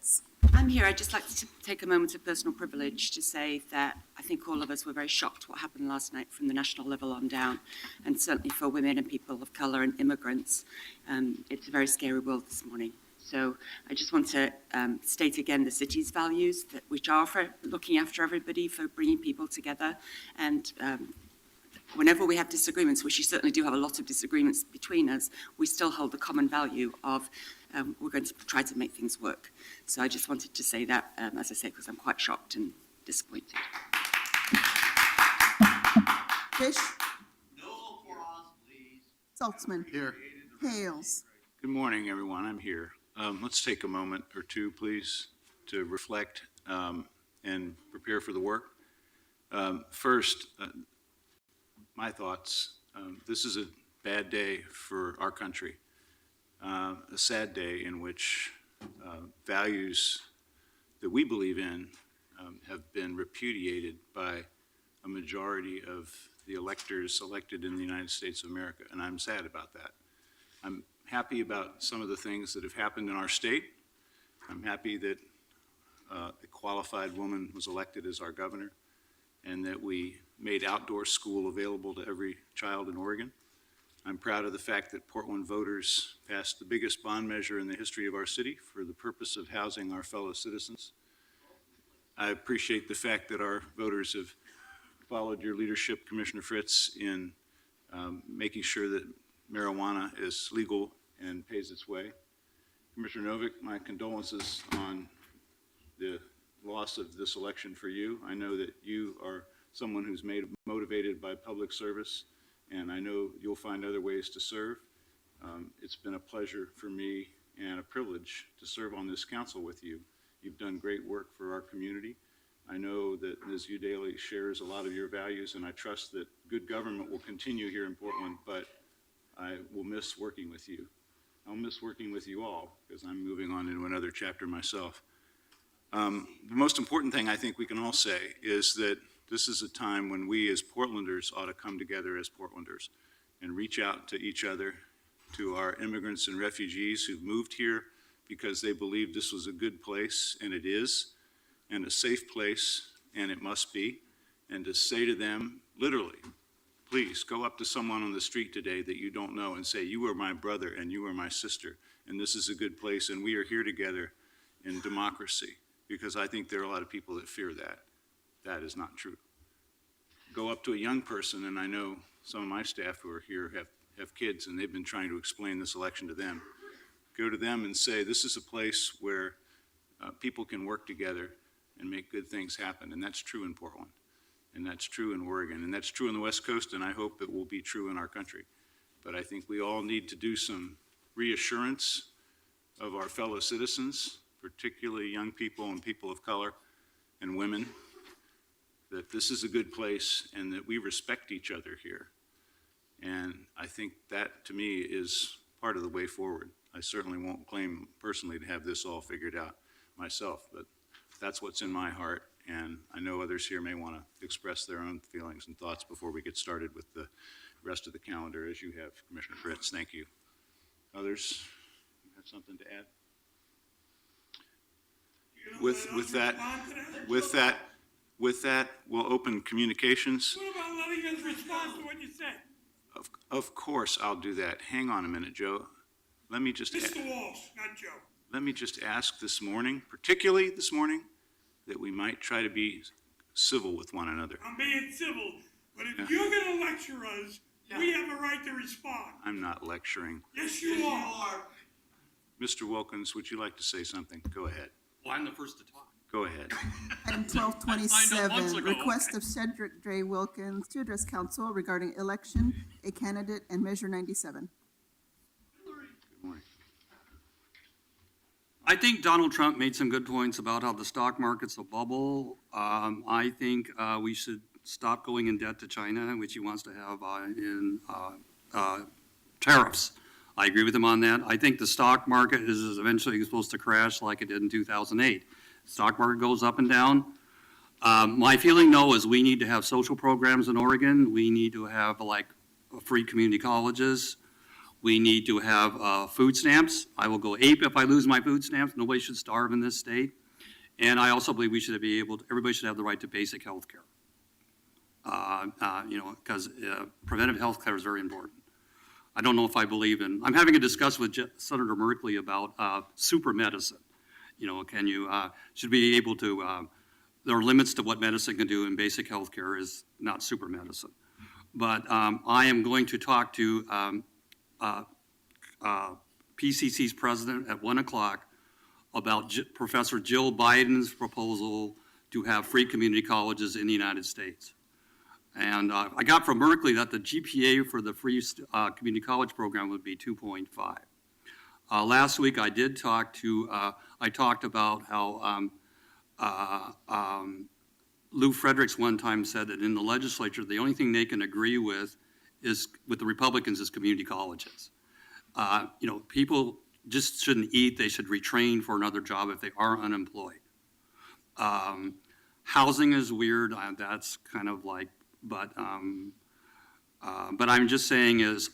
Fritz. I'm here. I'd just like to take a moment of personal privilege to say that I think all of us were very shocked what happened last night from the national level on down, and certainly for women and people of colour and immigrants. It's a very scary world this morning. So I just want to state again the city's values, which are for looking after everybody, for bringing people together, and whenever we have disagreements, which you certainly do have a lot of disagreements between us, we still hold the common value of we're going to try to make things work. So I just wanted to say that, as I say, because I'm quite shocked and disappointed. Fish. No applause, please. Saltzman. Here. Hales. Good morning, everyone. I'm here. Let's take a moment or two, please, to reflect and prepare for the work. First, my thoughts. This is a bad day for our country, a sad day in which values that we believe in have been repudiated by a majority of the electors elected in the United States of America, and I'm sad about that. I'm happy about some of the things that have happened in our state. I'm happy that a qualified woman was elected as our governor and that we made outdoor school available to every child in Oregon. I'm proud of the fact that Portland voters passed the biggest bond measure in the history of our city for the purpose of housing our fellow citizens. I appreciate the fact that our voters have followed your leadership, Commissioner Fritz, in making sure that marijuana is legal and pays its way. Commissioner Novick, my condolences on the loss of this election for you. I know that you are someone who's motivated by public service, and I know you'll find other ways to serve. It's been a pleasure for me and a privilege to serve on this council with you. You've done great work for our community. I know that Ms. Udaley shares a lot of your values, and I trust that good government will continue here in Portland, but I will miss working with you. I'll miss working with you all because I'm moving on into another chapter myself. The most important thing I think we can all say is that this is a time when we as Portlanders ought to come together as Portlanders and reach out to each other, to our immigrants and refugees who've moved here because they believed this was a good place, and it is, and a safe place, and it must be, and to say to them, literally, please go up to someone on the street today that you don't know and say, you are my brother and you are my sister, and this is a good place, and we are here together in democracy, because I think there are a lot of people that fear that. That is not true. Go up to a young person, and I know some of my staff who are here have kids, and they've been trying to explain this election to them. Go to them and say, this is a place where people can work together and make good things happen, and that's true in Portland. And that's true in Oregon, and that's true in the West Coast, and I hope it will be true in our country. But I think we all need to do some reassurance of our fellow citizens, particularly young people and people of color and women, that this is a good place and that we respect each other here. And I think that, to me, is part of the way forward. I certainly won't claim personally to have this all figured out myself, but that's what's in my heart. And I know others here may want to express their own feelings and thoughts before we get started with the rest of the calendar, as you have, Commissioner Fritz. Thank you. Others have something to add? With that, we'll open communications. What about letting us respond to what you said? Of course, I'll do that. Hang on a minute, Joe. Let me just. Mr. Walsh, not Joe. Let me just ask this morning, particularly this morning, that we might try to be civil with one another. I'm being civil, but if you're going to lecture us, we have a right to respond. I'm not lecturing. Yes, you are. Mr. Wilkins, would you like to say something? Go ahead. Well, I'm the first to talk. Go ahead. Item I know months 1227, ago. request of Cedric J. Wilkins to address council regarding election, a candidate, and Measure 97. Good morning. I think Donald Trump made some good points about how the stock market's a bubble. I think we should stop going in debt to China, which he wants to have in tariffs. I agree with him on that. I think the stock market is eventually supposed to crash like it did in 2008. Stock market goes up and down. My feeling, though, is we need to have social programs in Oregon. We need to have, like, free community colleges. We need to have food stamps. I will go ape if I lose my food stamps. Nobody should starve in this state. And I also believe we should be able to, everybody should have the right to basic health care. Because preventive health care is very important. I don't know if I believe in, I'm having a discussion with Senator Merkley about super medicine. Should be able to, there are limits to what medicine can do, and basic health care is not super medicine. But I am going to talk to PCC's president at 1 o'clock about Professor Jill Biden's proposal to have free community colleges in the United States. And I got from Berkeley that the GPA for the free community college program would be 2.5. Last week I did talk to, I talked about how Lou Fredericks one time said that in the legislature, the only thing they can agree with the Republicans is community colleges. People just shouldn't eat, they should retrain for another job if they are unemployed. Housing is weird, that's kind of like, but I'm just saying is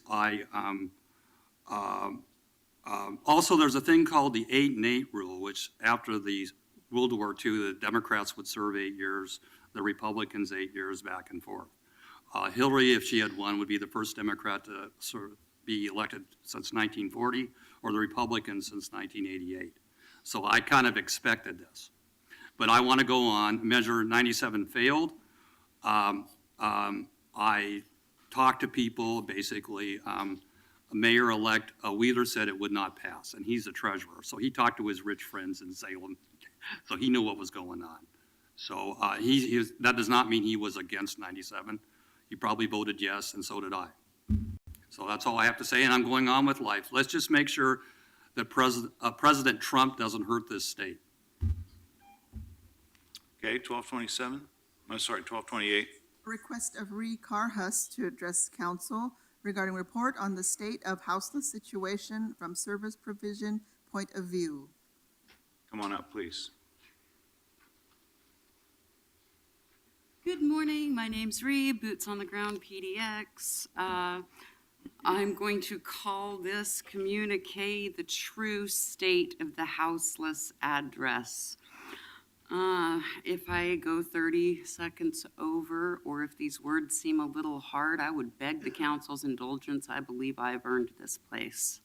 also there's a thing called the 8 and 8 rule, which after the World War II, the Democrats would serve 8 years, the Republicans 8 years, back and forth. Hillary, if she had won, would be the first Democrat to be elected since 1940, or the Republicans since 1988. So I kind of expected this. But I want to go on. Measure 97 failed. I talked to people, basically. Mayor-elect Wheeler said it would not pass, and he's the treasurer. So he talked to his rich friends in Salem, so he knew what was going on. So that does not mean he was against 97. He probably voted yes, and so did I. So that's all I have to say, and I'm going on with life. Let's just make sure that President Trump doesn't hurt this state. Okay, 1227. I'm sorry, 1228. Request of Ree Carhus to address council regarding report on the state of houseless situation from service provision point of view. Come on up, please. Good morning. My name's Ree, Boots on the Ground PDX. I'm going to call this communique the true state of the houseless address. If I go 30 seconds over, or if these words seem a little hard, I would beg the council's indulgence. I believe I've earned this place.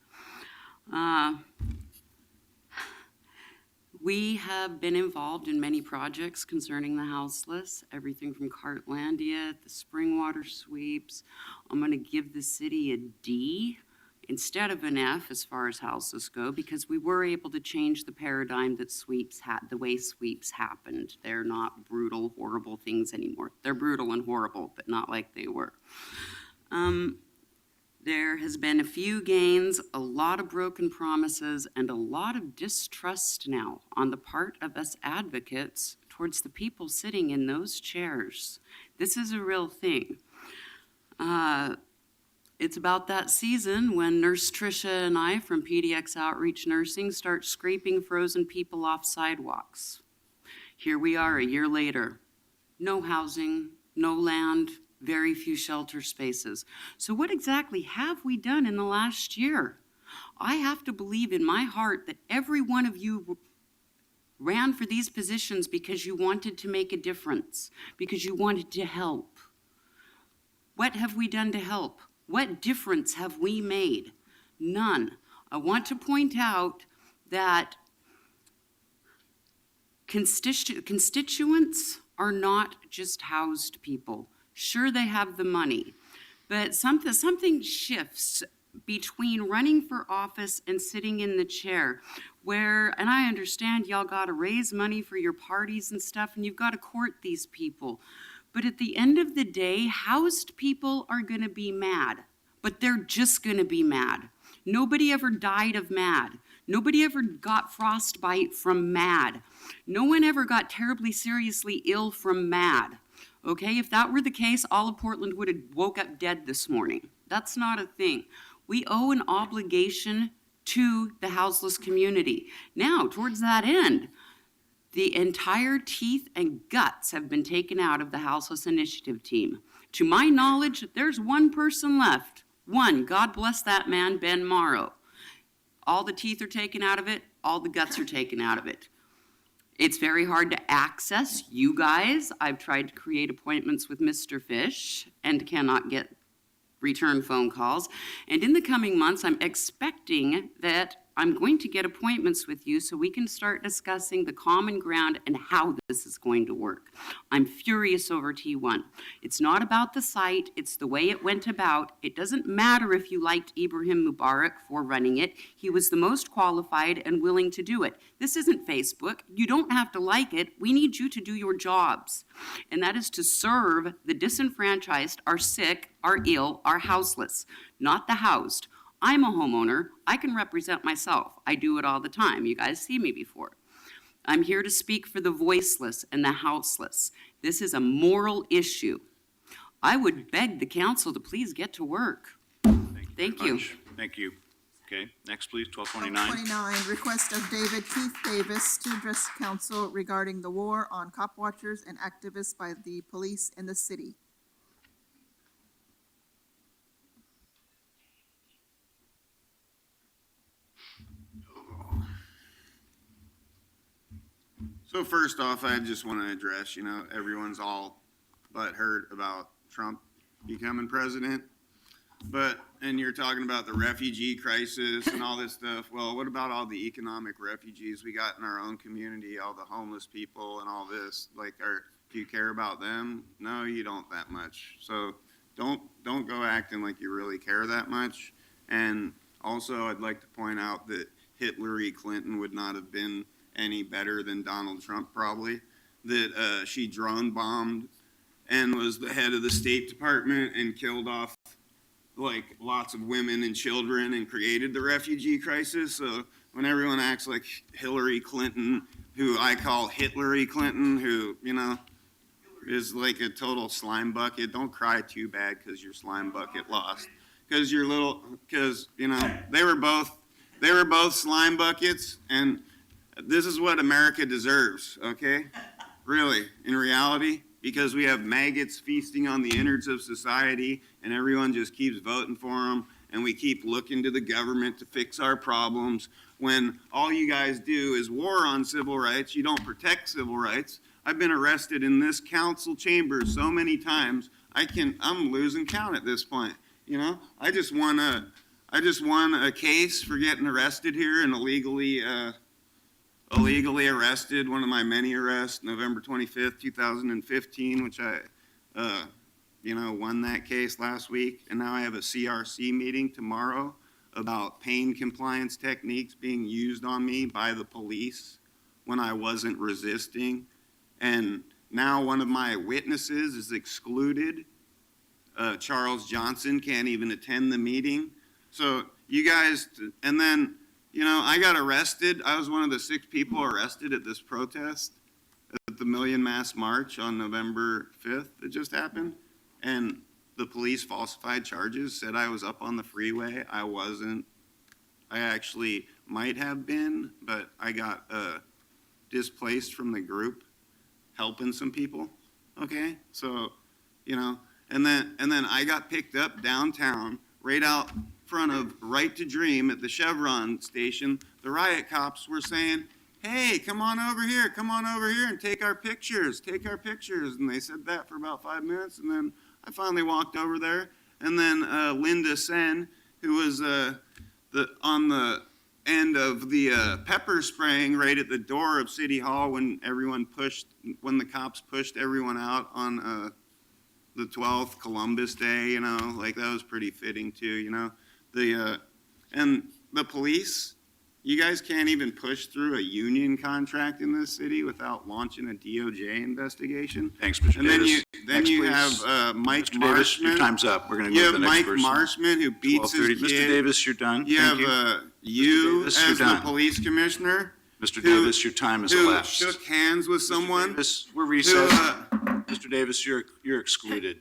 We have been involved in many projects concerning the houseless, everything from Cartlandia, the spring water sweeps. I'm going to give the city a D instead of an F as far as houses go, because we were able to change the paradigm that the way sweeps happened. They're not brutal, horrible things anymore. They're brutal and horrible, but not like they were. There has been a few gains, a lot of broken promises, and a lot of distrust now on the part of us advocates towards the people sitting in those chairs. This is a real thing. It's about that season when Nurse Tricia and I from PDX Outreach Nursing start scraping frozen people off sidewalks. Here we are a year later. No housing, no land, very few shelter spaces. So what exactly have we done in the last year? I have to believe in my heart that every one of you ran for these positions because you wanted to make a difference, because you wanted to help. What have we done to help? What difference have we made? None. I want to point out that constituents are not just housed people. Sure, they have the money, but something shifts between running for office and sitting in the chair where, and I understand y'all got to raise money for your parties and stuff, and you've got to court these people. But at the end of the day, housed people are going to be mad, but they're just going to be mad. Nobody ever died of mad. Nobody ever got frostbite from mad. No one ever got terribly seriously ill from mad. Okay, if that were the case, all of Portland would have woke up dead this morning. That's not a thing. We owe an obligation to the houseless community. Now, towards that end, the entire teeth and guts have been taken out of the Houseless Initiative team. To my knowledge, there's one person left, One, God bless that man, Ben Morrow. All the teeth are taken out of it, all the guts are taken out of it. It's very hard to access you guys. I've tried to create appointments with Mr. Fish and cannot get return phone calls. And in the coming months, I'm expecting that I'm going to get appointments with you so we can start discussing the common ground and how this is going to work. I'm furious over T1. It's not about the site, it's the way it went about. It doesn't matter if you liked Ibrahim Mubarak for running it. He was the most qualified and willing to do it. This isn't Facebook. You don't have to like it. We need you to do your jobs. And that is to serve the disenfranchised, our sick, our ill, our houseless, not the housed. I'm a homeowner. I can represent myself. I do it all the time. You guys see me before. I'm here to speak for the voiceless and the houseless. This is a moral issue. I would beg the council to please get to work. Thank very you. much. Thank you. Okay, next, please, 1229. 29, request of David Keith Davis to address council regarding the war on cop watchers and activists by the police in the city. So first off, I just want to address, everyone's all butthurt about Trump becoming president. And you're talking about the refugee crisis and all this stuff. Well, what about all the economic refugees we got in our own community, all the homeless people and all this? Do you care about them? No, you don't that much. So don't go acting like you really care that much. And also, I'd like to point out that Hillary Clinton would not have been any better than Donald Trump, probably, that she drone bombed and was the head of the State Department and killed off lots of women and children and created the refugee crisis. So when everyone acts like Hillary Clinton, who I call Hitlery Clinton, who, is like a total slime bucket, don't cry too bad because your slime bucket lost. Because they were both slime buckets, and this is what America deserves, okay? Really, in reality, because we have maggots feasting on the innards of society, and everyone just keeps voting for them, and we keep looking to the government to fix our problems, when all you guys do is war on civil rights. You don't protect civil rights. I've been arrested in this council chamber so many times, I'm losing count at this point, I just won a case for getting arrested here and illegally arrested, one of my many arrests, November 25th, 2015, which I, won that case last week. And now I have a CRC meeting tomorrow about pain compliance techniques being used on me by the police when I wasn't resisting. And now one of my witnesses is excluded. Charles Johnson can't even attend the meeting. So you guys, and then, I got arrested. I was one of the 6 people arrested at this protest at the Million Mass March on November 5th that just happened. And the police falsified charges, said I was up on the freeway. I wasn't. I actually might have been, but I got displaced from the group helping some people. Okay? So, and then I got picked up downtown right out front of Right to Dream at the Chevron station. The riot cops were saying, hey, come on over here and take our pictures. And they said that for about 5 minutes, and then I finally walked over there, and then Linda Sen, who was on the end of the pepper spraying right at the door of City Hall when the cops pushed everyone out on the 12th, Columbus Day, that was pretty fitting too, and the police, you guys can't even push through a union contract in this city without launching a DOJ investigation. Thanks, Mr. And Davis. then you Next, have Mike Mr. Davis, your Marshman. time's up. We're going to You go to have the next Mike person. Marshman who beats his 12:30. Mr. kid. Davis, you're done. You Thank have you. you Davis, you're as the done. police commissioner. Mr. who- Davis, your time has who elapsed. shook hands with someone. Mr. Davis, we're recessed. Who, Mr. Davis, you're excluded.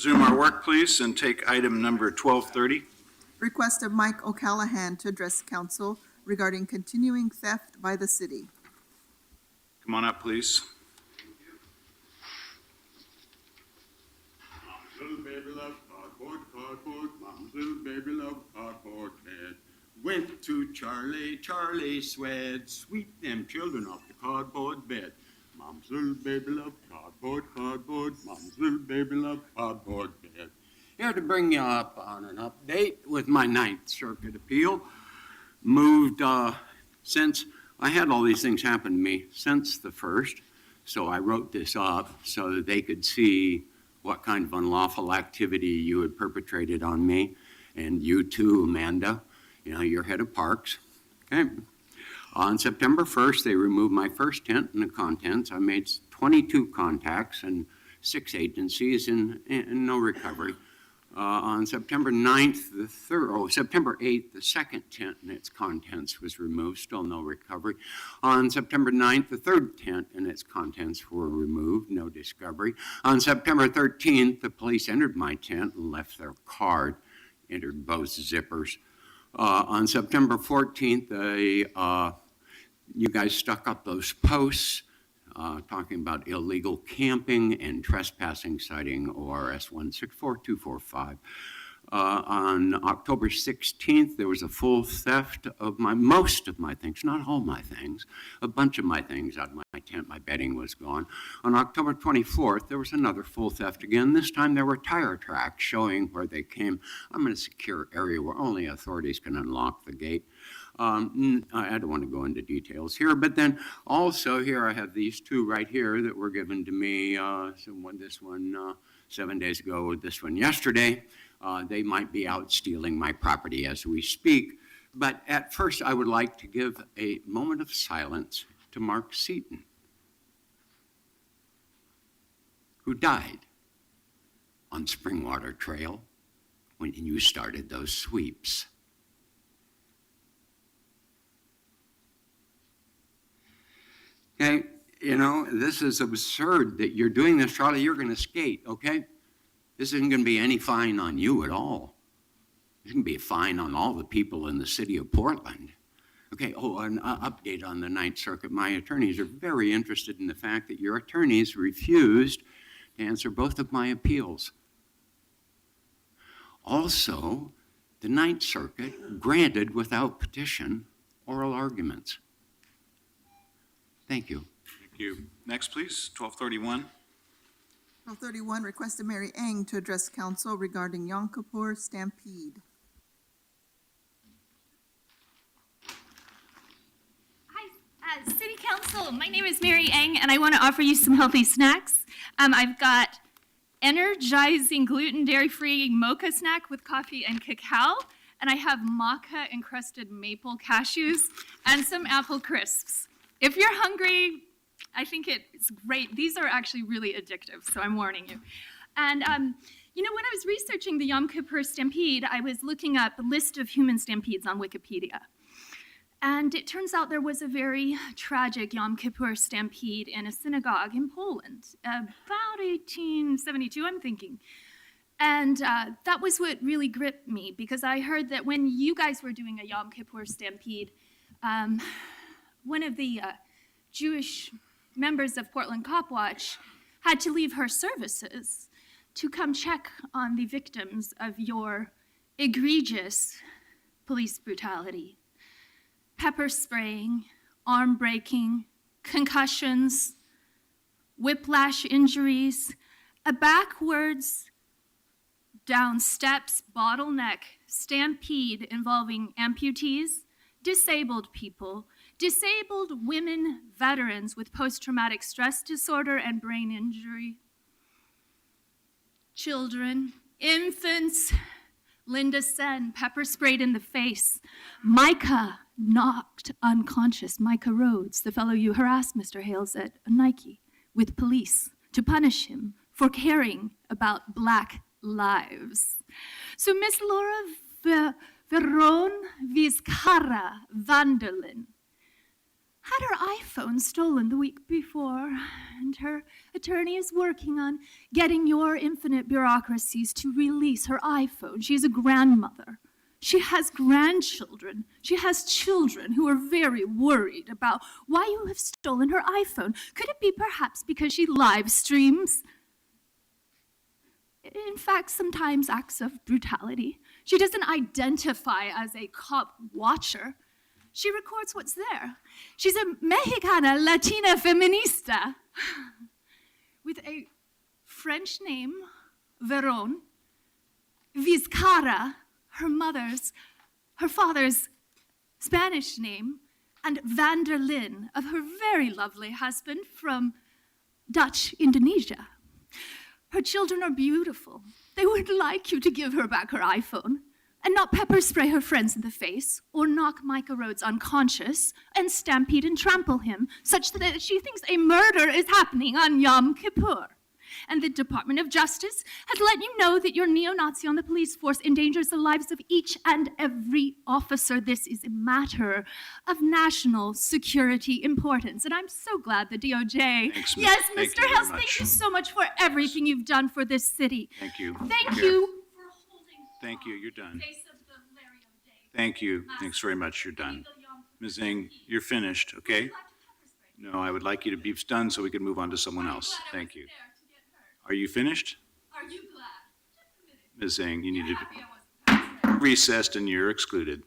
Resume our work, please, and take item number 1230. Request of Mike O'Callahan to address council regarding continuing theft by the city. Come on up, please. Mom's little baby loved cardboard, cardboard. Mom's little baby loved cardboard bed. Went to Charlie, Charlie said, sweep them children off the cardboard bed. Mom's little baby loved cardboard, cardboard. Mom's little baby loved cardboard bed. Here to bring you up on an update with my Ninth Circuit appeal. Moved since I had all these things happen to me since the first, so I wrote this up so that they could see what kind of unlawful activity you had perpetrated on me, and you too, Amanda. You know, you're head of parks. Okay. On September 1st, they removed my first tent and the contents. I made 22 contacts and 6 agencies and no recovery. On September 9th, September 8th, the second tent and its contents was removed, still no recovery. On September 9th, the third tent and its contents were removed, no discovery. On September 13th, the police entered my tent and left their card, entered both zippers. On September 14th, you guys stuck up those posts talking about illegal camping and trespassing, citing ORS 164245. On October 16th, there was a full theft of most of my things, not all my things, a bunch of my things out of my tent. My bedding was gone. On October 24th, there was another full theft again. This time there were tire tracks showing where they came. I'm in a secure area where only authorities can unlock the gate. I don't want to go into details here, but then also here I have these two right here that were given to me, this one 7 days ago, this one yesterday. They might be out stealing my property as we speak, but at first I would like to give a moment of silence to Mark Seaton, who died on Springwater Trail when you started those sweeps. Okay, you know, this is absurd that you're doing this, Charlie. You're going to skate, okay? This isn't going to be any fine on you at all. It's going to be a fine on all the people in the city of Portland. Okay, an update on the Ninth Circuit. My attorneys are very interested in the fact that your attorneys refused to answer both of my appeals. Also, the Ninth Circuit granted without petition oral arguments. Thank you. Thank you. Next, please, 1231. 1231, request of Mary Eng to address council regarding Yom Kippur Stampede. Hi, City Council. My name is Mary Eng, and I want to offer you some healthy snacks. I've got energizing gluten dairy-free mocha snack with coffee and cacao, and I have maca-encrusted maple cashews and some apple crisps. If you're hungry, I think it's great. These are actually really addictive, so I'm warning you. And, you know, when I was researching the Yom Kippur Stampede, I was looking up a list of human stampedes on Wikipedia. And it turns out there was a very tragic Yom Kippur Stampede in a synagogue in Poland, about 1872, I'm thinking. And that was what really gripped me, because I heard that when you guys were doing a Yom Kippur Stampede, one of the Jewish members of Portland Cop Watch had to leave her services to come check on the victims of your egregious police brutality. Pepper spraying, arm breaking, concussions, whiplash injuries, a backwards down steps bottleneck stampede involving amputees, disabled people, disabled women veterans with post-traumatic stress disorder and brain injury, children, infants, Linda Sen, pepper sprayed in the face, Micah knocked unconscious, Micah Rhodes, the fellow you harassed, Mr. Hales, at Nike, with police to punish him for caring about Black lives. So Miss Laura Veron Vizcarra Vanderlyn had her iPhone stolen the week before, and her attorney is working on getting your infinite bureaucracies to release her iPhone. She is a grandmother. She has grandchildren. She has children who are very worried about why you have stolen her iPhone. Could it be perhaps because she live streams? In fact, sometimes acts of brutality. She doesn't identify as a cop watcher. She records what's there. She's a Mexicana Latina feminista with a French name, Veron, Vizcara, her father's Spanish name, and van der Linde, of her very lovely husband from Dutch Indonesia. Her children are beautiful. They would like you to give her back her iPhone and not pepper spray her friends in the face or knock Micah Rhodes unconscious and stampede and trample him such that she thinks a murder is happening on Yom Kippur. And the Department of Justice has let you know that your neo-Nazi on the police force endangers the lives of each and every officer. This is a matter of national security importance. And I'm so glad the DOJ... Thanks, yes, thank Mr. you very House, much. thank you so much for everything you've done for this city. Thank you. Thank Here. you for holding Thank you, you're done. the face of the Lario Day. Thank you. Thanks very much, you're done. Ms. Ng, you're finished, okay? No, I would like you to be done so we can move on to someone else. Thank you. Are you finished? Are you glad? Just a minute. Ms. Ng, you need You're to happy I wasn't past be recessed and you're excluded.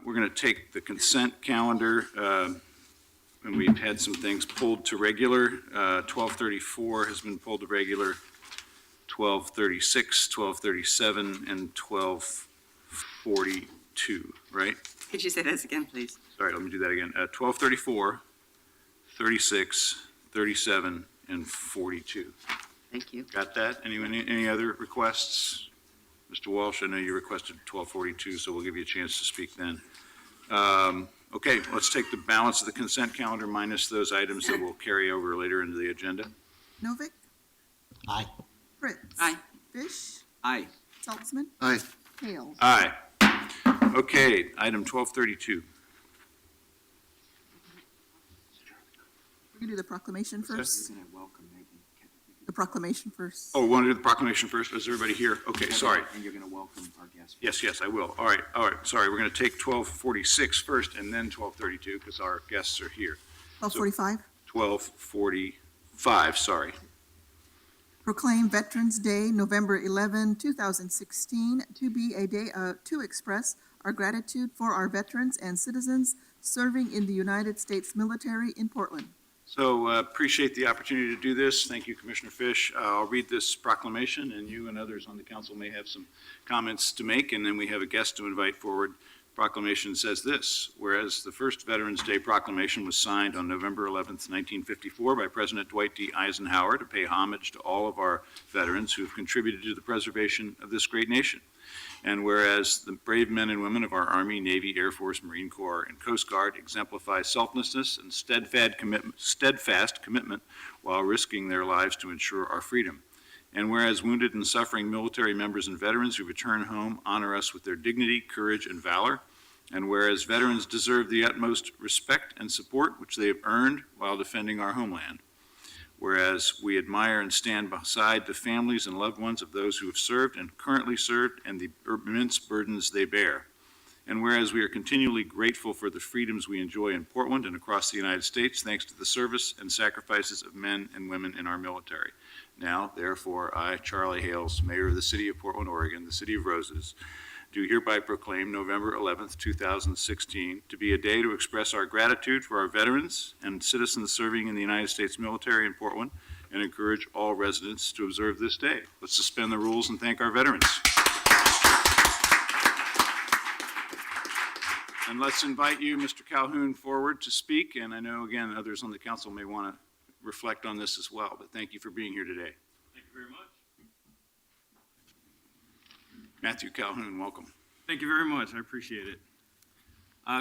We're going to take the consent calendar, and we've had some things pulled to regular. 1234 has been pulled to regular, 1236, 1237, and 1242, right? Could you say those again, please? Sorry, let me do that again. 1234, 36, 37, and 42. Thank you. Got that? Anyone, any other requests? Mr. Walsh, I know you requested 1242, so we'll give you a chance to speak then. Okay, let's take the balance of the consent calendar minus those items that will carry over later into the agenda. Novick? Aye. Fritz? Aye. Fish? Aye. Saltzman? Aye. Hales? Aye. Okay, item 1232. We're gonna do the proclamation first. The proclamation first. Oh, we want to do the proclamation first? Is everybody here? Okay, sorry. And you're going to welcome our guests. Yes, I will. All right, sorry. We're going to take 1246 first and then 1232 because our guests are here. 1245. 1245, sorry. Proclaim Veterans Day, November 11, 2016, to be a day to express our gratitude for our veterans and citizens serving in the United States military in Portland. So appreciate the opportunity to do this. Thank you, Commissioner Fish. I'll read this proclamation, and you and others on the council may have some comments to make, and then we have a guest to invite forward. Proclamation says this: whereas the first Veterans Day proclamation was signed on November 11th, 1954 by President Dwight D. Eisenhower to pay homage to all of our veterans who have contributed to the preservation of this great nation. And whereas the brave men and women of our Army, Navy, Air Force, Marine Corps, and Coast Guard exemplify selflessness and steadfast commitment while risking their lives to ensure our freedom. And whereas wounded and suffering military members and veterans who return home honor us with their dignity, courage, and valor. And whereas veterans deserve the utmost respect and support which they have earned while defending our homeland. Whereas we admire and stand beside the families and loved ones of those who have served and currently served and the immense burdens they bear. And whereas we are continually grateful for the freedoms we enjoy in Portland and across the United States, thanks to the service and sacrifices of men and women in our military. Now, therefore, I, Charlie Hales, Mayor of the City of Portland, Oregon, the City of Roses, do hereby proclaim November 11th, 2016, to be a day to express our gratitude for our veterans and citizens serving in the United States military in Portland, and encourage all residents to observe this day. Let's suspend the rules and thank our veterans. And let's invite you, Mr. Calhoun, forward to speak. And I know, again, others on the council may want to reflect on this as well, but thank you for being here today. Thank you very much. Matthew Calhoun, welcome. Thank you very much. I appreciate it.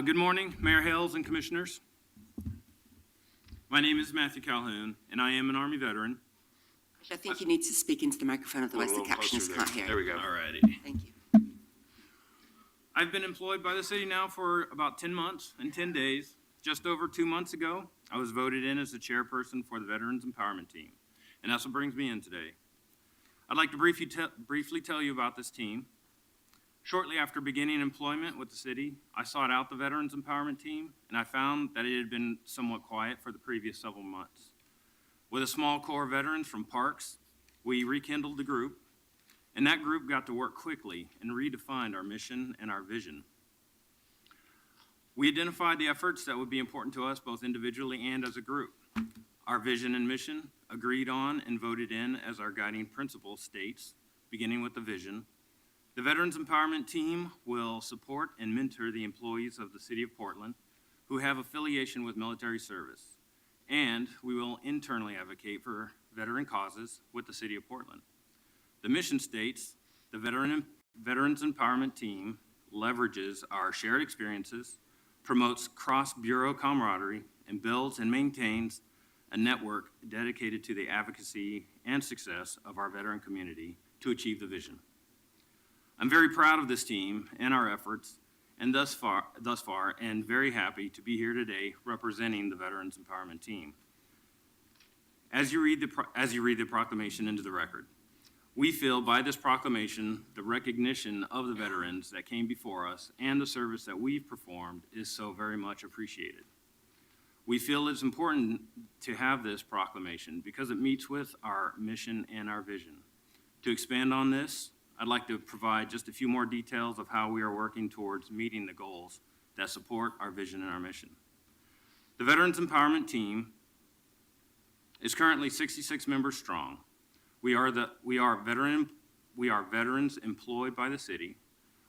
Good morning, Mayor Hales and Commissioners. My name is Matthew Calhoun, and I am an Army veteran. I think you need to speak into the microphone, otherwise the little closer captioners there. can't hear. There we go. All righty. Thank you. I've been employed by the city now for about 10 months and 10 days. Just over 2 months ago, I was voted in as the chairperson for the Veterans Empowerment Team, and that's what brings me in today. I'd like to briefly tell you about this team. Shortly after beginning employment with the city, I sought out the Veterans Empowerment Team, and I found that it had been somewhat quiet for the previous several months. With a small core of veterans from Parks, we rekindled the group, and that group got to work quickly and redefined our mission and our vision. We identified the efforts that would be important to us both individually and as a group. Our vision and mission, agreed on and voted in as our guiding principle, states, beginning with the vision: the Veterans Empowerment Team will support and mentor the employees of the City of Portland who have affiliation with military service, and we will internally advocate for veteran causes with the City of Portland. The mission states the Veterans Empowerment Team leverages our shared experiences, promotes cross-bureau camaraderie, and builds and maintains a network dedicated to the advocacy and success of our veteran community to achieve the vision. I'm very proud of this team and our efforts, and thus far, and very happy to be here today representing the Veterans Empowerment Team. As you read the proclamation into the record, we feel by this proclamation, the recognition of the veterans that came before us and the service that we've performed is so very much appreciated. We feel it's important to have this proclamation because it meets with our mission and our vision. To expand on this, I'd like to provide just a few more details of how we are working towards meeting the goals that support our vision and our mission. The Veterans Empowerment Team is currently 66 members strong. We are veterans employed by the city.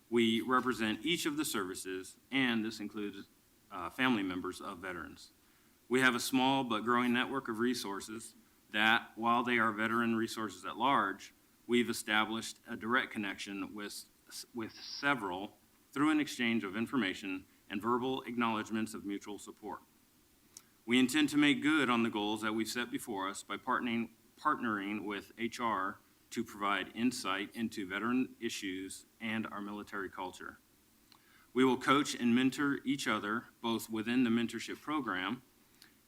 We represent each of the services, and this includes family members of veterans. We have a small but growing network of resources that, while they are veteran resources at large, we've established a direct connection with several through an exchange of information and verbal acknowledgments of mutual support. We intend to make good on the goals that we've set before us by partnering with HR to provide insight into veteran issues and our military culture. We will coach and mentor each other, both within the mentorship program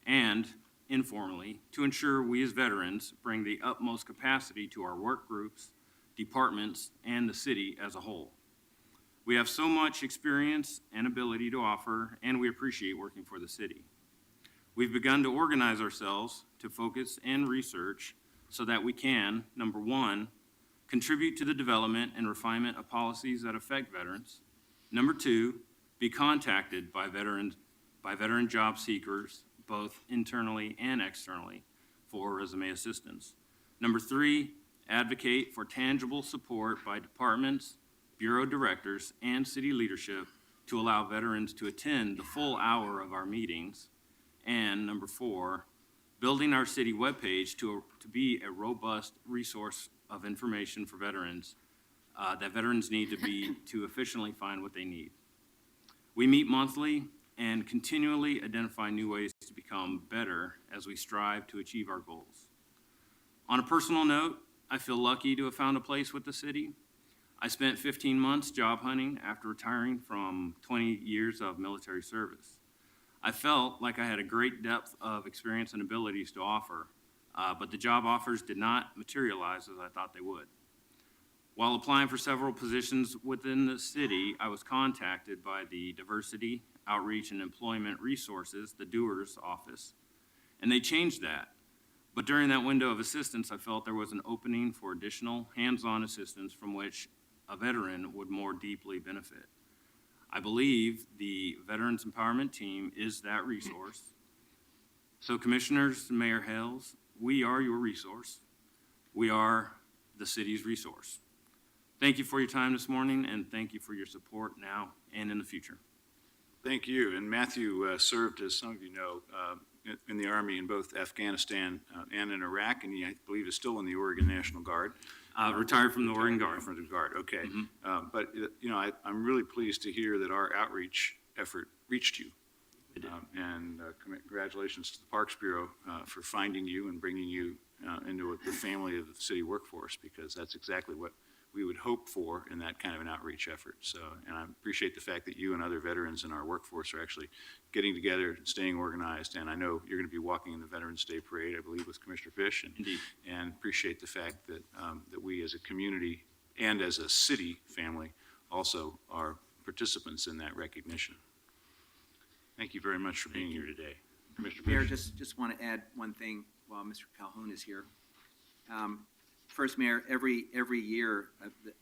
and informally, to ensure we as veterans bring the utmost capacity to our work groups, departments, and the city as a whole. We have so much experience and ability to offer, and we appreciate working for the city. We've begun to organize ourselves to focus and research so that we can, number one, contribute to the development and refinement of policies that affect veterans. Number two, be contacted by veteran job seekers, both internally and externally, for resume assistance. Number three, advocate for tangible support by departments, bureau directors, and city leadership to allow veterans to attend the full hour of our meetings. And number four, building our city webpage to be a robust resource of information for veterans that veterans need to efficiently find what they need. We meet monthly and continually identify new ways to become better as we strive to achieve our goals. On a personal note, I feel lucky to have found a place with the city. I spent 15 months job hunting after retiring from 20 years of military service. I felt like I had a great depth of experience and abilities to offer, but the job offers did not materialize as I thought they would. While applying for several positions within the city, I was contacted by the Diversity, Outreach, and Employment Resources, the DOERS office, and they changed that. But during that window of assistance, I felt there was an opening for additional hands-on assistance from which a veteran would more deeply benefit. I believe the Veterans Empowerment Team is that resource. So Commissioners, Mayor Hales, we are your resource. We are the city's resource. Thank you for your time this morning, and thank you for your support now and in the future. Thank you. And Matthew served, as some of you know, in the Army in both Afghanistan and in Iraq, and he, I believe, is still in the Oregon National Guard. Retired from the Oregon Guard. From the Guard, okay. But, you know, I'm really pleased to hear that our outreach effort reached you. And congratulations to the Parks Bureau for finding you and bringing you into the family of the city workforce, because that's exactly what we would hope for in that kind of an outreach effort. So, and I appreciate the fact that you and other veterans in our workforce are actually getting together and staying organized. And I know you're going to be walking in the Veterans Day Parade, I believe, with Commissioner Fish. And, Indeed. and appreciate the fact that, that we as a community and as a city family also are participants in that recognition. Thank you very much for being here today. Commissioner Mayor, Fish. just want to add one thing while Mr. Calhoun is here. First, Mayor, every year,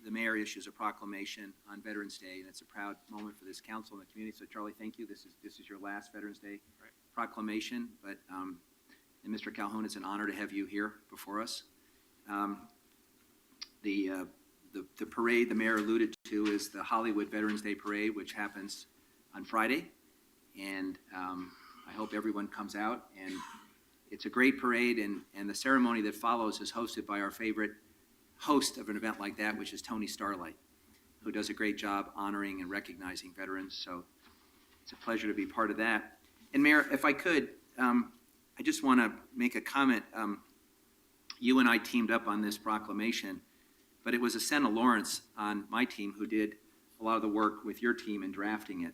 the mayor issues a proclamation on Veterans Day, and it's a proud moment for this council and the community. So Charlie, thank you. This is your last Veterans Day proclamation, but, and Mr. Calhoun, it's an honor to have you here before us. The parade the mayor alluded to is the Hollywood Veterans Day Parade, which happens on Friday. And I hope everyone comes out, and it's a great parade, and the ceremony that follows is hosted by our favorite host of an event like that, which is Tony Starlight, who does a great job honoring and recognizing veterans. So it's a pleasure to be part of that. And Mayor, if I could, I just want to make a comment. You and I teamed up on this proclamation, but it was Asena Lawrence on my team who did a lot of the work with your team in drafting it.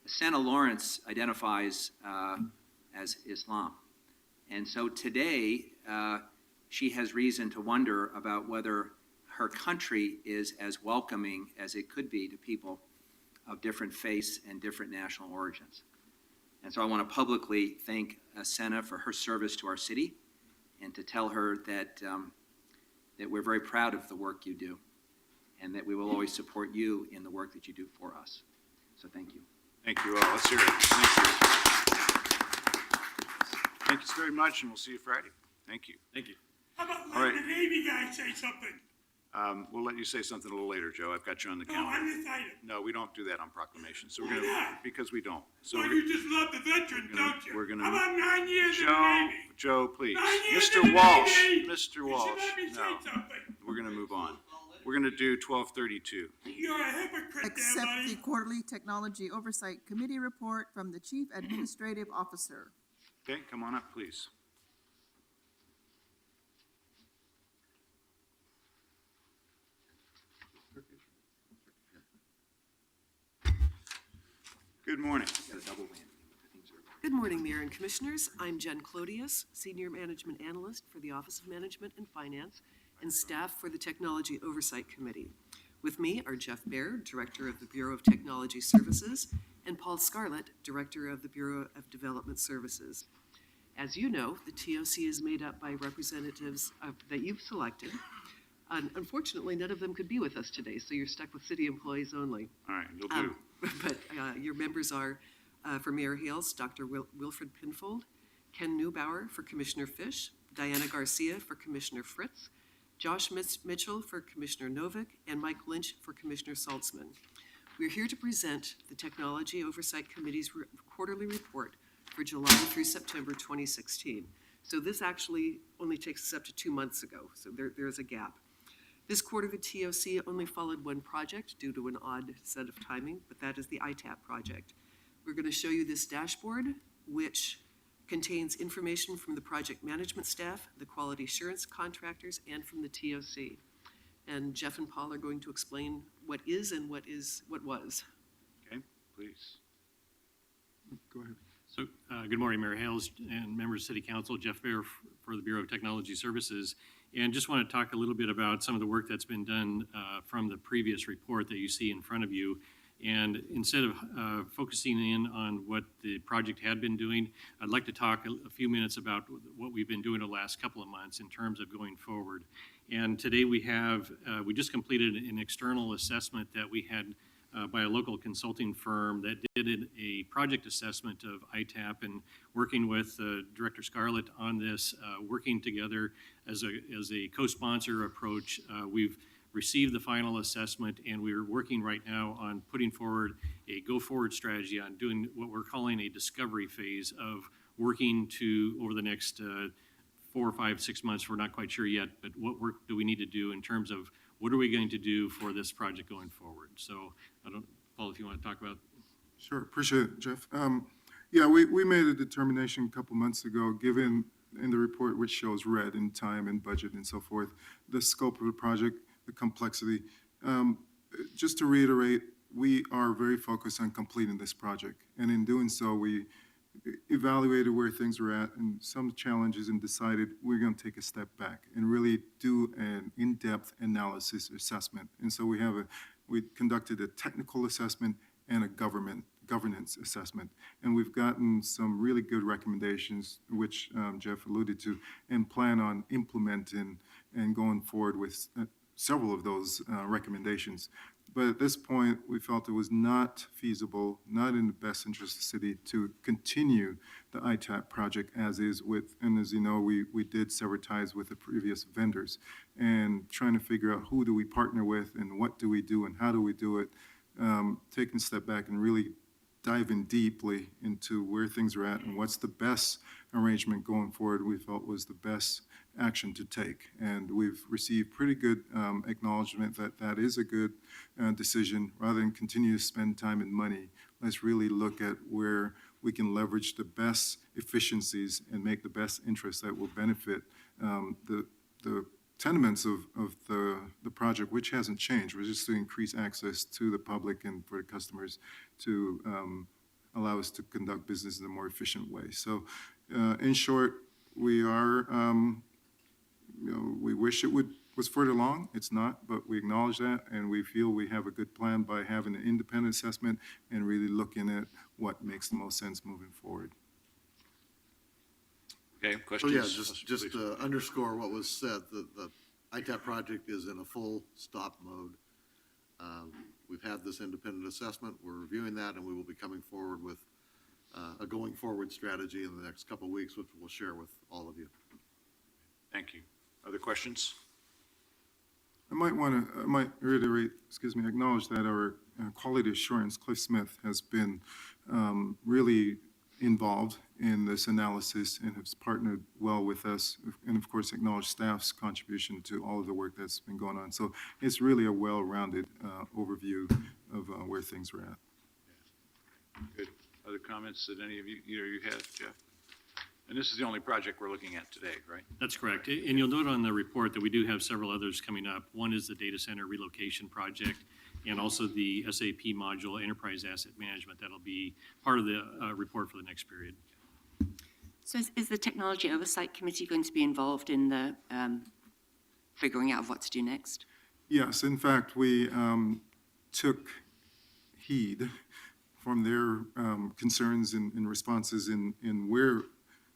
Asena Lawrence identifies as Islam. And so today, she has reason to wonder about whether her country is as welcoming as it could be to people of different faiths and different national origins. And so I want to publicly thank Asena for her service to our city, and to tell her that, that we're very proud of the work you do, and that we will always support you in the work that you do for us. So thank you. Thank you all. Let's hear it. Thank you. Thank you very much, and we'll see you Friday. Thank you. Thank you. How about All right. letting the Navy guy say something? We'll let you say something a little later, Joe. I've got you on the No, calendar. on this item. No, we don't do that on proclamations. So Why we're gonna, not? because we don't. So Well, we're- you just love the veterans, gonna- don't you? we're gonna- How about 9 years in the Joe, Navy? Joe, please. 9 years Mr. in the Walsh, Navy. Mr. You Walsh, should let me say no. something. We're gonna move on. We're gonna do 1232. You're a hypocrite there, Accept the buddy. quarterly technology oversight committee report from the chief administrative officer. Okay, come on up, please. Good morning. Good morning, Mayor and Commissioners. I'm Jen Clodius, Senior Management Analyst for the Office of Management and Finance, and staff for the Technology Oversight Committee. With me are Jeff Baird, Director of the Bureau of Technology Services, and Paul Scarlett, Director of the Bureau of Development Services. As you know, the TOC is made up by representatives that you've selected. Unfortunately, none of them could be with us today, so you're stuck with city employees only. All right, you'll do. But your members are, for Mayor Hales, Dr. Wilfred Pinfold, Ken Neubauer for Commissioner Fish, Diana Garcia for Commissioner Fritz, Josh Mitchell for Commissioner Novick, and Mike Lynch for Commissioner Saltzman. We're here to present the Technology Oversight Committee's quarterly report for July through September 2016. So this actually only takes us up to 2 months ago, so there's a gap. This quarter, the TOC only followed one project due to an odd set of timing, but that is the ITAP project. We're going to show you this dashboard, which contains information from the project management staff, the quality assurance contractors, and from the TOC. And Jeff and Paul are going to explain what is and what was. Okay, please. Go ahead. So, good morning, Mayor Hales and members of City Council. Jeff Baer for the Bureau of Technology Services. And just want to talk a little bit about some of the work that's been done from the previous report that you see in front of you. And instead of focusing in on what the project had been doing, I'd like to talk a few minutes about what we've been doing the last couple of months in terms of going forward. And today we just completed an external assessment that we had by a local consulting firm that did a project assessment of ITAP, and working with Director Scarlett on this, working together as a co-sponsor approach. We've received the final assessment, and we're working right now on putting forward a go-forward strategy on doing what we're calling a discovery phase of working to, over the next 4, 5, 6 months, we're not quite sure yet, but what work do we need to do in terms of what are we going to do for this project going forward? So, Paul, if you want to talk about. Sure, appreciate it, Jeff. Yeah, we made a determination a couple months ago, given in the report, which shows red in time and budget and so forth, the scope of the project, the complexity. Just to reiterate, we are very focused on completing this project. And in doing so, we evaluated where things were at and some challenges and decided we're going to take a step back and really do an in-depth analysis assessment. And so we conducted a technical assessment and a governance assessment. And we've gotten some really good recommendations, which Jeff alluded to, and plan on implementing and going forward with several of those recommendations. But at this point, we felt it was not feasible, not in the best interest of the city, to continue the ITAP project as is with, and as you know, we did sever ties with the previous vendors, and trying to figure out who do we partner with and what do we do and how do we do it, taking a step back and really diving deeply into where things are at and what's the best arrangement going forward, we felt was the best action to take. And we've received pretty good acknowledgement that that is a good decision. Rather than continue to spend time and money, let's really look at where we can leverage the best efficiencies and make the best interest that will benefit the tenements of the project, which hasn't changed. We're just to increase access to the public and for the customers to allow us to conduct business in a more efficient way. So in short, we are, we wish it was further along. It's not, but we acknowledge that, and we feel we have a good plan by having an independent assessment and really looking at what makes the most sense moving forward. Okay, So questions? yeah, just to underscore what was said, the ITAP project is in a full stop mode. We've had this independent assessment, we're reviewing that, and we will be coming forward with a going forward strategy in the next couple of weeks, which we'll share with all of you. Thank you. Other questions? I might reiterate, acknowledge that our quality assurance, Cliff Smith, has been really involved in this analysis and has partnered well with us, and of course acknowledge staff's contribution to all of the work that's been going on. So it's really a well-rounded overview of where things are at. Good. Other comments that any of you had, Jeff? And this is the only project we're looking at today, right? That's correct. And you'll note on the report that we do have several others coming up. One is the data center relocation project, and also the SAP module enterprise asset management. That'll be part of the report for the next period. So is the Technology Oversight Committee going to be involved in the figuring out of what to do next? Yes, in fact, we took heed from their concerns and responses in where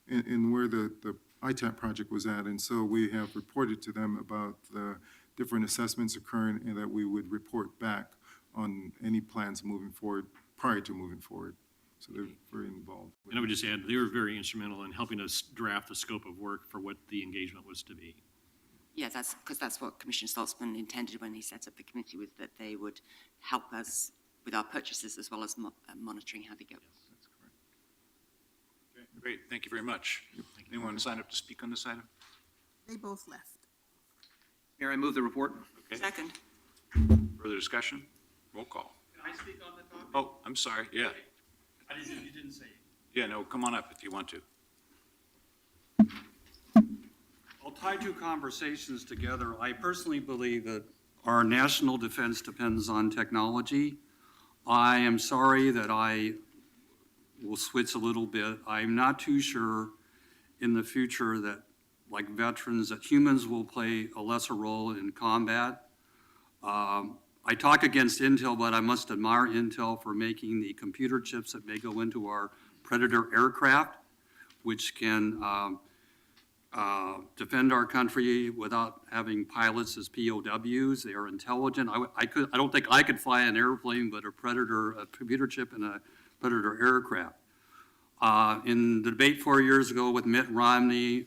the ITAP project was at. And so we have reported to them about the different assessments occurring and that we would report back on any plans moving forward prior to moving forward. So they're very involved. And I would just add, they were very instrumental in helping us draft the scope of work for what the engagement was to be. Yeah, that's because that's what Commissioner Saltzman intended when he set up the committee, was that they would help us with our purchases as well as monitoring how they go. Yes, that's correct. Okay, great. Thank you very much. Anyone sign up to speak on this item? They both left. Mayor, I move the report. Okay. Second. Further discussion? Roll call. Can I speak on the topic? Oh, I'm sorry. Yeah. You didn't say it. Yeah, no, come on up if you want to. I'll tie two conversations together. I personally believe that our national defense depends on technology. I am sorry that I will switch a little bit. I'm not too sure in the future that, like veterans, that humans will play a lesser role in combat. I talk against Intel, but I must admire Intel for making the computer chips that may go into our Predator aircraft, which can defend our country without having pilots as POWs. They are intelligent. I don't think I could fly an airplane, but a computer chip in a Predator aircraft. In the debate 4 years ago with Mitt Romney,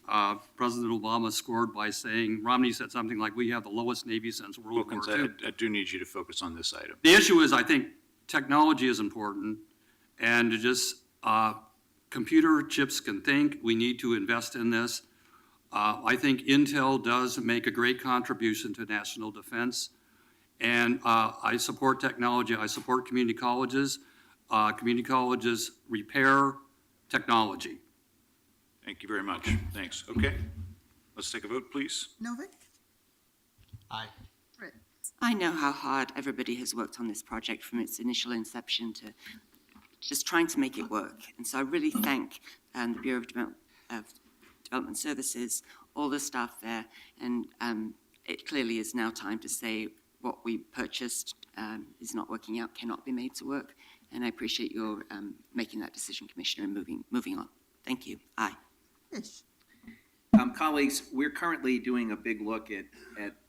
President Obama scored by saying, Romney said something like, we have the lowest Navy since World Wilkins, War II. I do need you to focus on this item. The issue is, I think technology is important, and to just, computer chips can think. We need to invest in this. I think Intel does make a great contribution to national defense, and I support technology. I support community colleges. Community colleges repair technology. Thank you very much. Thanks. Okay, let's take a vote, please. Novick? Aye. Fritz? I know how hard everybody has worked on this project from its initial inception to just trying to make it work. And so I really thank the Bureau of Development Services, all the staff there, and it clearly is now time to say what we purchased is not working out, cannot be made to work. And I appreciate your making that decision, Commissioner, and moving on. Thank you. Aye. Fish? Colleagues, we're currently doing a big look at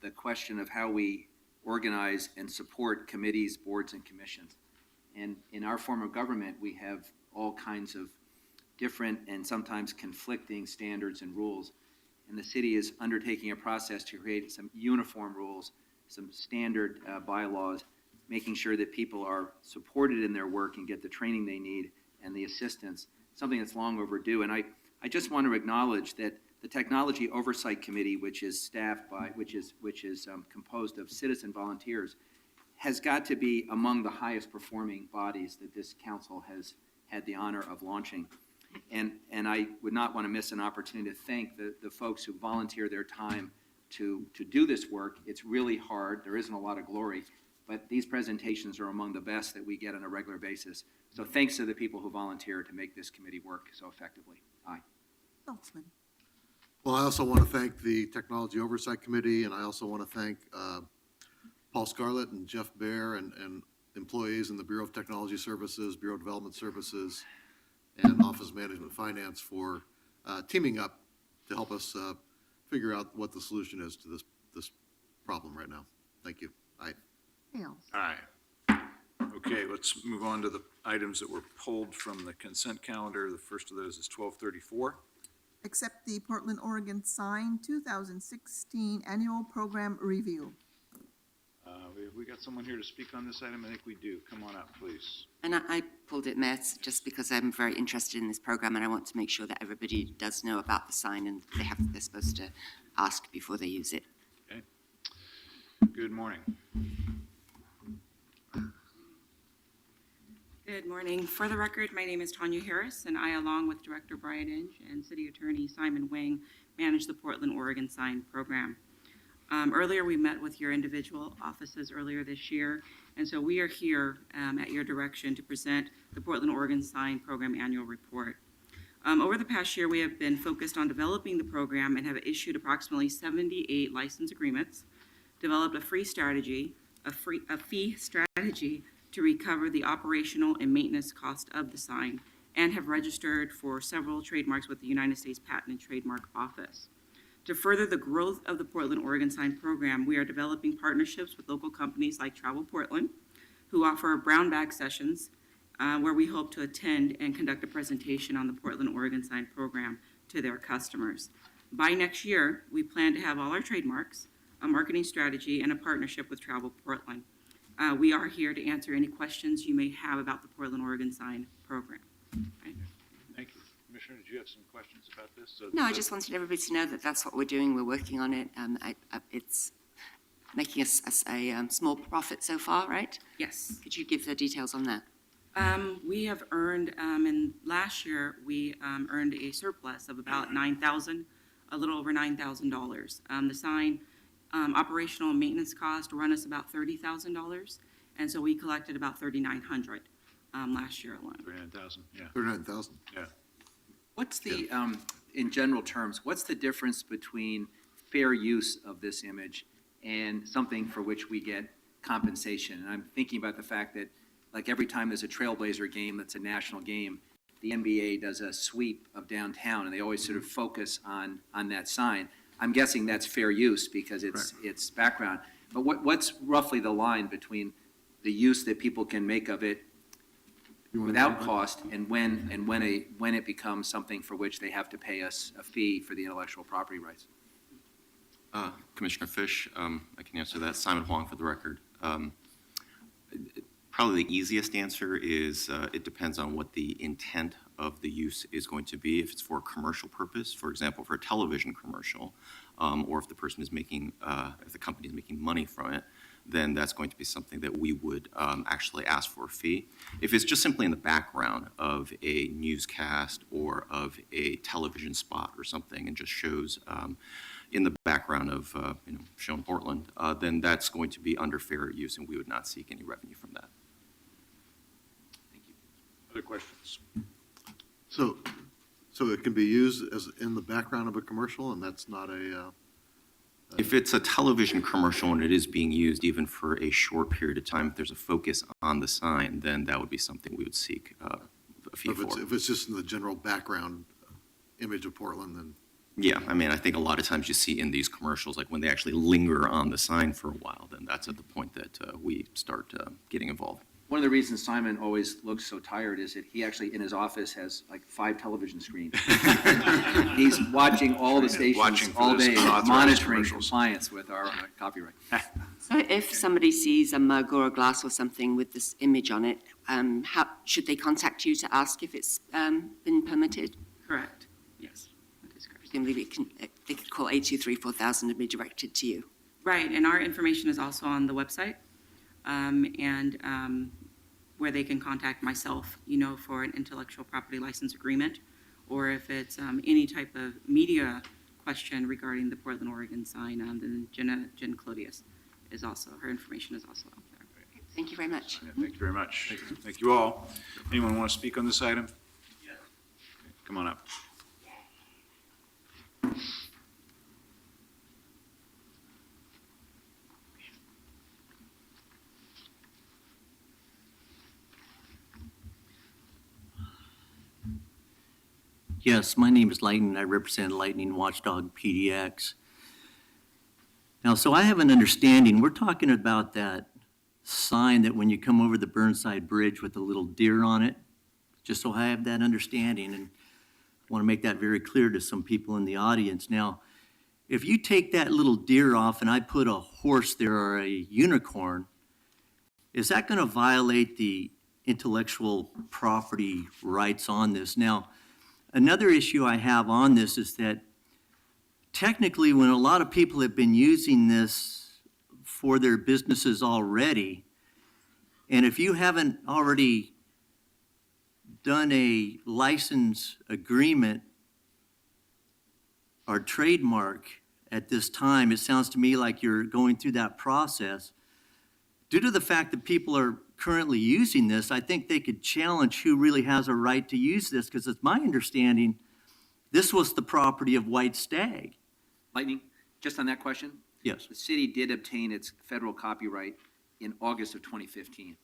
the question of how we organize and support committees, boards, and commissions. And in our form of government, we have all kinds of different and sometimes conflicting standards and rules. And the city is undertaking a process to create some uniform rules, some standard bylaws, making sure that people are supported in their work and get the training they need and the assistance, something that's long overdue. And I just want to acknowledge that the Technology Oversight Committee, which is staffed by, which is composed of citizen volunteers, has got to be among the highest performing bodies that this council has had the honor of launching. And I would not want to miss an opportunity to thank the folks who volunteer their time to do this work. It's really hard. There isn't a lot of glory, but these presentations are among the best that we get on a regular basis. So thanks to the people who volunteer to make this committee work so effectively. Aye. Saltzman? Well, I also want to thank the Technology Oversight Committee, and I also want to thank Paul Scarlett and Jeff Baer and employees in the Bureau of Technology Services, Bureau of Development Services, and Office of Management Finance for teaming up to help us figure out what the solution is to this problem right now. Thank you. Aye. Hales? Aye. Okay, let's move on to the items that were pulled from the consent calendar. The first of those is 1234. Accept the Portland, Oregon Sign 2016 Annual Program Review. Have we got someone here to speak on this item? I think we do. Come on up, please. And I pulled it, Matt, just because I'm very interested in this program and I want to make sure that everybody does know about the sign and they're supposed to ask before they use it. Okay. Good morning. Good morning. For the record, my name is Tanya Harris, and I, along with Director Brian Inge and City Attorney Simon Wang, manage the Portland, Oregon Sign Program. Earlier, we met with your individual offices earlier this year, and so we are here at your direction to present the Portland, Oregon Sign Program Annual Report. Over the past year, we have been focused on developing the program and have issued approximately 78 license agreements, developed a fee strategy to recover the operational and maintenance cost of the sign, and have registered for several trademarks with the United States Patent and Trademark Office. To further the growth of the Portland, Oregon Sign Program, we are developing partnerships with local companies like Travel Portland, who offer brown bag sessions where we hope to attend and conduct a presentation on the Portland, Oregon Sign Program to their customers. By next year, we plan to have all our trademarks, a marketing strategy, and a partnership with Travel Portland. We are here to answer any questions you may have about the Portland, Oregon Sign Program. Okay. Thank you. Commissioner, did you have some questions about this? No, I just wanted everybody to know that that's what we're doing. We're working on it. It's making us a small profit so far, right? Yes. Could you give the details on that? We have earned, in last year, we earned a surplus of about a little over $9,000. The sign operational and maintenance cost run us about $30,000, and so we collected about $3,900 last year alone. 39,000, yeah. 39,000. Yeah. What's the, in general terms, what's the difference between fair use of this image and something for which we get compensation? And I'm thinking about the fact that, like, every time there's a Trailblazer game that's a national game, the NBA does a sweep of downtown, and they always sort of focus on that sign. I'm guessing that's fair use because it's background. But what's roughly the line between the use that people can make of it without cost and when it becomes something for which they have to pay us a fee for the intellectual property rights? Commissioner Fish, I can answer that. Simon Huang for the record. Probably the easiest answer is it depends on what the intent of the use is going to be. If it's for a commercial purpose, for example, for a television commercial, or if the person is making, if the company is making money from it, then that's going to be something that we would actually ask for a fee. If it's just simply in the background of a newscast or of a television spot or something and just shows in the background of, shown Portland, then that's going to be under fair use and we would not seek any revenue from that. Other questions? So it can be used as in the background of a commercial, and that's not If it's a television commercial and it is being used even for a short period of time, if there's a focus on the sign, then that would be something we would seek a fee for. if it's just in the general background image of Portland, then Yeah, I mean, I think a lot of times you see in these commercials, like when they actually linger on the sign for a while, then that's at the point that we start getting involved. One of the reasons Simon always looks so tired is that he actually, in his office, has like 5 television screens. He's watching all the stations Watching for all this day, unauthorized monitoring commercials. compliance with our copyright. So if somebody sees a mug or a glass or something with this image on it, should they contact you to ask if it's been permitted? Correct, yes. That is correct. Presumably they could call 823-4000 and be directed to you. Right, and our information is also on the website, where they can contact myself, for an intellectual property license agreement, or if it's any type of media question regarding the Portland, Oregon sign, then Jen Clodius is also, her information is also out there. Thank you very much. Yeah, thank you very much. Thank you all. Anyone want to speak on this item? Yeah. Come on up. Yes, my name is Lightning. I represent Lightning Watchdog PDX. Now, so I have an understanding. We're talking about that sign that when you come over the Burnside Bridge with the little deer on it, just so I have that understanding, and I want to make that very clear to some people in the audience. Now, if you take that little deer off and I put a horse there or a unicorn, is that going to violate the intellectual property rights on this? Now, another issue I have on this is that technically when a lot of people have been using this for their businesses already, and if you haven't already done a license agreement or trademark at this time, it sounds to me like you're going through that process. Due to the fact that people are currently using this, I think they could challenge who really has a right to use this, because it's my understanding this was the property of White Stag. Lightning, just on that question? Yes. The city did obtain its federal copyright in August of 2015.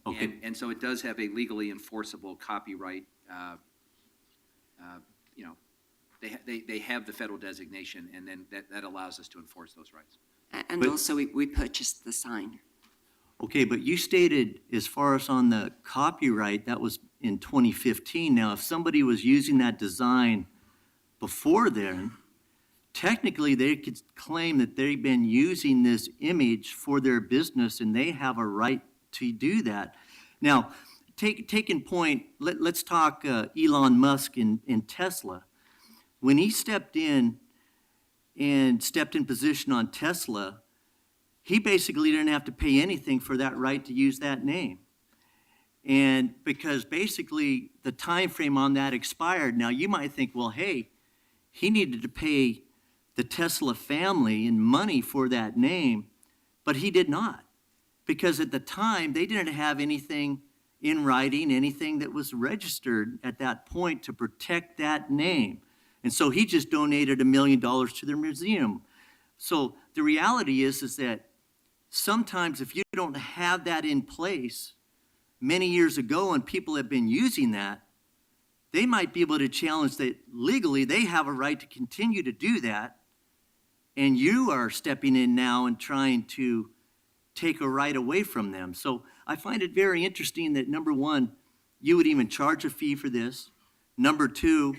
Okay. And so it does have a legally enforceable copyright. They have the federal designation, and then that allows us to enforce those rights. And also we purchased the sign. Okay, but you stated as far as on the copyright, that was in 2015. Now, if somebody was using that design before then, technically they could claim that they've been using this image for their business and they have a right to do that. Now, taking point, let's talk Elon Musk in Tesla. When he stepped in position on Tesla, he basically didn't have to pay anything for that right to use that name. And because basically the time frame on that expired. Now you might think, well, hey, he needed to pay the Tesla family in money for that name, but he did not. Because at the time, they didn't have anything in writing, anything that was registered at that point to protect that name. And so he just donated $1 million to their museum. So the reality is that sometimes if you don't have that in place many years ago and people have been using that, they might be able to challenge that legally they have a right to continue to do that. And you are stepping in now and trying to take a right away from them. So I find it very interesting that, number one, you would even charge a fee for this. Number two,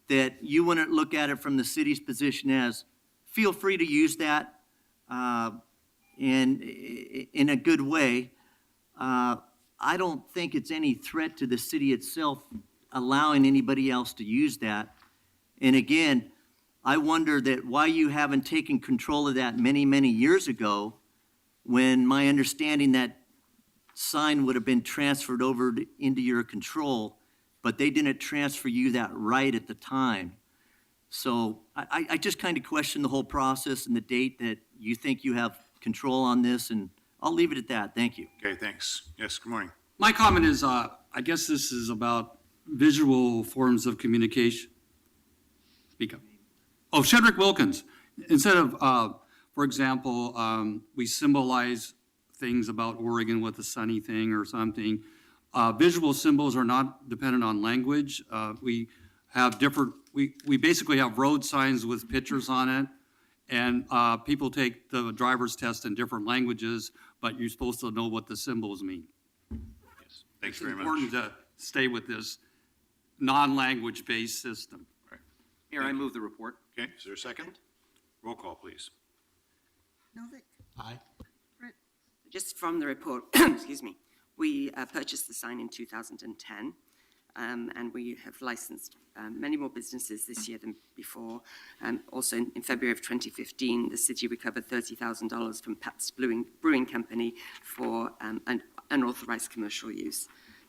that you wouldn't look at it from the city's position as, feel free to use that and in a good way. I don't think it's any threat to the city itself allowing anybody else to use that. And again, I wonder that why you haven't taken control of that many, many years ago when my understanding that sign would have been transferred over into your control, but they didn't transfer you that right at the time. So I just kind of question the whole process and the date that you think you have control on this, and I'll leave it at that. Thank you. Okay, thanks. Yes, good morning. My comment is, I guess this is about visual forms of communication. Speak up. Oh, Shedrick Wilkins. Instead of, for example, we symbolize things about Oregon with a sunny thing or something. Visual symbols are not dependent on language. We have different, we basically have road signs with pictures on it, and people take the driver's test in different languages, but you're supposed to know what the symbols mean. Yes, thanks very much. It's important to stay with this non-language based system. Right. Mayor, I move the report. Okay, is there a second? Roll call, please. Novick. Aye. Fritz. Just from the report, excuse me, we purchased the sign in 2010, and we have licensed many more businesses this year than before. Also, in February of 2015, the city recovered $30,000 from Pabst Brewing Company for an unauthorized commercial use.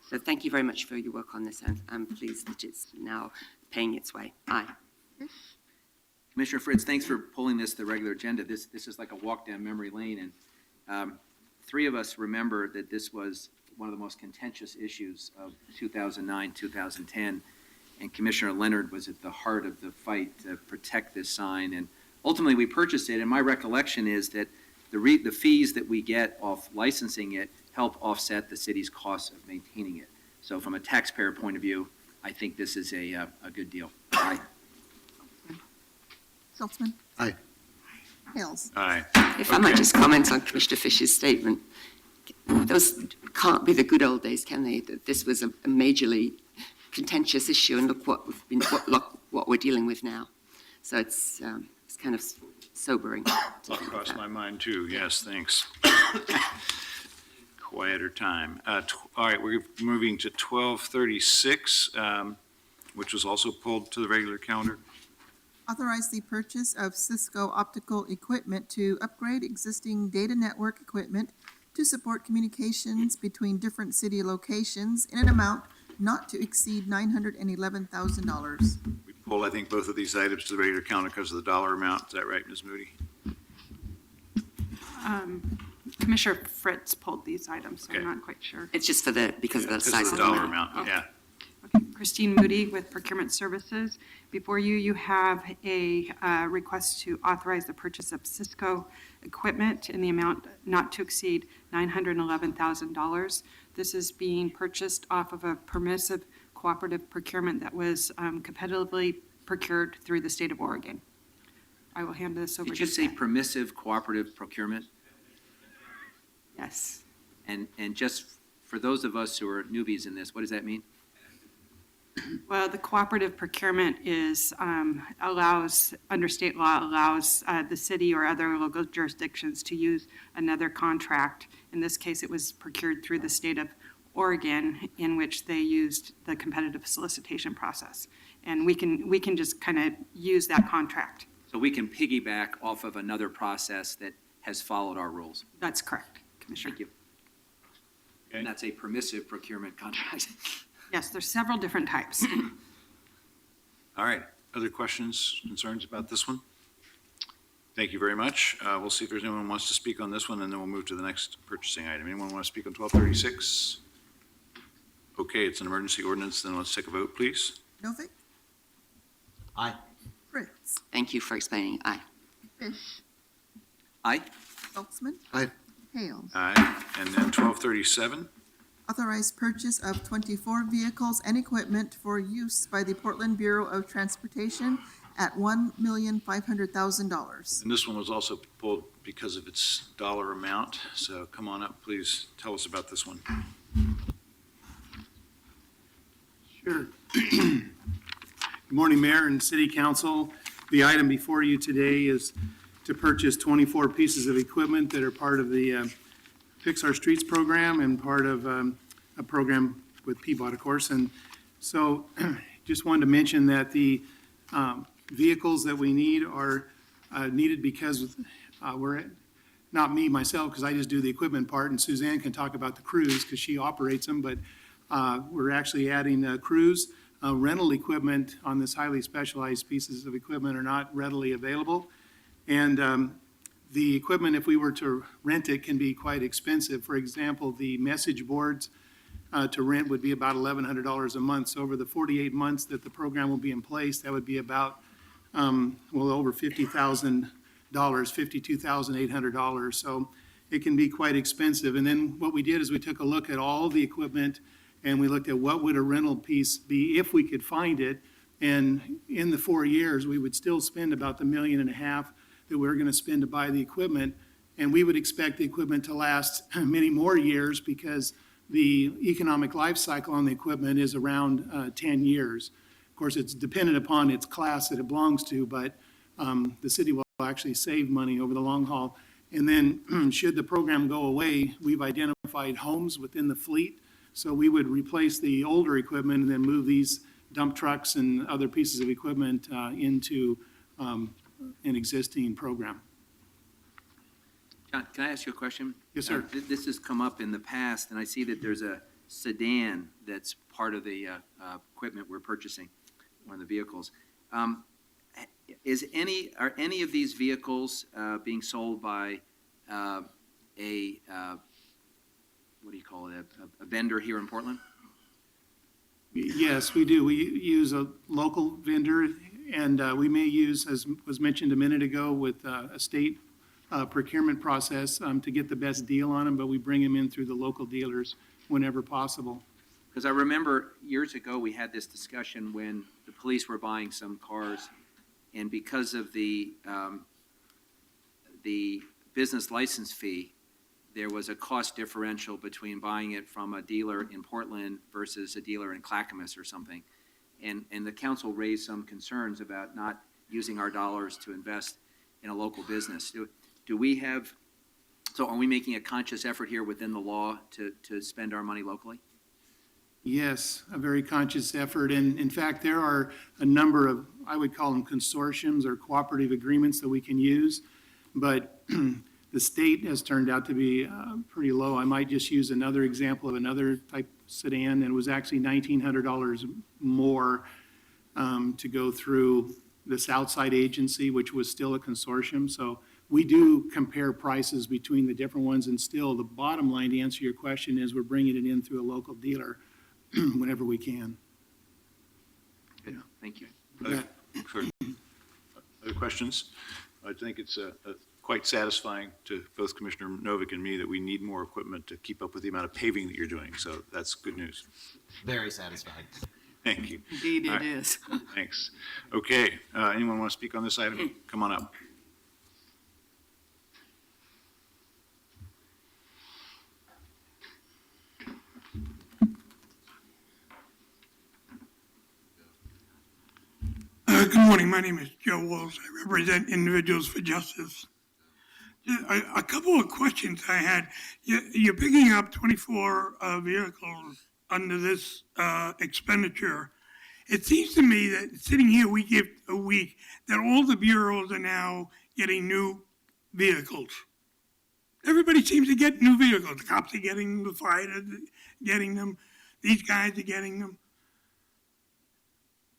So thank you very much for your work on this, and I'm pleased that it's now paying its way. Aye. Commissioner Fritz, thanks for pulling this to the regular agenda. This is like a walk down memory lane, and three of us remember that this was one of the most contentious issues of 2009, 2010, and Commissioner Leonard was at the heart of the fight to protect this sign, and ultimately we purchased it, and my recollection is that the fees that we get off licensing it help offset the city's costs of maintaining it. So from a taxpayer point of view, I think this is a good deal. Aye. Saltzman. Aye. Hales. Aye. If I might just comment on Commissioner Fish's statement, those can't be the good old days, can they? That this was a majorly contentious issue, and look what we're dealing with now. So it's kind of sobering. That crossed my mind too. Yes, thanks. Quieter time. All right, we're moving to 1236, which was also pulled to the regular calendar. Authorize the purchase of Cisco optical equipment to upgrade existing data network equipment to support communications between different city locations in an amount not to exceed $911,000. We pulled, I think, both of these items to the regular calendar because of the dollar amount. Is that right, Ms. Moody? Commissioner Fritz pulled these items, so Okay. I'm not quite sure. It's just because of the size Because of the dollar amount, Okay. yeah. Okay, Christine Moody with Procurement Services. Before you, you have a request to authorize the purchase of Cisco equipment in the amount not to exceed $911,000. This is being purchased off of a permissive cooperative procurement that was competitively procured through the state of Oregon. I will hand this over to Did you say Zach. permissive cooperative procurement? Yes. And just for those of us who are newbies in this, what does that mean? Well, the cooperative procurement is, allows, under state law, allows the city or other local jurisdictions to use another contract. In this case, it was procured through the state of Oregon, in which they used the competitive solicitation process. And we can just kind of use that contract. So we can piggyback off of another process that has followed our rules. That's correct, Commissioner. Thank you. And that's a permissive procurement contract. Yes, there's several different types. All right. Other questions, concerns about this one? Thank you very much. We'll see if there's anyone who wants to speak on this one, and then we'll move to the next purchasing item. Anyone want to speak on 1236? Okay, it's an emergency ordinance, then let's take a vote, please. Novick. Aye. Fritz. Thank you for explaining. Aye. Fish. Aye. Saltzman. Aye. Hales. Aye. And then 1237, Authorize purchase of 24 vehicles and equipment for use by the Portland Bureau of Transportation at $1,500,000. and this one was also pulled because of its dollar amount. So come on up, please. Tell us about this one. Sure. Good morning, Mayor and City Council. The item before you today is to purchase 24 pieces of equipment that are part of the Fix Our Streets program and part of a program with Peabody, of course. And so just wanted to mention that the vehicles that we need are needed because we're not me myself, because I just do the equipment part, and Suzanne can talk about the crews, because she operates them, but we're actually adding crews. Rental equipment on this highly specialized pieces of equipment are not readily available. And the equipment, if we were to rent it, can be quite expensive. For example, the message boards to rent would be about $1,100 a month. So over the 48 months that the program will be in place, that would be about, over $50,000, $52,800. So it can be quite expensive. And then what we did is we took a look at all the equipment and we looked at what would a rental piece be if we could find it. And in the 4 years, we would still spend about $1.5 million that we're going to spend to buy the equipment. And we would expect the equipment to last many more years because the economic life cycle on the equipment is around 10 years. Of course, it's dependent upon its class that it belongs to, but the city will actually save money over the long haul. And then should the program go away, we've identified homes within the fleet. So we would replace the older equipment and then move these dump trucks and other pieces of equipment into an existing program. John, can I ask you a question? Yes, sir. This has come up in the past, and I see that there's a sedan that's part of the equipment we're purchasing, one of the vehicles. Are any of these vehicles being sold by what do you call it, a vendor here in Portland? Yes, we do. We use a local vendor, and we may use, as was mentioned a minute ago, with a state procurement process to get the best deal on them, but we bring them in through the local dealers whenever possible. Because I remember years ago, we had this discussion when the police were buying some cars, and because of the business license fee, there was a cost differential between buying it from a dealer in Portland versus a dealer in Clackamas or something. And the council raised some concerns about not using our dollars to invest in a local business. Do we have, so are we making a conscious effort here within the law to spend our money locally? Yes, a very conscious effort. And in fact, there are a number of, I would call them consortiums or cooperative agreements that we can use. But the state has turned out to be pretty low. I might just use another example of another type sedan, and it was actually $1,900 more to go through this outside agency, which was still a consortium. So we do compare prices between the different ones, and still the bottom line, to answer your question, is we're bringing it in through a local dealer whenever we can. Yeah, thank you. Other questions? I think it's quite satisfying to both Commissioner Novick and me that we need more equipment to keep up with the amount of paving that you're doing. So that's good news. Very satisfying. Thank you. Indeed, All it right. is. Thanks. Okay, anyone want to speak on this item? Come on up. Good morning. My name is Joe Walls. I represent Individuals for Justice. A couple of questions I had. You're picking up 24 vehicles under this expenditure. It seems to me that sitting here week after week, that all the bureaus are now getting new vehicles. Everybody seems to get new vehicles. The cops are getting them, the fire are getting them, these guys are getting them.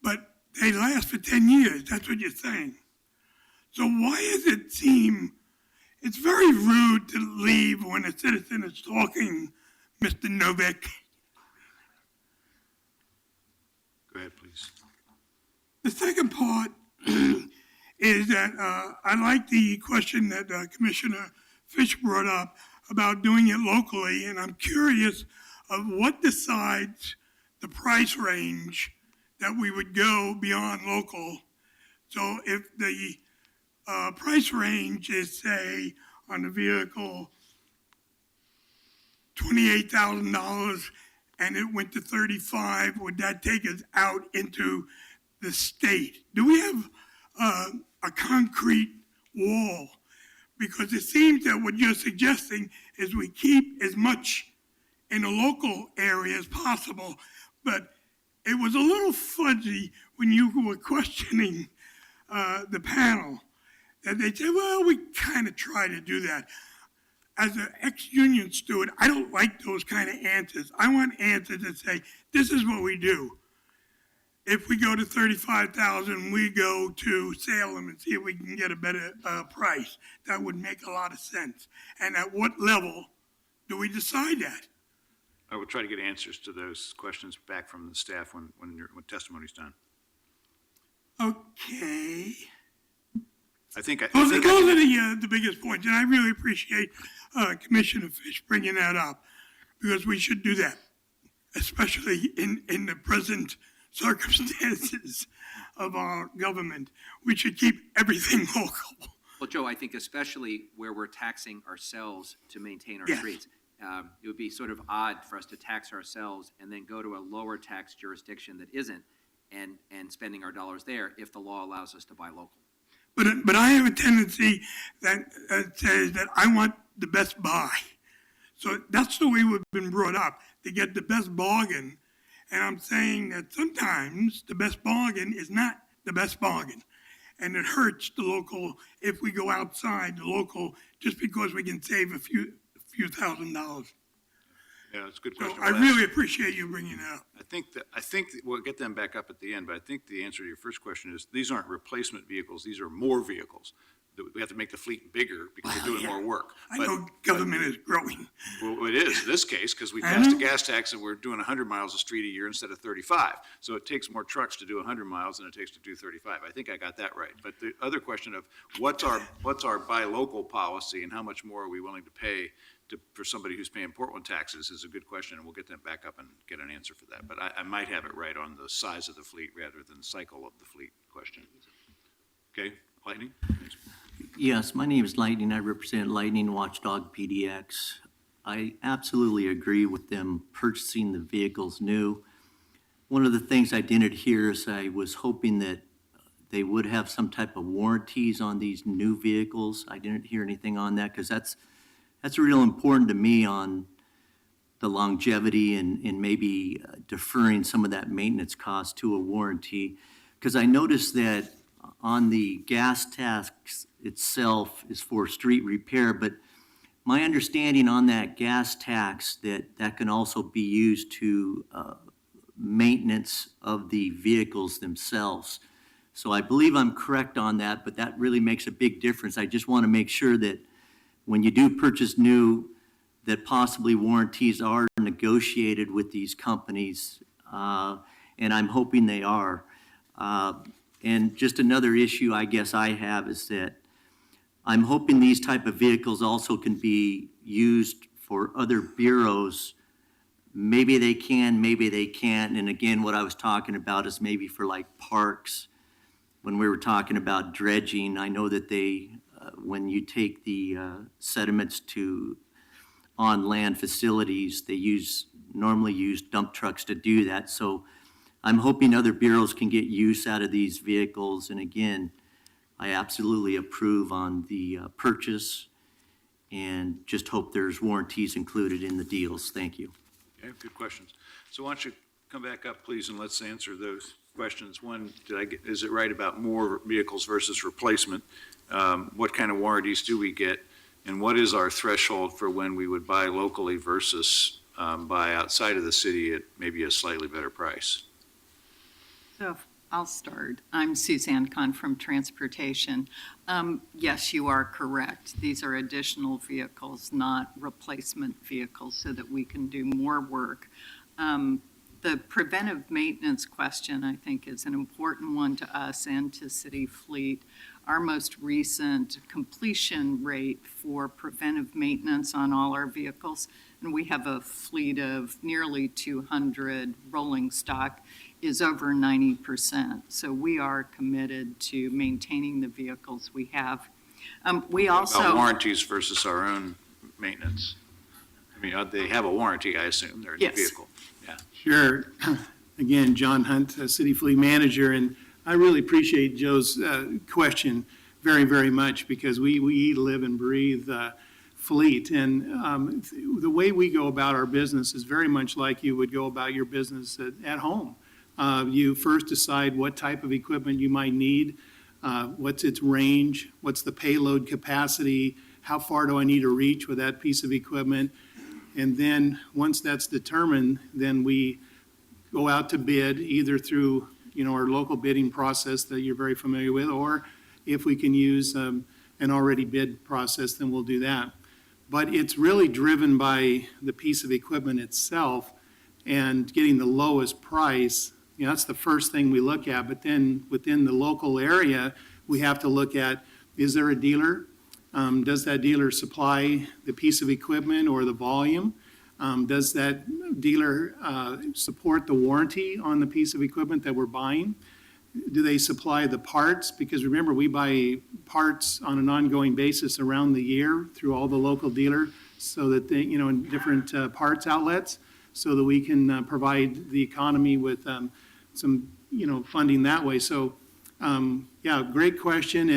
But they last for 10 years, that's what you're saying. So why does it seem, it's very rude to leave when a citizen is talking, Mr. Novick. Go ahead, please. The second part is that I like the question that Commissioner Fish brought up about doing it locally, and I'm curious of what decides the price range that we would go beyond local. So if the price range is, say, on the vehicle, $28,000, and it went to 35, would that take us out into the state? Do we have a concrete wall? Because it seems that what you're suggesting is we keep as much in a local area as possible, but it was a little fuzzy when you were questioning the panel, that they said, well, we kind of try to do that. as an ex-union steward, I don't like those kind of answers. I want answers that say, this is what we do. If we go to 35,000, we go to Salem and see if we can get a better price. That would make a lot of sense. And at what level do we decide that? I will try to get answers to those questions back from the staff when testimony's done. Okay. I think Those are the biggest points, and I really appreciate Commissioner Fish bringing that up, because we should do that, especially in the present circumstances of our government. We should keep everything local. Well, Joe, I think especially where we're taxing ourselves to maintain our Yes. streets, it would be sort of odd for us to tax ourselves and then go to a lower tax jurisdiction that isn't, and spending our dollars there if the law allows us to buy local. But I have a tendency that says that I want the best buy. So that's the way we've been brought up, to get the best bargain. And I'm saying that sometimes the best bargain is not the best bargain. And it hurts the local if we go outside the local just because we can save a few $1,000s. Yeah, it's a good So question. I Well, really appreciate you bringing it up. I think that we'll get them back up at the end, but I think the answer to your first question is these aren't replacement vehicles. These are more vehicles. We have to make the fleet bigger because we're doing more work. I know government is growing. Well, it is in this case because we I passed a know. gas tax and we're doing 100 miles a street a year instead of 35. So it takes more trucks to do 100 miles than it takes to do 35. I think I got that right. But the other question of what's our buy local policy and how much more are we willing to pay for somebody who's paying Portland taxes is a good question, and we'll get them back up and get an answer for that. But I might have it right on the size of the fleet rather than the cycle of the fleet question. Okay, Lightning? Yes, my name is Lightning. I represent Lightning Watchdog PDX. I absolutely agree with them purchasing the vehicles new. One of the things I didn't hear is I was hoping that they would have some type of warranties on these new vehicles. I didn't hear anything on that because that's real important to me on the longevity and maybe deferring some of that maintenance cost to a warranty. Because I noticed that on the gas tax itself is for street repair, but my understanding on that gas tax that can also be used to maintenance of the vehicles themselves. So I believe I'm correct on that, but that really makes a big difference. I just want to make sure that when you do purchase new, that possibly warranties are negotiated with these companies, and I'm hoping they are. And just another issue I guess I have is that I'm hoping these type of vehicles also can be used for other bureaus. Maybe they can, maybe they can't. And again, what I was talking about is maybe for like parks. When we were talking about dredging, I know that they, when you take the sediments to on-land facilities, they normally use dump trucks to do that. So I'm hoping other bureaus can get use out of these vehicles. And again, I absolutely approve on the purchase and just hope there's warranties included in the deals. Thank you. Okay, good questions. So why don't you come back up, please, and let's answer those questions. One, is it right about more vehicles versus replacement? What kind of warranties do we get? And what is our threshold for when we would buy locally versus buy outside of the city at maybe a slightly better price? So I'll start. I'm Suzanne Kahn from Transportation. Yes, you are correct. These are additional vehicles, not replacement vehicles, so that we can do more work. The preventive maintenance question, I think, is an important one to us and to City Fleet. Our most recent completion rate for preventive maintenance on all our vehicles, and we have a fleet of nearly 200 rolling stock, is over 90%. So we are committed to maintaining the vehicles we have. We also... About warranties versus our own maintenance. I mean, they have a warranty, I assume. They're a new vehicle. Yeah. Sure. Again, John Hunt, City Fleet Manager, and I really appreciate Joe's question very, very much because we eat, live, and breathe fleet. And the way we go about our business is very much like you would go about your business at home. You first decide what type of equipment you might need, what's its range, what's the payload capacity, how far do I need to reach with that piece of equipment? And then, once that's determined, then we go out to bid, either through, our local bidding process that you're very familiar with, or if we can use an already bid process, then we'll do that. But it's really driven by the piece of equipment itself and getting the lowest price. That's the first thing we look at. But then within the local area, we have to look at, is there a dealer? Does that dealer supply the piece of equipment or the volume? Does that dealer support the warranty on the piece of equipment that we're buying? Do they supply the parts? Because remember, we buy parts on an ongoing basis around the year through all the local dealers, so that they, in different parts outlets, so that we can provide the economy with some, funding that way. So, great question.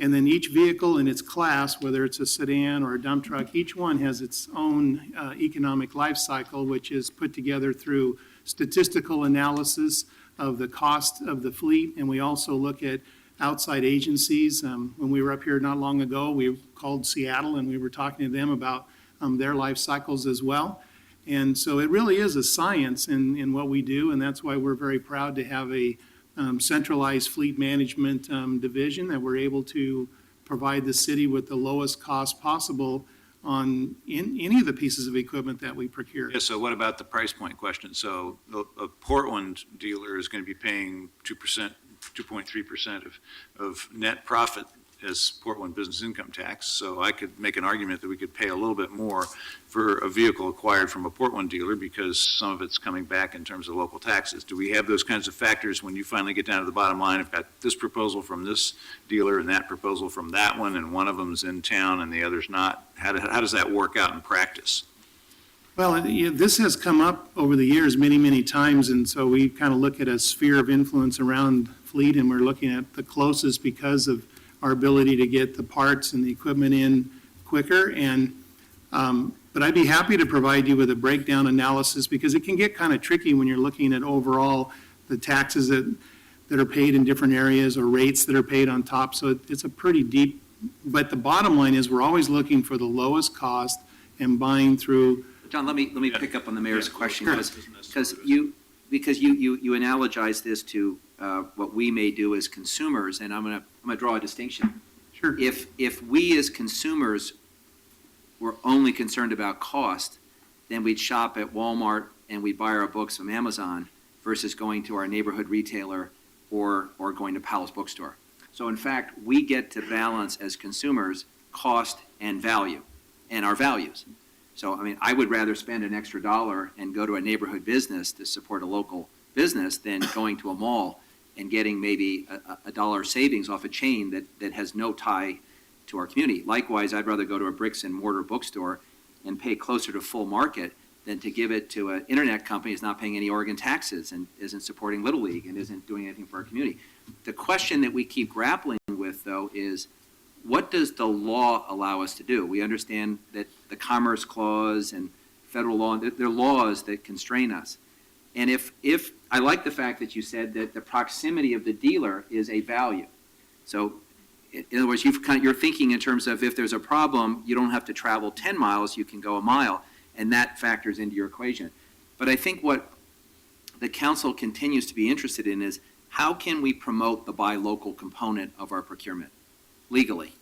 And then each vehicle in its class, whether it's a sedan or a dump truck, each one has its own economic life cycle, which is put together through statistical analysis of the cost of the fleet. And we also look at outside agencies. When we were up here not long ago, we called Seattle and we were talking to them about their life cycles as well. And so it really is a science in what we do, and that's why we're very proud to have a centralized fleet management division that we're able to provide the city with the lowest cost possible on any of the pieces of equipment that we procure. Yeah, so what about the price point question? So a Portland dealer is going to be paying 2%, 2.3% of net profit as Portland business income tax. So I could make an argument that we could pay a little bit more for a vehicle acquired from a Portland dealer because some of it's coming back in terms of local taxes. Do we have those kinds of factors when you finally get down to the bottom line? I've got this proposal from this dealer and that proposal from that one, and one of them's in town and the other's not. How does that work out in practice? Well, this has come up over the years many, many times, and so we kind of look at a sphere of influence around fleet, and we're looking at the closest because of our ability to get the parts and the equipment in quicker. And but I'd be happy to provide you with a breakdown analysis, because it can get kind of tricky when you're looking at overall the taxes that are paid in different areas or rates that are paid on top. So it's a pretty deep, but the bottom line is we're always looking for the lowest cost and buying through. John, let me pick up on the mayor's question, because you analogize this to what we may do as consumers, and I'm gonna draw a distinction. Sure. If we as consumers were only concerned about cost, then we'd shop at Walmart and we'd buy our books from Amazon versus going to our neighborhood retailer or going to Powell's bookstore. So in fact, we get to balance as consumers cost and value and our values. So, I mean, I would rather spend an extra $1 and go to a neighborhood business to support a local business than going to a mall and getting maybe a $1 savings off a chain that has no tie to our community. Likewise, I'd rather go to a bricks and mortar bookstore and pay closer to full market than to give it to an internet company that's not paying any Oregon taxes and isn't supporting Little League and isn't doing anything for our community. The question that we keep grappling with, though, is what does the law allow us to do? We understand that the Commerce Clause and federal law, there are laws that constrain us. And if I like the fact that you said that the proximity of the dealer is a value. So in other words, you're thinking in terms of if there's a problem, you don't have to travel 10 miles, you can go a mile, and that factors into your equation. But I think what the council continues to be interested in is how can we promote the buy local component of our procurement legally?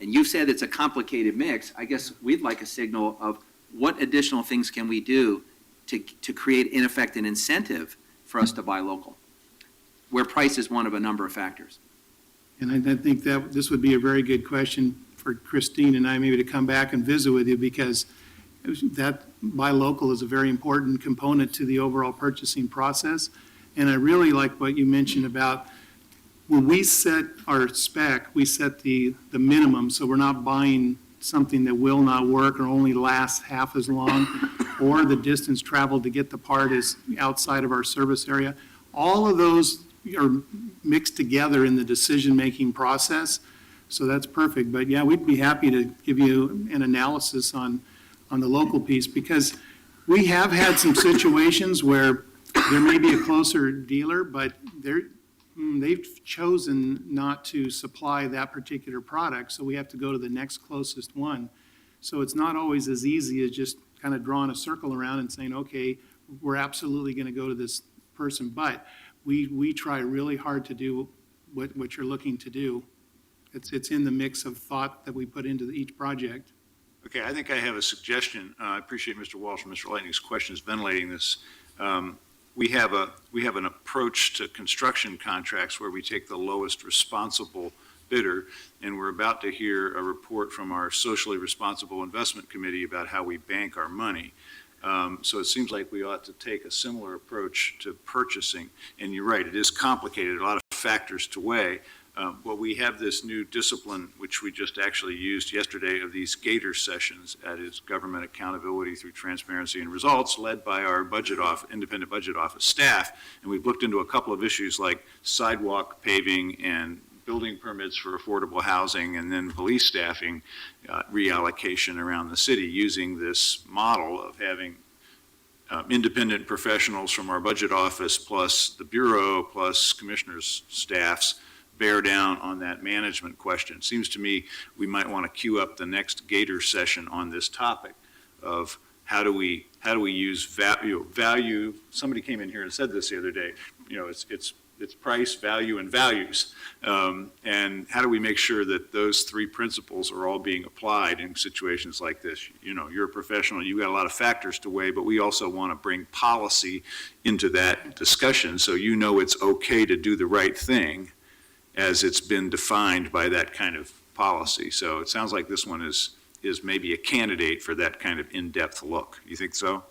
And you've said it's a complicated mix. I guess we'd like a signal of what additional things can we do to create, in effect, an incentive for us to buy local, where price is one of a number of factors. And I think that this would be a very good question for Christine and I maybe to come back and visit with you, because that buy local is a very important component to the overall purchasing process. And I really like what you mentioned about when we set our spec, we set the minimum, so we're not buying something that will not work or only lasts half as long, or the distance traveled to get the part is outside of our service area. All of those are mixed together in the decision-making process, so that's perfect. But yeah, we'd be happy to give you an analysis on the local piece, because we have had some situations where there may be a closer dealer, but they've chosen not to supply that particular product, so we have to go to the next closest one. So it's not always as easy as just kind of drawing a circle around and saying, okay, we're absolutely going to go to this person. But we try really hard to do what you're looking to do. It's in the mix of thought that we put into each project. Okay, I think I have a suggestion. I appreciate Mr. Walsh and Mr. Lightning's questions ventilating this. We have an approach to construction contracts where we take the lowest responsible bidder, and we're about to hear a report from our socially responsible investment committee about how we bank our money. So it seems like we ought to take a similar approach to purchasing. And you're right, it is complicated, a lot of factors to weigh. But we have this new discipline, which we just actually used yesterday, of these Gator sessions at its Government Accountability Through Transparency and Results, led by our independent budget office staff. And we've looked into a couple of issues like sidewalk paving and building permits for affordable housing, and then police staffing reallocation around the city, using this model of having independent professionals from our budget office, plus the Bureau, plus commissioners' staffs, bear down on that management question. It seems to me we might want to queue up the next Gator session on this topic of how do we use value. Somebody came in here and said this the other day. It's price, value, and values. And how do we make sure that those three principles are all being applied in situations like this? You're a professional, you've got a lot of factors to weigh, but we also want to bring policy into that discussion so it's okay to do the right thing as it's been defined by that kind of policy. So it sounds like this one is maybe a candidate for that kind of in-depth look. You think so?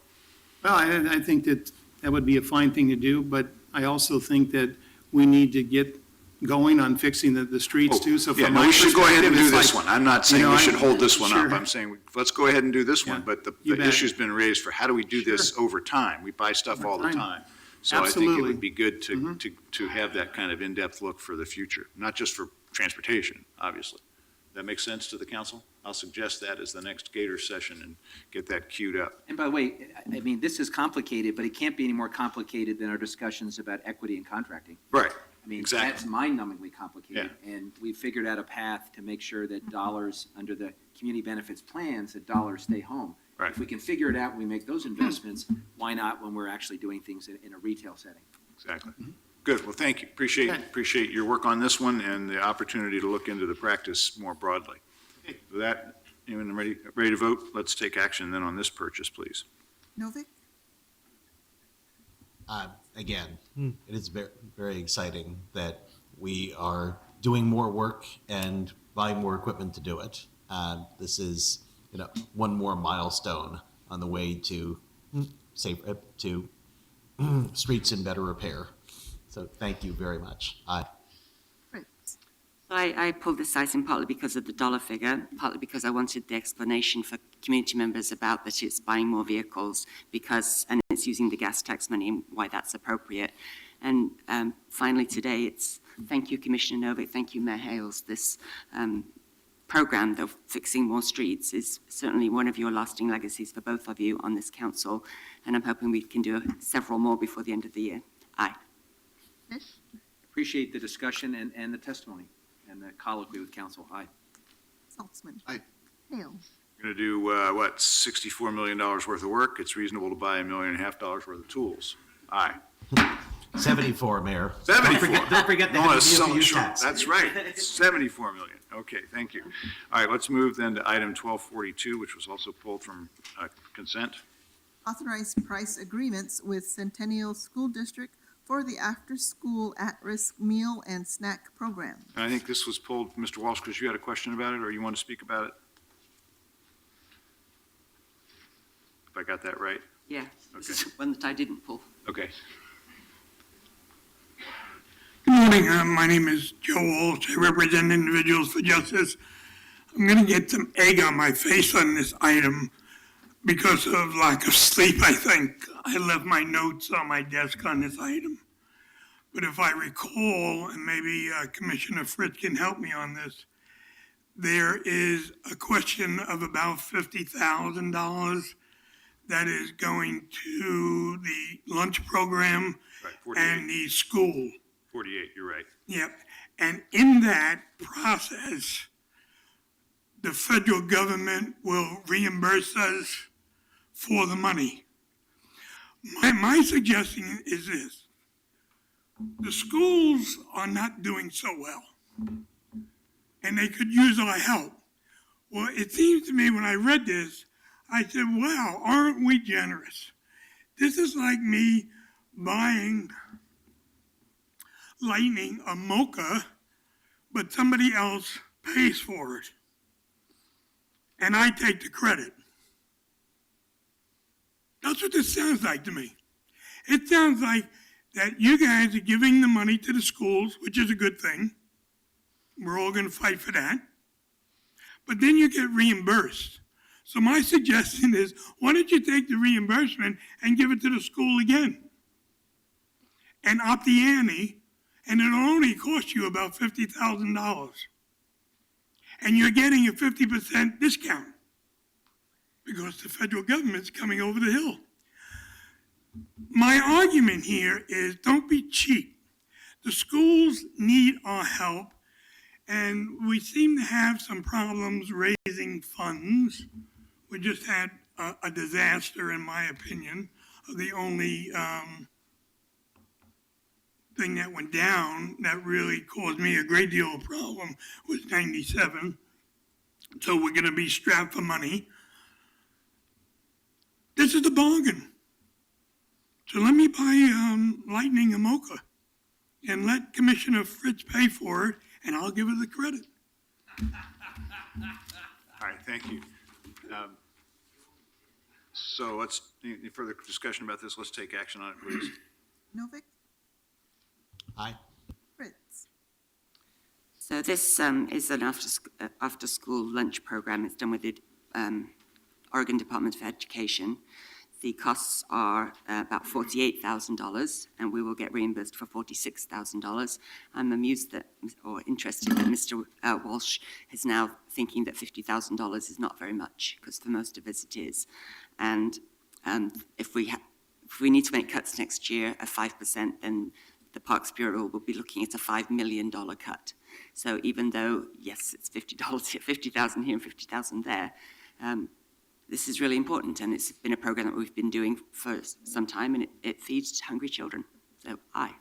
Well, I think that would be a fine thing to do, but I also think that we need to get going on fixing the streets too. So Yeah, from no, my we should go ahead and do perspective, this it's one. like, I'm not saying we should hold this one sure. up. I'm saying, let's go ahead and do this one, but the bet. issue's been raised for how do we do this over time? We buy stuff all the time. So I think it Absolutely. would be good to have that kind of in-depth look for the future, not just for transportation, obviously. That makes sense to the council? I'll suggest that as the next Gator session and get that queued up. And by the way, I mean, this is complicated, but it can't be any more complicated than our discussions about equity and contracting. Right, I mean, exactly. that's mind-numbingly complicated. And we figured out a path to make sure that dollars under the community benefits plans, that dollars stay home. Right. If we can figure it out and we make those investments, why not when we're actually doing things in a retail setting? Exactly. Good, well, thank you. Appreciate your work on this one and the opportunity to look into the practice more broadly. With that, anyone ready to vote? Let's take action then on this purchase, please. Novick? Again, it is very, very exciting that we are doing more work and buying more equipment to do it. This is, one more milestone on the way to streets in better repair. So thank you very much. I pulled this item partly because of the dollar figure, partly because I wanted the explanation for community members about that it's buying more vehicles and it's using the gas tax money and why that's appropriate. And finally today, it's thank you, Commissioner Novick, thank you, Mayor Hales. This program of fixing more streets is certainly one of your lasting legacies for both of you on this council, and I'm hoping we can do several more before the end of the year. Aye. Appreciate the discussion and the testimony and the colloquy with council. Aye. Saltzman? Aye. Hales? Going to do, $64 million worth of work. It's reasonable to buy $1.5 million worth of tools. Aye. 74, Mayor. 74. Don't forget the No, vehicle use tax. That's right. 74 million. Okay, thank you. All right, let's move then to item 1242, which was also pulled from consent. Authorize price agreements with Centennial School District for the after-school at-risk meal and snack program. And I think this was pulled, Mr. Walsh, because you had a question about it, or you want to speak about it? If I got that right? Yeah, this is one that I didn't pull. Okay. Good morning. My name is Joe Walsh. I represent Individuals for Justice. I'm going to get some egg on my face on this item because of lack of sleep, I think. I left my notes on my desk on this item. But if I recall, and maybe Commissioner Fritz can help me on this, there is a question of about $50,000 that is going to the lunch program and the school. 48, you're right. Yep. And in that process, the federal government will reimburse us for the money. My suggestion is this. The schools are not doing so well, and they could use our help. Well, it seems to me when I read this, I said, wow, aren't we generous? This is like me buying Lightning a mocha, but somebody else pays for it. And I take the credit. That's what this sounds like to me. It sounds like that you guys are giving the money to the schools, which is a good thing. We're all going to fight for that. But then you get reimbursed. So my suggestion is, why don't you take the reimbursement and give it to the school again? And up the ante, and it'll only cost you about $50,000. And you're getting a 50% discount because the federal government's coming over the hill. My argument here is don't be cheap. The schools need our help, and we seem to have some problems raising funds. We just had a disaster, in my opinion. The only thing that went down that really caused me a great deal of problem was 97. So we're going to be strapped for money. This is the bargain. So let me buy Lightning a mocha and let Commissioner Fritz pay for it, and I'll give her the credit. All right, thank you. So any further discussion about this? Let's take action on it, please. Novick? Aye. Fritz? So this is an after-school lunch program. It's done with the Oregon Department of Education. The costs are about $48,000, and we will get reimbursed for $46,000. I'm amused interested that Mr. Walsh is now thinking that $50,000 is not very much, because for most of us it is. And if we need to make cuts next year of 5%, then the Parks Bureau will be looking at a $5 million cut. So even though, yes, it's $50 here, $50,000 here and $50,000 there, this is really important, and it's been a program that we've been doing for some time, and it feeds hungry children. So, aye.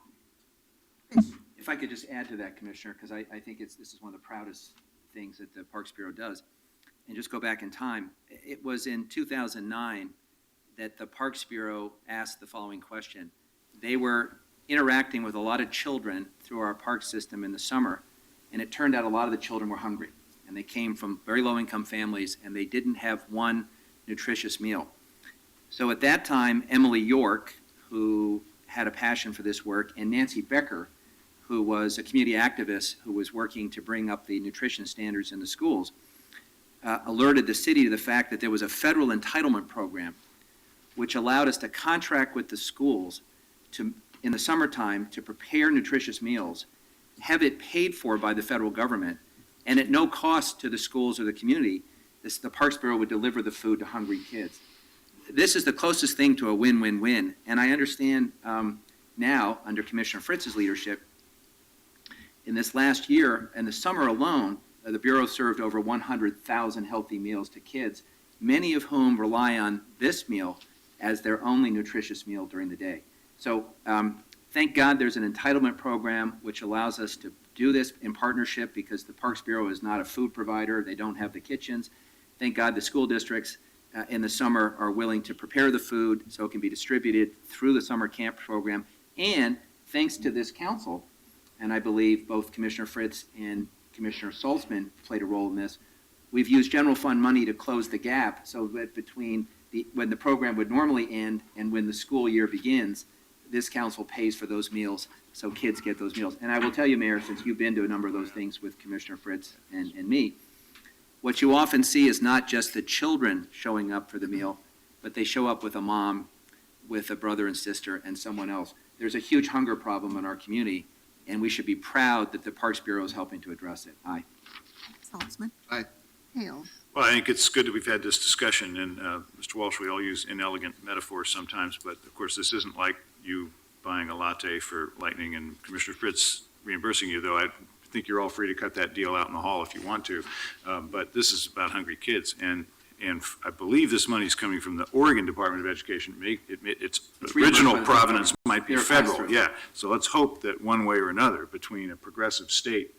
If I could just add to that, Commissioner, because I think this is one of the proudest things that the Parks Bureau does, and just go back in time. It was in 2009 that the Parks Bureau asked the following question. They were interacting with a lot of children through our park system in the summer, and it turned out a lot of the children were hungry, and they came from very low-income families, and they didn't have one nutritious meal. So at that time, Emily York, who had a passion for this work, and Nancy Becker, who was a community activist who was working to bring up the nutrition standards in the schools, alerted the city to the fact that there was a federal entitlement program which allowed us to contract with the schools to, in the summertime, to prepare nutritious meals, have it paid for by the federal government, and at no cost to the schools or the community, the Parks Bureau would deliver the food to hungry kids. This is the closest thing to a win-win-win, and I understand now, under Commissioner Fritz's leadership, in this last year, in the summer alone, the Bureau served over 100,000 healthy meals to kids, many of whom rely on this meal as their only nutritious meal during the day. So thank God there's an entitlement program which allows us to do this in partnership, because the Parks Bureau is not a food provider. They don't have the kitchens. Thank God the school districts in the summer are willing to prepare the food so it can be distributed through the summer camp program. And thanks to this council, and I believe both Commissioner Fritz and Commissioner Saltzman played a role in this, we've used general fund money to close the gap so that between when the program would normally end and when the school year begins, this council pays for those meals so kids get those meals. And I will tell you, Mayor, since you've been to a number of those things with Commissioner Fritz and me, what you often see is not just the children showing up for the meal, but they show up with a mom, with a brother and sister, and someone else. There's a huge hunger problem in our community, and we should be proud that the Parks Bureau is helping to address it. Aye. Saltzman? Aye. Hales? Well, I think it's good that we've had this discussion, and Mr. Walsh, we all use inelegant metaphors sometimes, but of course this isn't like you buying a latte for Lightning and Commissioner Fritz reimbursing you, though I think you're all free to cut that deal out in the hall if you want to. But this is about hungry kids, and I believe this money is coming from the Oregon Department of Education. Its original provenance might be They're federal, Castro. yeah. So let's hope that one way or another, between a progressive state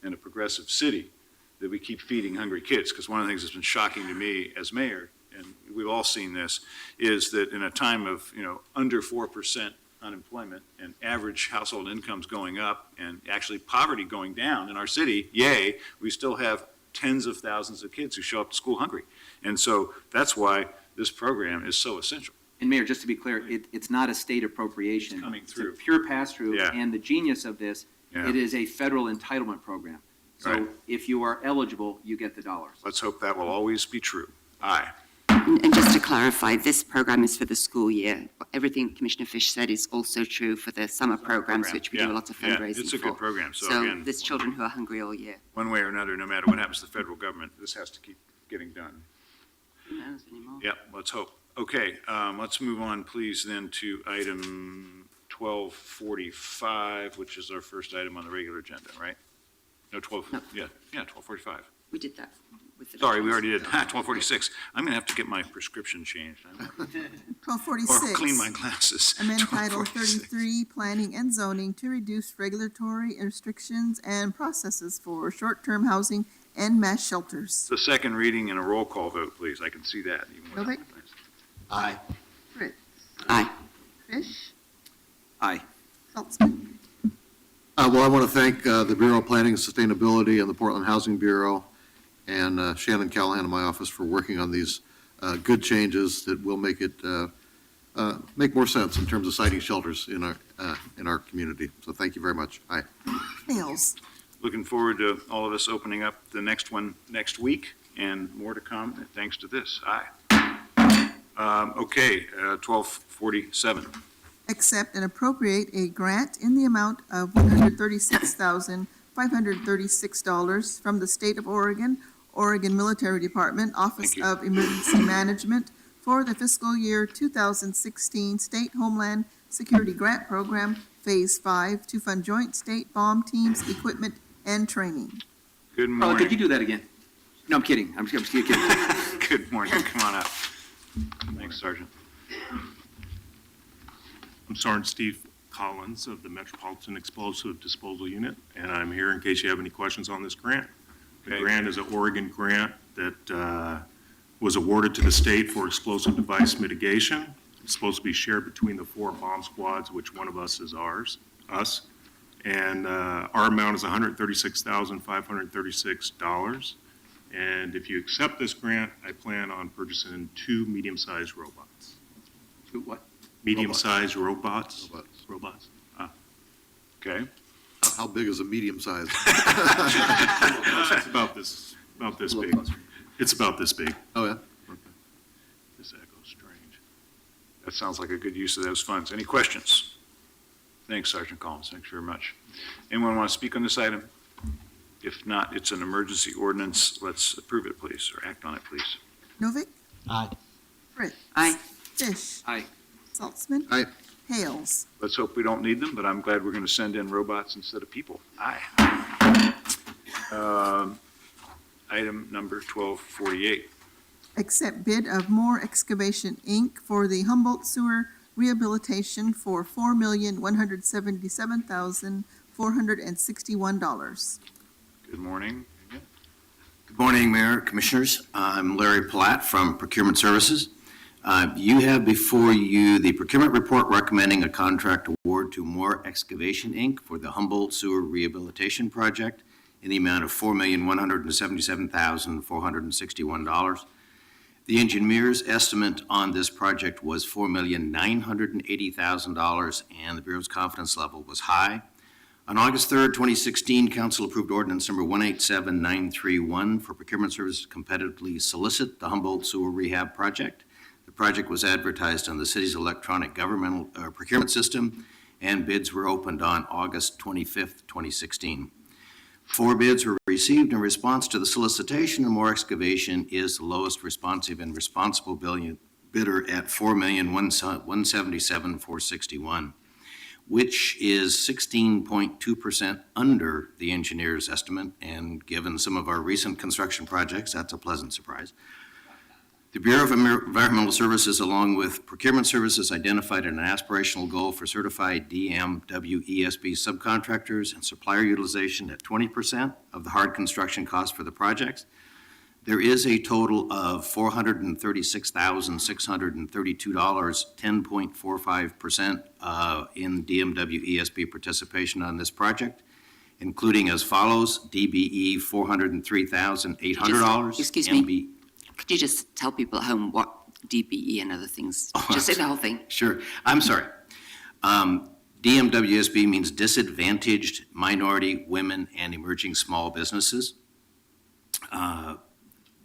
and a progressive city, that we keep feeding hungry kids. Because one of the things that's been shocking to me as mayor, and we've all seen this, is that in a time of, under 4% unemployment and average household incomes going up and actually poverty going down in our city, yay, we still have tens of thousands of kids who show up to school hungry. And so that's why this program is so essential. And Mayor, just to be clear, it's not a state appropriation. It's coming through. It's a pure pass-through. Yeah. And the genius of this, Yeah. it is a federal entitlement program. So Right. if you are eligible, you get the dollars. Let's hope that will always be true. Aye. And just to clarify, this program is for the school year. Everything Commissioner Fish said is also true for the summer programs, which we do a lot of Yeah, fundraising for. it's a good program. So So again, there's children who are hungry all year. one way or another, no matter what happens to the federal government, this has to keep getting done. Who knows anymore? Yep, let's hope. Okay, let's move on, please, then to item 1245, which is our first item on the regular agenda, right? No, 1245. We did that with the. Sorry, we already did. 1246. I'm going to have to get my prescription changed. Or 1246. clean my glasses. Amend Title 1246. 33, Planning and Zoning to reduce regulatory restrictions and processes for short-term housing and mass shelters. The second reading and a roll call vote, please. I can see that. Even without Novick? the- Aye. Fritz. Aye. Fish. Aye. Saltzman. Well, I want to thank the Bureau of Planning and Sustainability and the Portland Housing Bureau and Shannon Callahan in my office for working on these good changes that will make it make more sense in terms of siting shelters in our community. So thank you very much. Aye. Fails. Looking forward to all of us opening up the next one next week and more to come, thanks to this. Aye. Okay, 1247. Accept and appropriate a grant in the amount of $136,536 from the State of Oregon, Oregon Military Department, Office Thank you. of Emergency Management for the fiscal year 2016 State Homeland Security Grant Program, Phase 5, to fund joint state bomb teams, equipment, and training. Good Carla, morning. could you do that again? No, I'm kidding. I'm just kidding. Good morning. Come on up. Thanks, Sergeant. I'm Sergeant Steve Collins of the Metropolitan Explosive Disposal Unit, and I'm here in case you have any questions on this grant. The Okay. grant is an Oregon grant that was awarded to the state for explosive device mitigation. It's supposed to be shared between the 4 bomb squads, which one of us is us. And our amount is $136,536. And if you accept this grant, I plan on purchasing 2 medium-sized robots. What? Medium-sized robots. Robots. Okay. How big is a medium size? It's about this big. It's about this big. Oh, yeah? This echo's strange. That sounds like a good use of those funds. Any questions? Thanks, Sergeant Collins. Thanks very much. Anyone want to speak on this item? If not, it's an emergency ordinance. Let's approve it, please, or act on it, please. Novick. Aye. Fritz. Aye. Fish. Aye. Saltzman. Aye. Hales. Let's hope we don't need them, but I'm glad we're going to send in robots instead of people. Aye. Item number 1248. Accept bid of Moore Excavation, Inc. for the Humboldt Sewer Rehabilitation for $4,177,461. Good morning. Good morning, Mayor, Commissioners. I'm Larry Platt from Procurement Services. You have before you the procurement report recommending a contract award to Moore Excavation, Inc. for the Humboldt Sewer Rehabilitation Project in the amount of $4,177,461. The engineer's estimate on this project was $4,980,000, and the Bureau's confidence level was high. On August 3rd, 2016, Council approved ordinance number 187931 for procurement services to competitively solicit the Humboldt Sewer Rehab Project. The project was advertised on the city's electronic governmental procurement system, and bids were opened on August 25th, 2016. 4 bids were received in response to the solicitation, and Moore Excavation is the lowest responsive and responsible bidder at $4,177,461. which is 16.2% under the engineer's estimate, and given some of our recent construction projects, that's a pleasant surprise. The Bureau of Environmental Services, along with procurement services, identified an aspirational goal for certified DMWESB subcontractors and supplier utilization at 20% of the hard construction cost for the projects. There is a total of $436,632, 10.45% in DMWESB participation on this project, including as follows: DBE $403,800. Excuse me. Could you just tell people at home what DBE and other things? Just say the whole thing. Sure. I'm sorry. DMWSB means disadvantaged minority, women, and emerging small businesses.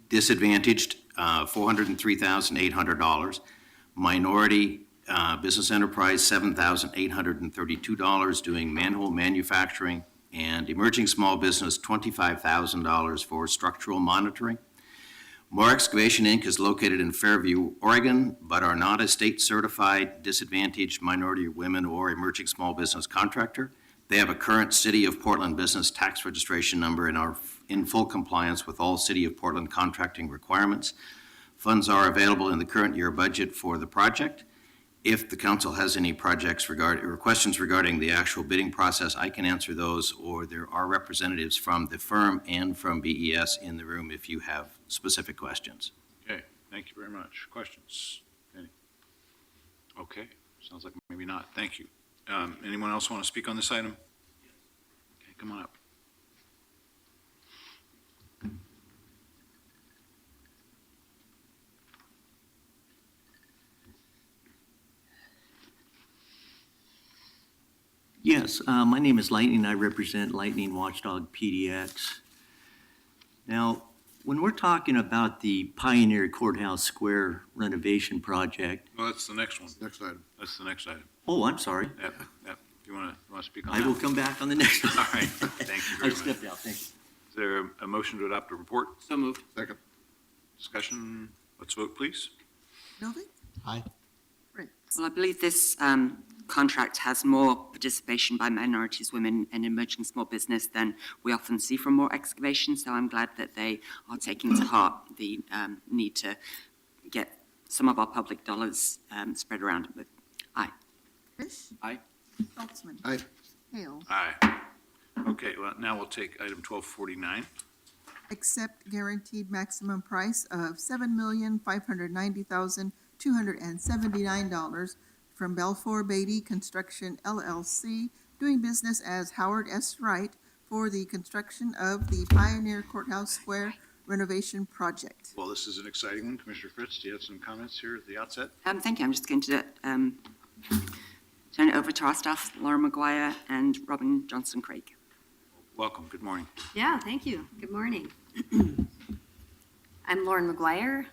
Disadvantaged, $403,800. Minority business enterprise, $7,832 doing manhole manufacturing. And emerging small business, $25,000 for structural monitoring. Moore Excavation, Inc. is located in Fairview, Oregon, but are not a state-certified disadvantaged minority, women, or emerging small business contractor. They have a current City of Portland business tax registration number and are in full compliance with all City of Portland contracting requirements. Funds are available in the current year budget for the project. If the council has any projects or questions regarding the actual bidding process, I can answer those, or there are representatives from the firm and from BES in the room if you have specific questions. Okay, thank you very much. Questions? Any? Okay, sounds like maybe not. Thank you. Anyone else want to speak on this item? Okay, come on up. Yes, my name is Lightning. I represent Lightning Watchdog PDX. Now, when we're talking about the Pioneer Courthouse Square renovation project. Well, that's the next one. Next item. That's the next item. Oh, I'm sorry. Yep. You want to speak on I that? will come back on the next one. All right, thank you very I much. stepped out, thank you. Is there a motion to adopt a report? So moved. Second. Discussion? Let's vote, please. Milvey? Aye. Fritz? Well, I believe this contract has more participation by minorities, women, and emerging small business than we often see from Moore Excavation, so I'm glad that they are taking to heart the need to get some of our public dollars spread around with. Aye. Fish? Aye. Saltzman? Aye. Hales? Aye. Okay, well, now we'll take item 1249. Accept guaranteed maximum price of $7,590,279 from Balfour Beatty Construction LLC, doing business as Howard S. Wright, for the construction of the Pioneer Courthouse Square renovation project. Well, this is an exciting one. Commissioner Fritz, do you have some comments here at the outset? Thank you. I'm just going to turn it over to our staff, Laura McGuire and Robin Johnson-Craig. Welcome. Good morning. Yeah, thank you. Good morning. I'm Lauren McGuire,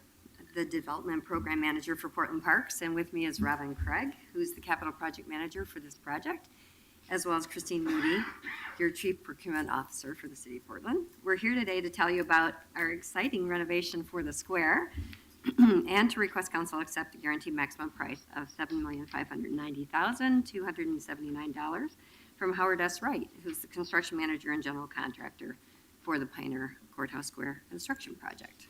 the Development Program Manager for Portland Parks, and with me is Robin Craig, who's the Capital Project Manager for this project, as well as Christine Moody, your Chief Procurement Officer for the City of Portland. We're here today to tell you about our exciting renovation for the square and to request council accept a guaranteed maximum price of $7,590,279 from Howard S. Wright, who's the construction manager and general contractor for the Pioneer Courthouse Square construction project.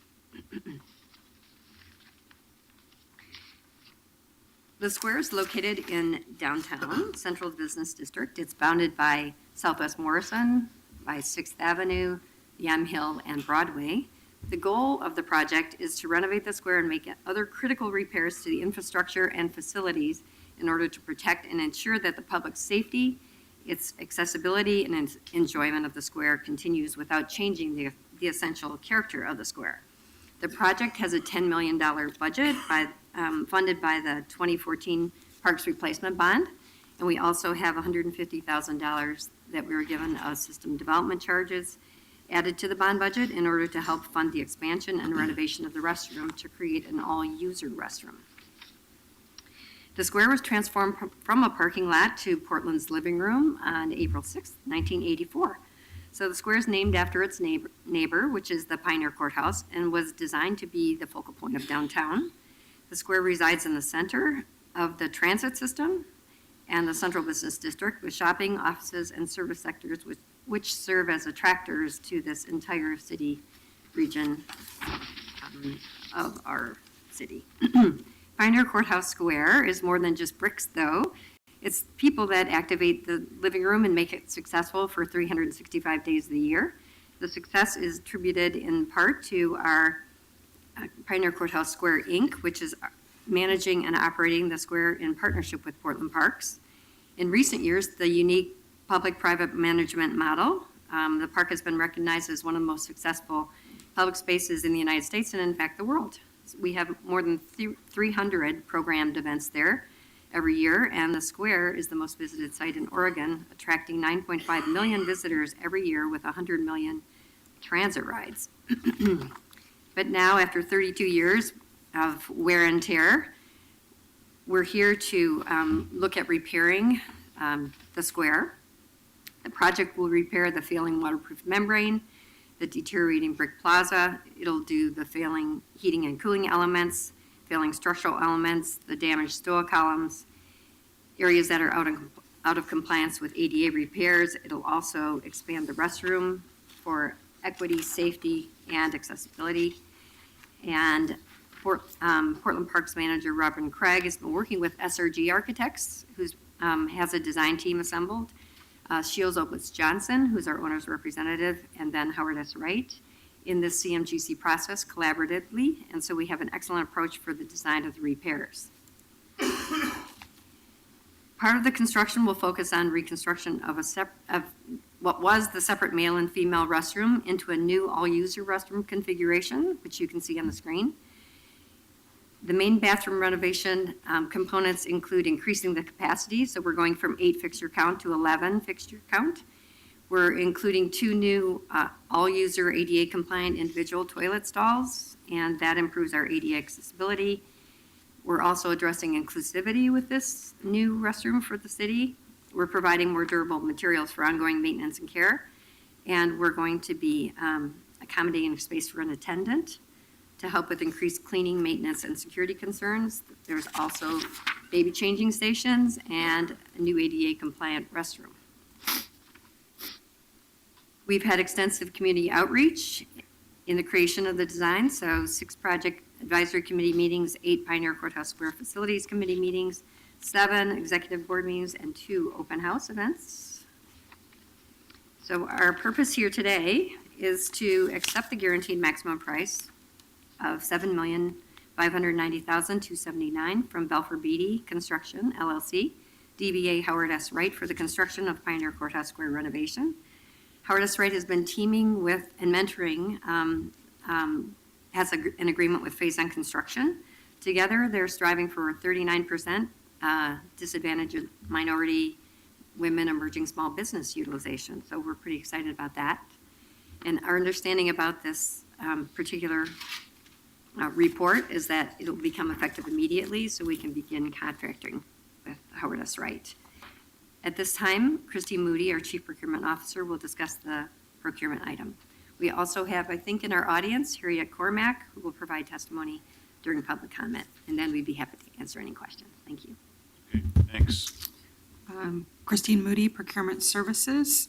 The square is located in downtown Central Business District. It's bounded by Southwest Morrison, by 6th Avenue, Yam Hill, and Broadway. The goal of the project is to renovate the square and make other critical repairs to the infrastructure and facilities in order to protect and ensure that the public safety, its accessibility, and enjoyment of the square continues without changing the essential character of the square. The project has a $10 million budget funded by the 2014 Parks Replacement Bond, and we also have $150,000 that we were given as system development charges added to the bond budget in order to help fund the expansion and renovation of the restroom to create an all-user restroom. The square was transformed from a parking lot to Portland's living room on April 6, 1984. So the square is named after its neighbor, which is the Pioneer Courthouse, and was designed to be the focal point of downtown. The square resides in the center of the transit system and the Central Business District with shopping, offices, and service sectors which serve as attractors to this entire city region of our city. Pioneer Courthouse Square is more than just bricks, though. It's people that activate the living room and make it successful for 365 days of the year. The success is attributed in part to our Pioneer Courthouse Square, Inc., which is managing and operating the square in partnership with Portland Parks. In recent years, the unique public-private management model, the park has been recognized as one of the most successful public spaces in the United States and, in fact, the world. We have more than 300 programmed events there every year, and the square is the most visited site in Oregon, attracting 9.5 million visitors every year with 100 million transit rides. But now, after 32 years of wear and tear, we're here to look at repairing the square. The project will repair the failing waterproof membrane, the deteriorating brick plaza. It'll do the failing heating and cooling elements, failing structural elements, the damaged stoa columns, areas that are out of compliance with ADA repairs. It'll also expand the restroom for equity, safety, and accessibility. And Portland Parks Manager Robin Craig has been working with SRG Architects, who has a design team assembled. Shields Opitz Johnson, who's our owner's representative, and then Howard S. Wright in this CMGC process collaboratively. And so we have an excellent approach for the design of the repairs. Part of the construction will focus on reconstruction of what was the separate male and female restroom into a new all-user restroom configuration, which you can see on the screen. The main bathroom renovation components include increasing the capacity, so we're going from 8 fixture count to 11 fixture count. We're including 2 new all-user ADA compliant individual toilet stalls, and that improves our ADA accessibility. We're also addressing inclusivity with this new restroom for the city. We're providing more durable materials for ongoing maintenance and care, and we're going to be accommodating a space for an attendant to help with increased cleaning, maintenance, and security concerns. There's also baby changing stations and a new ADA compliant restroom. We've had extensive community outreach in the creation of the design, so 6 project advisory committee meetings, 8 Pioneer Courthouse Square Facilities Committee meetings, 7 executive board meetings, and 2 open house events. So our purpose here today is to accept the guaranteed maximum price of $7,590,279 from Belfer Beatty Construction, LLC, DBA Howard S. Wright for the construction of Pioneer Courthouse Square renovation. Howard S. Wright has been teaming with and mentoring, has an agreement with Phase On Construction. Together, they're striving for 39% disadvantaged minority women emerging small business utilization. So we're pretty excited about that. And our understanding about this particular report is that it'll become effective immediately so we can begin contracting with Howard S. Wright. At this time, Christine Moody, our Chief Procurement Officer, will discuss the procurement item. We also have, I think, in our audience, Harriet Cormack, who will provide testimony during public comment, and then we'd be happy to answer any questions. Thank you. Okay, thanks. Christine Moody, Procurement Services.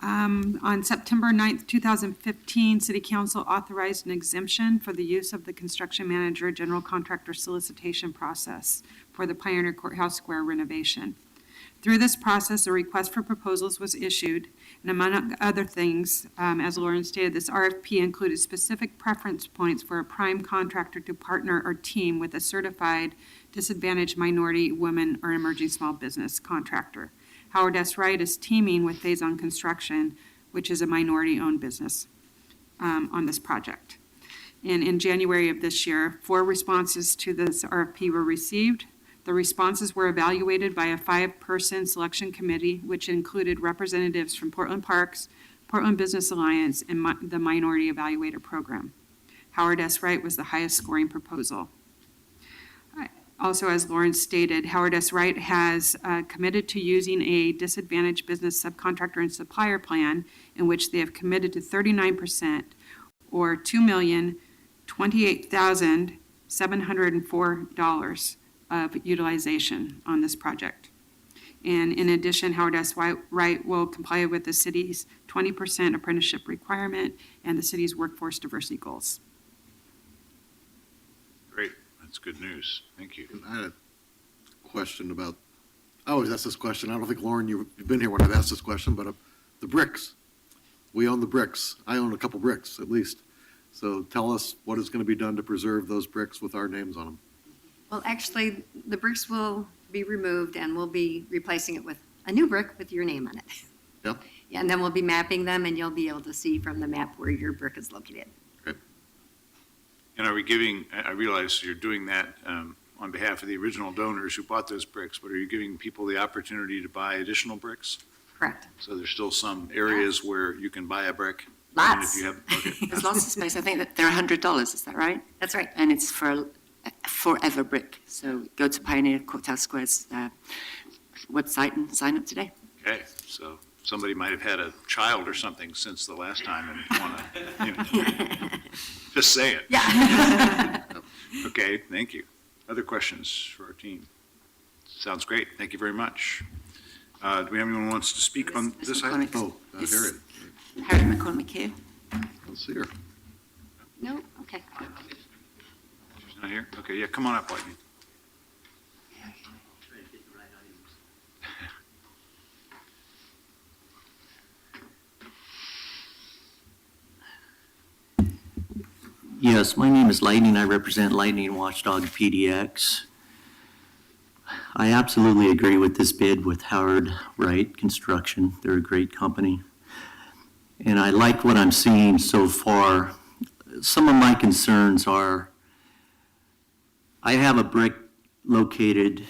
On September 9th, 2015, City Council authorized an exemption for the use of the construction manager general contractor solicitation process for the Pioneer Courthouse Square renovation. Through this process, a request for proposals was issued, and among other things, as Lauren stated, this RFP included specific preference points for a prime contractor to partner or team with a certified disadvantaged minority, women, or emerging small business contractor. Howard S. Wright is teaming with Phase On Construction, which is a minority-owned business, on this project. And in January of this year, 4 responses to this RFP were received. The responses were evaluated by a 5-person selection committee, which included representatives from Portland Parks, Portland Business Alliance, and the Minority Evaluator Program. Howard S. Wright was the highest scoring proposal. Also, as Lauren stated, Howard S. Wright has committed to using a disadvantaged business subcontractor and supplier plan in which they have committed to 39% or $2,028,704 of utilization on this project. And in addition, Howard S. Wright will comply with the city's 20% apprenticeship requirement and the city's workforce diversity goals. Great, that's good news. Thank you. I had a question about, I always ask this question, I don't think, Lauren, you've been here when I've asked this question, but the bricks. We own the bricks. I own a couple bricks, at least. So tell us what is going to be done to preserve those bricks with our names on them. Well, actually, the bricks will be removed and we'll be replacing it with a new brick with your name on it. Yep. Yeah, and then we'll be mapping them and you'll be able to see from the map where your brick is located. And are we giving, I realize you're doing that on behalf of the original donors who bought those bricks, but are you giving people the opportunity to buy additional bricks? Correct. So there's still some areas where you can buy a brick? Lots. And if you have, okay. There's lots of space. I think that they're $100, is that right? That's right. And it's for a forever brick. So go to Pioneer Courthouse Square's website and sign up today. Okay, so somebody might have had a child or something since the last time and want to, you know, just say it. Yeah. Okay, thank you. Other questions for our team? Sounds great. Thank you very much. Do we have anyone who wants to speak on this item? Oh, Harriet. Harriet McCormick here. Let's see her. No? Okay. She's not here? Okay, yeah, come on up, Lightning. Yes, my name is Lightning. I represent Lightning Watchdog PDX. I absolutely agree with this bid with Howard Wright Construction. They're a great company. And I like what I'm seeing so far. Some of my concerns are, I have a brick located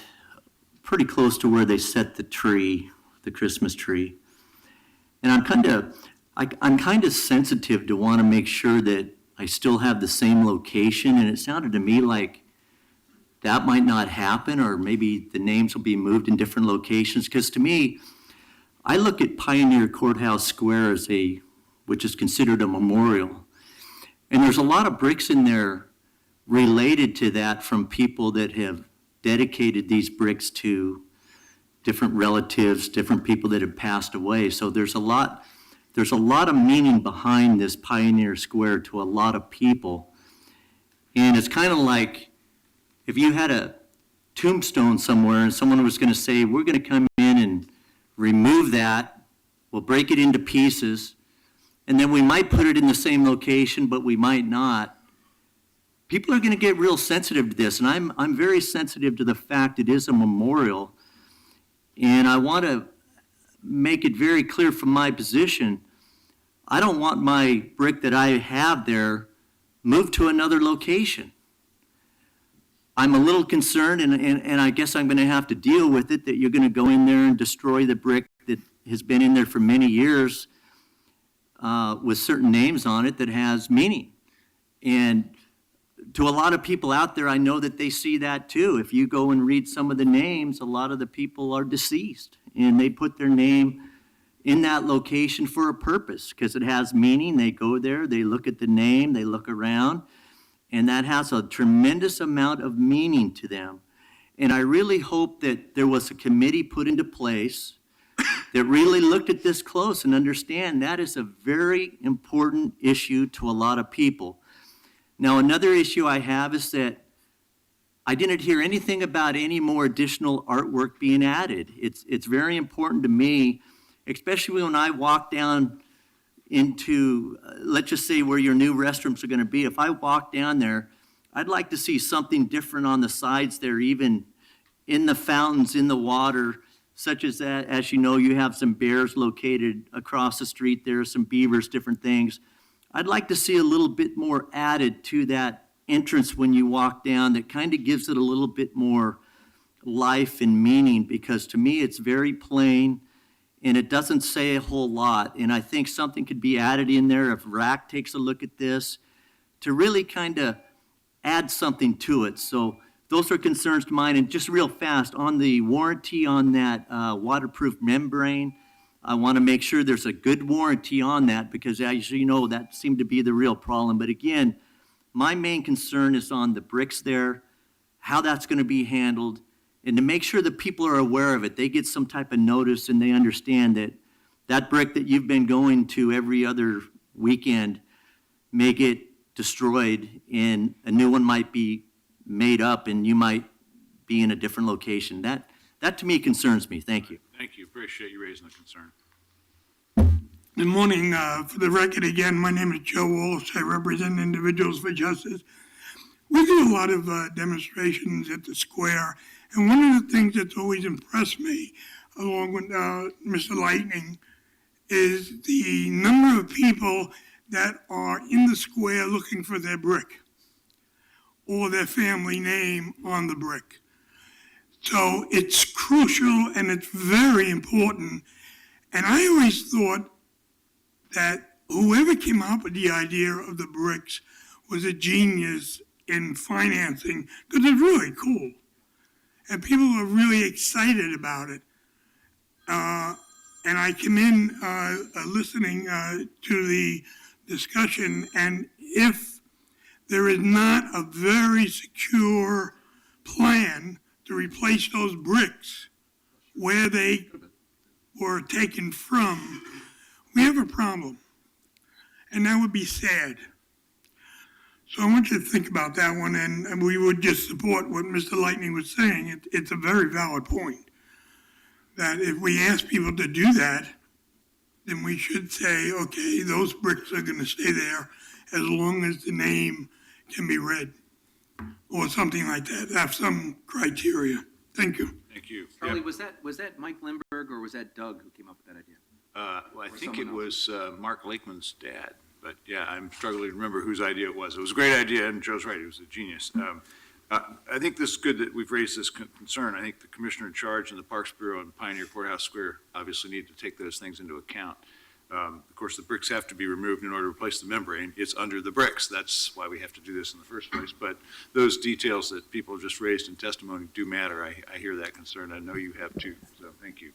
pretty close to where they set the tree, the Christmas tree. And I'm kind of sensitive to want to make sure that I still have the same location, and it sounded to me like that might not happen, or maybe the names will be moved in different locations. Because to me, I look at Pioneer Courthouse Square as which is considered a memorial. And there's a lot of bricks in there related to that from people that have dedicated these bricks to different relatives, different people that have passed away. So there's a lot of meaning behind this Pioneer Square to a lot of people. And it's kind of like if you had a tombstone somewhere and someone was going to say, we're going to come in and remove that, we'll break it into pieces, and then we might put it in the same location, but we might not. People are going to get real sensitive to this, and I'm very sensitive to the fact it is a memorial. And I want to make it very clear from my position, I don't want my brick that I have there moved to another location. I'm a little concerned, and I guess I'm going to have to deal with it, that you're going to go in there and destroy the brick that has been in there for many years with certain names on it that has meaning. And to a lot of people out there, I know that they see that too. If you go and read some of the names, a lot of the people are deceased, and they put their name in that location for a purpose because it has meaning. They go there, they look at the name, they look around, and that has a tremendous amount of meaning to them. And I really hope that there was a committee put into place that really looked at this close and understand that is a very important issue to a lot of people. Now, another issue I have is that I didn't hear anything about any more additional artwork being added. It's very important to me, especially when I walk down into, let's just say where your new restrooms are going to be. If I walk down there, I'd like to see something different on the sides there, even in the fountains, in the water, such as that. As you know, you have some bears located across the street there, some beavers, different things. I'd like to see a little bit more added to that entrance when you walk down that kind of gives it a little bit more life and meaning, because to me it's very plain and it doesn't say a whole lot. And I think something could be added in there if RAC takes a look at this to really kind of add something to it. So those are concerns to mine. And just real fast, on the warranty on that waterproof membrane, I want to make sure there's a good warranty on that, because as you know, that seemed to be the real problem. But again, my main concern is on the bricks there, how that's going to be handled, And to make sure that people are aware of it, they get some type of notice and they understand that that brick that you've been going to every other weekend may get destroyed and a new one might be made up and you might be in a different location. That to me concerns me. Thank you. Thank you. Appreciate you raising the concern. Good morning. For the record, again, my name is Joe Walsh. I represent Individuals for Justice. We do a lot of demonstrations at the square, and one of the things that's always impressed me, along with Mr. Lightning, is the number of people that are in the square looking for their brick or their family name on the brick. So it's crucial and it's very important. And I always thought that whoever came up with the idea of the bricks was a genius in financing, because it's really cool. And people are really excited about it. And I come in listening to the discussion, and if there is not a very secure plan to replace those bricks where they were taken from, we have a problem. And that would be sad. So I want you to think about that one, and we would just support what Mr. Lightning was saying. It's a very valid point, that if we ask people to do that, then we should say, okay, those bricks are going to stay there as long as the name can be read, or something like that, have some criteria. Thank you. Thank you. Charlie, was that Mike Lindbergh or was that Doug who came up with that idea? Well, I think it was Mark Lakeman's dad, but yeah, I'm struggling to remember whose idea it was. It was a great idea, and Joe's right, he was a genius. I think this is good that we've raised this concern. I think the commissioner in charge and the Parks Bureau and Pioneer Courthouse Square obviously need to take those things into account. Of course, the bricks have to be removed in order to replace the membrane. It's under the bricks. That's why we have to do this in the first place. But those details that people just raised in testimony do matter. I hear that concern. I know you have too, so thank you.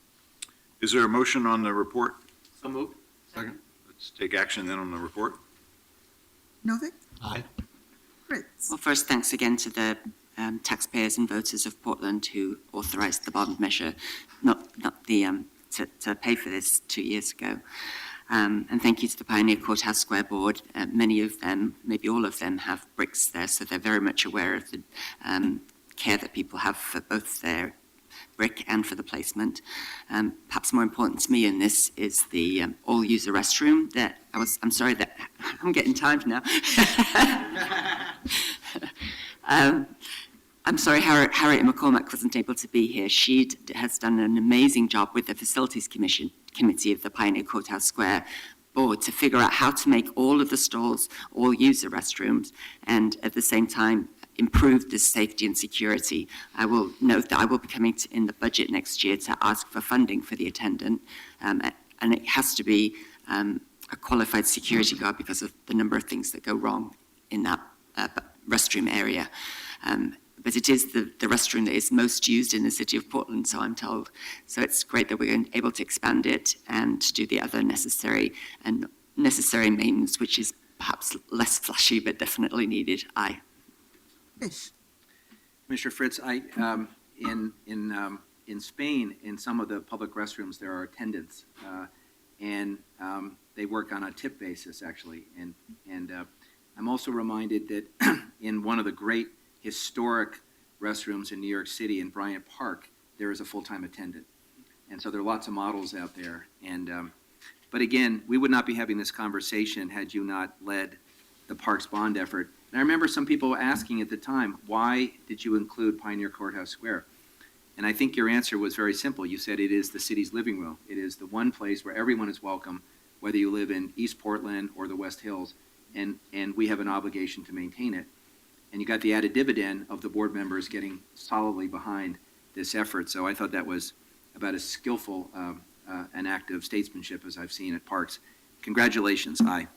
Is there a motion on the report? So moved. Second. Let's take action then on the report. Novick? Aye. Fritz? Well, first, thanks again to the taxpayers and voters of Portland who authorised the bond measure, not the to pay for this 2 years ago. And thank you to the Pioneer Courthouse Square Board. Many of them, maybe all of them, have bricks there, so they're very much aware of the care that people have for both their brick and for the placement. Perhaps more important to me in this is the all-user restroom that I'm sorry that I'm getting timed now. I'm sorry Harriet McCormack wasn't able to be here. She has done an amazing job with the Facilities Committee of the Pioneer Courthouse Square Board to figure out how to make all of the stalls all-user restrooms and at the same time improve the safety and security. I will note that I will be coming in the budget next year to ask for funding for the attendant, and it has to be a qualified security guard because of the number of things that go wrong in that restroom area. But it is the restroom that is most used in the city of Portland, so I'm told. So it's great that we're able to expand it and do the other necessary maintenance, which is perhaps less flashy, but definitely needed. Aye. Fish? Commissioner Fritz, in Spain, in some of the public restrooms, there are attendants, and they work on a tip basis, actually. And I'm also reminded that in one of the great historic restrooms in New York City, in Bryant Park, there is a full-time attendant. And so there are lots of models out there. And but again, we would not be having this conversation had you not led the Parks Bond effort. And I remember some people asking at the time, why did you include Pioneer Courthouse Square? And I think your answer was very simple. You said it is the city's living room. It is the one place where everyone is welcome, whether you live in East Portland or the West Hills, and we have an obligation to maintain it. And you got the added dividend of the board members getting solidly behind this effort. So I thought that was about as skillful an act of statesmanship as I've seen at Parks. Congratulations. Aye.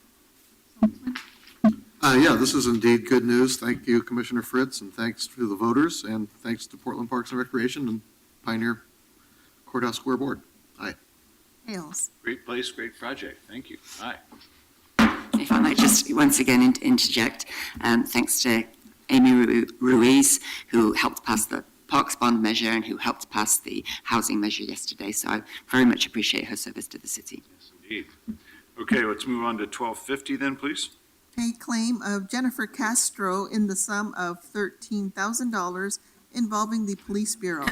Yeah, this is indeed good news. Thank you, Commissioner Fritz, and thanks to the voters, and thanks to Portland Parks and Recreation and Pioneer Courthouse Square Board. Aye. Hales? Great place, great project. Thank you. Aye. If I might just once again interject, thanks to Amy Ruiz, who helped pass the parks bond measure and who helped pass the housing measure yesterday. So I very much appreciate her service to the city. Yes, indeed. Okay, let's move on to 1250 then, please. Pay claim of Jennifer Castro in the sum of $13,000 involving the Police Bureau.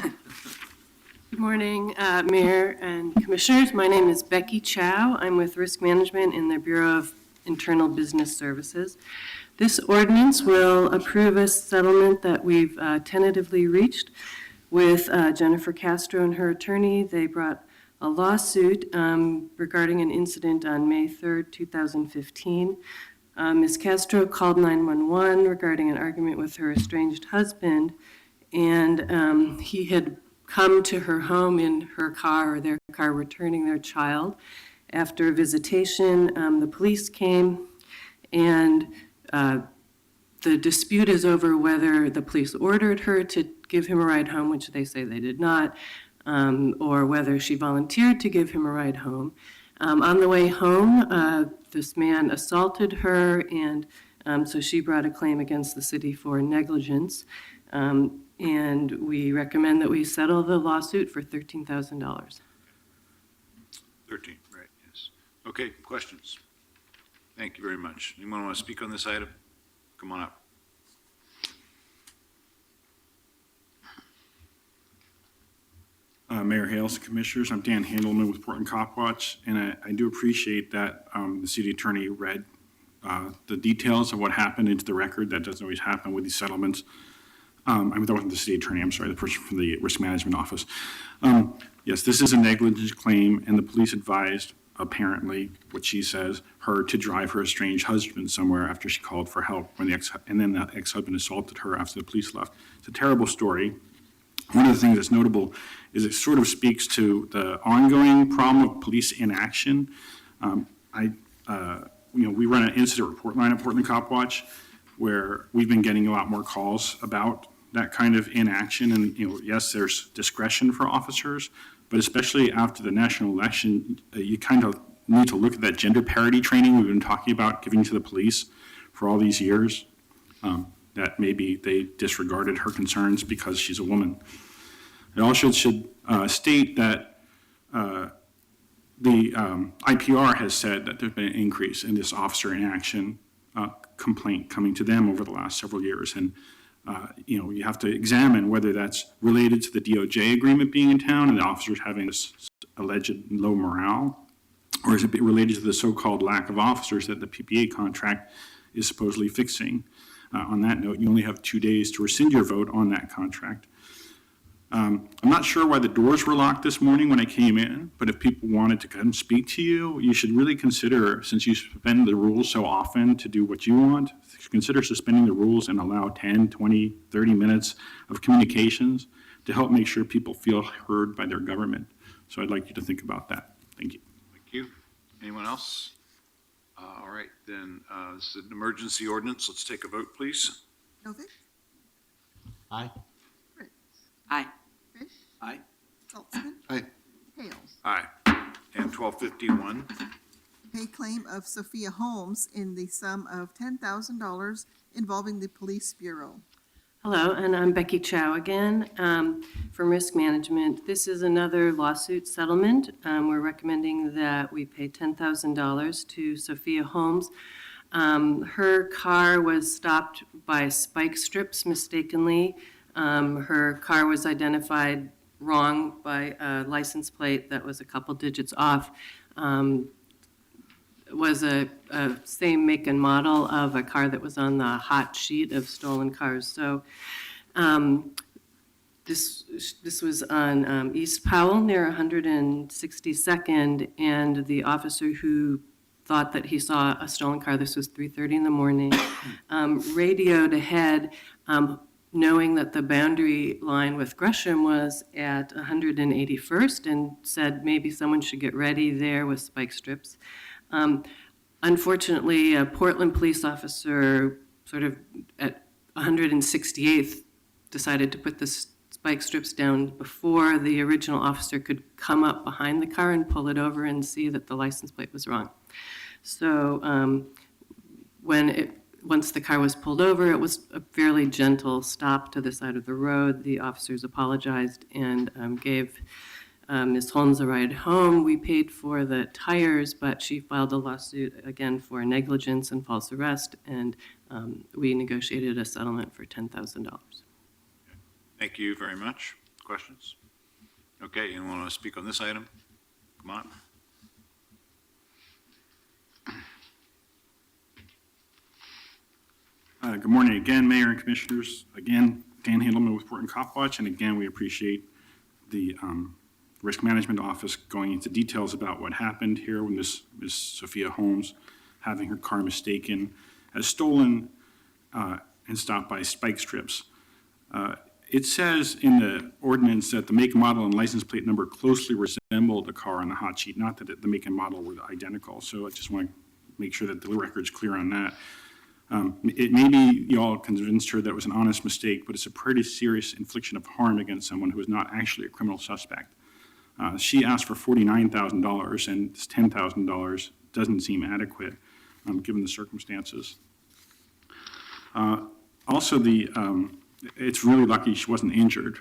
Good morning, Mayor and Commissioners. My name is Becky Chow. I'm with Risk Management in the Bureau of Internal Business Services. This ordinance will approve a settlement that we've tentatively reached with Jennifer Castro and her attorney. They brought a lawsuit regarding an incident on May 3rd, 2015. Ms. Castro called 911 regarding an argument with her estranged husband, and he had come to her home in her car or their car returning their child. After a visitation, the police came, and the dispute is over whether the police ordered her to give him a ride home, which they say they did not, or whether she volunteered to give him a ride home. On the way home, this man assaulted her, and so she brought a claim against the city for negligence. And we recommend that we settle the lawsuit for $13,000. 13, right, yes. Okay, questions? Thank you very much. Anyone want to speak on this item? Come on up. Mayor Hales, Commissioners, I'm Dan Handelman with Portland Cop Watch, and I do appreciate that the city attorney read the details of what happened into the record. That doesn't always happen with these settlements. I mean, that wasn't the city attorney, I'm sorry, the person from the Risk Management Office. Yes, this is a negligence claim, and the police advised, apparently, what she says, her to drive her estranged husband somewhere after she called for help, and then that ex-husband assaulted her after the police left. It's a terrible story. One of the things that's notable is it sort of speaks to the ongoing problem of police inaction. We run an incident report line at Portland Cop Watch where we've been getting a lot more calls about that kind of inaction. And, yes, there's discretion for officers, but especially after the national election, you kind of need to look at that gender parity training we've been talking about giving to the police for all these years. That maybe they disregarded her concerns because she's a woman. It also should state that the IPR has said that there's been an increase in this officer inaction complaint coming to them over the last several years. And, you have to examine whether that's related to the DOJ agreement being in town and the officers having this alleged low morale, or is it related to the so-called lack of officers that the PPA contract is supposedly fixing? On that note, you only have 2 days to rescind your vote on that contract. I'm not sure why the doors were locked this morning when I came in, but if people wanted to come speak to you, you should really consider, since you suspend the rules so often to do what you want, consider suspending the rules and allow 10, 20, 30 minutes of communications to help make sure people feel heard by their government. So I'd like you to think about that. Thank you. Thank you. Anyone else? All right, then this is an emergency ordinance. Let's take a vote, please. Novick? Aye. Fritz? Aye. Fish? Aye. Saltzman? Aye. Hales? Aye. And 1251. Pay claim of Sophia Holmes in the sum of $10,000 involving the Police Bureau. Hello, and I'm Becky Chow again from Risk Management. This is another lawsuit settlement. We're recommending that we pay $10,000 to Sophia Holmes. Her car was stopped by spike strips mistakenly. Her car was identified wrong by a license plate that was a couple digits off. Was a same make and model of a car that was on the hot sheet of stolen cars. So this was on East Powell near 162nd, and the officer who thought that he saw a stolen car, this was 3:30 in the morning, radioed ahead, knowing that the boundary line with Gresham was at 181st, and said maybe someone should get ready there with spike strips. Unfortunately, a Portland police officer sort of at 168th decided to put the spike strips down before the original officer could come up behind the car and pull it over and see that the license plate was wrong. So when once the car was pulled over, it was a fairly gentle stop to the side of the road. The officers apologized and gave Ms. Holmes a ride home. We paid for the tires, but she filed a lawsuit again for negligence and false arrest, and we negotiated a settlement for $10,000. Thank you very much. Questions? Okay, anyone want to speak on this item? Come on. Good morning again, Mayor and Commissioners. Again, Dan Handelman with Portland Cop Watch, and again, we appreciate the Risk Management Office going into details about what happened here when Ms. Sophia Holmes, having her car mistaken as stolen and stopped by spike strips. It says in the ordinance that the make, model, and license plate number closely resembled the car on the hot sheet, not that the make and model were identical. So I just want to make sure that the record's clear on that. It may be you all convinced her that it was an honest mistake, but it's a pretty serious infliction of harm against someone who is not actually a criminal suspect. She asked for $49,000, and this $10,000 doesn't seem adequate given the circumstances. Also, it's really lucky she wasn't injured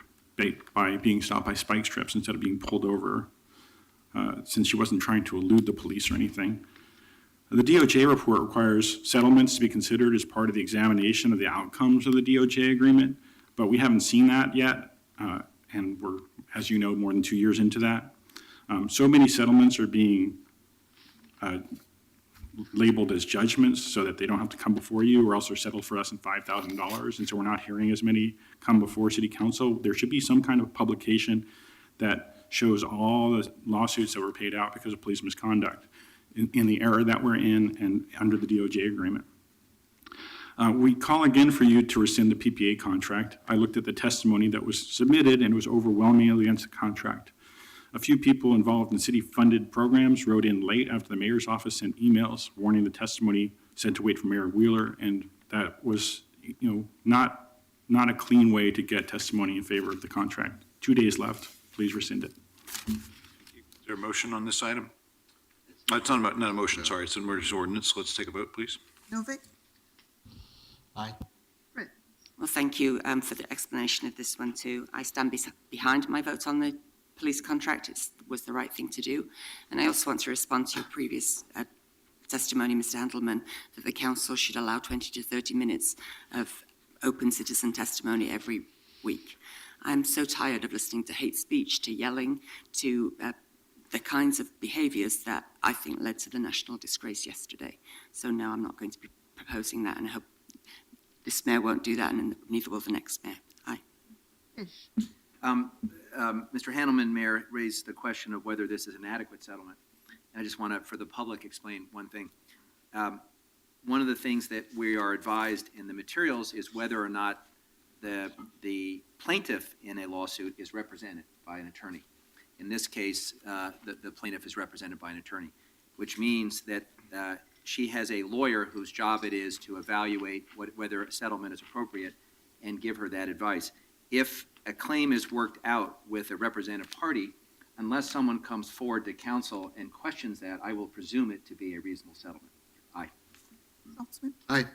by being stopped by spike strips instead of being pulled over, since she wasn't trying to elude the police or anything. The DOJ report requires settlements to be considered as part of the examination of the outcomes of the DOJ agreement, but we haven't seen that yet, and we're, as you know, more than 2 years into that. So many settlements are being labeled as judgments so that they don't have to come before you, or else they're settled for less than $5,000, and so we're not hearing as many come before City Council. There should be some kind of publication that shows all the lawsuits that were paid out because of police misconduct in the era that we're in and under the DOJ agreement. We call again for you to rescind the PPA contract. I looked at the testimony that was submitted, and it was overwhelmingly against the contract. A few people involved in city-funded programs wrote in late after the mayor's office sent emails warning the testimony said to wait for Mayor Wheeler, and that was, not a clean way to get testimony in favor of the contract. 2 days left. Please rescind it. Is there a motion on this item? It's not a motion, sorry. It's an emergency ordinance. Let's take a vote, please. Novick? Aye. Britt? Well, thank you for the explanation of this one too. I stand behind my vote on the police contract. It was the right thing to do. And I also want to respond to your previous testimony, Mr. Handelman, that the council should allow 20 to 30 minutes of open citizen testimony every week. I'm so tired of listening to hate speech, to yelling, to the kinds of behaviours that I think led to the national disgrace yesterday. So no, I'm not going to be proposing that, and I hope this mayor won't do that, and neither will the next mayor. Aye. Fish? Mr. Handelman, Mayor, raised the question of whether this is an adequate settlement. And I just want to, for the public, explain one thing. One of the things that we are advised in the materials is whether or not the plaintiff in a lawsuit is represented by an attorney. In this case, the plaintiff is represented by an attorney, which means that she has a lawyer whose job it is to evaluate whether a settlement is appropriate and give her that advice. If a claim is worked out with a representative party, unless someone comes forward to council and questions that, I will presume it to be a reasonable settlement. Aye. Saltzman? Aye.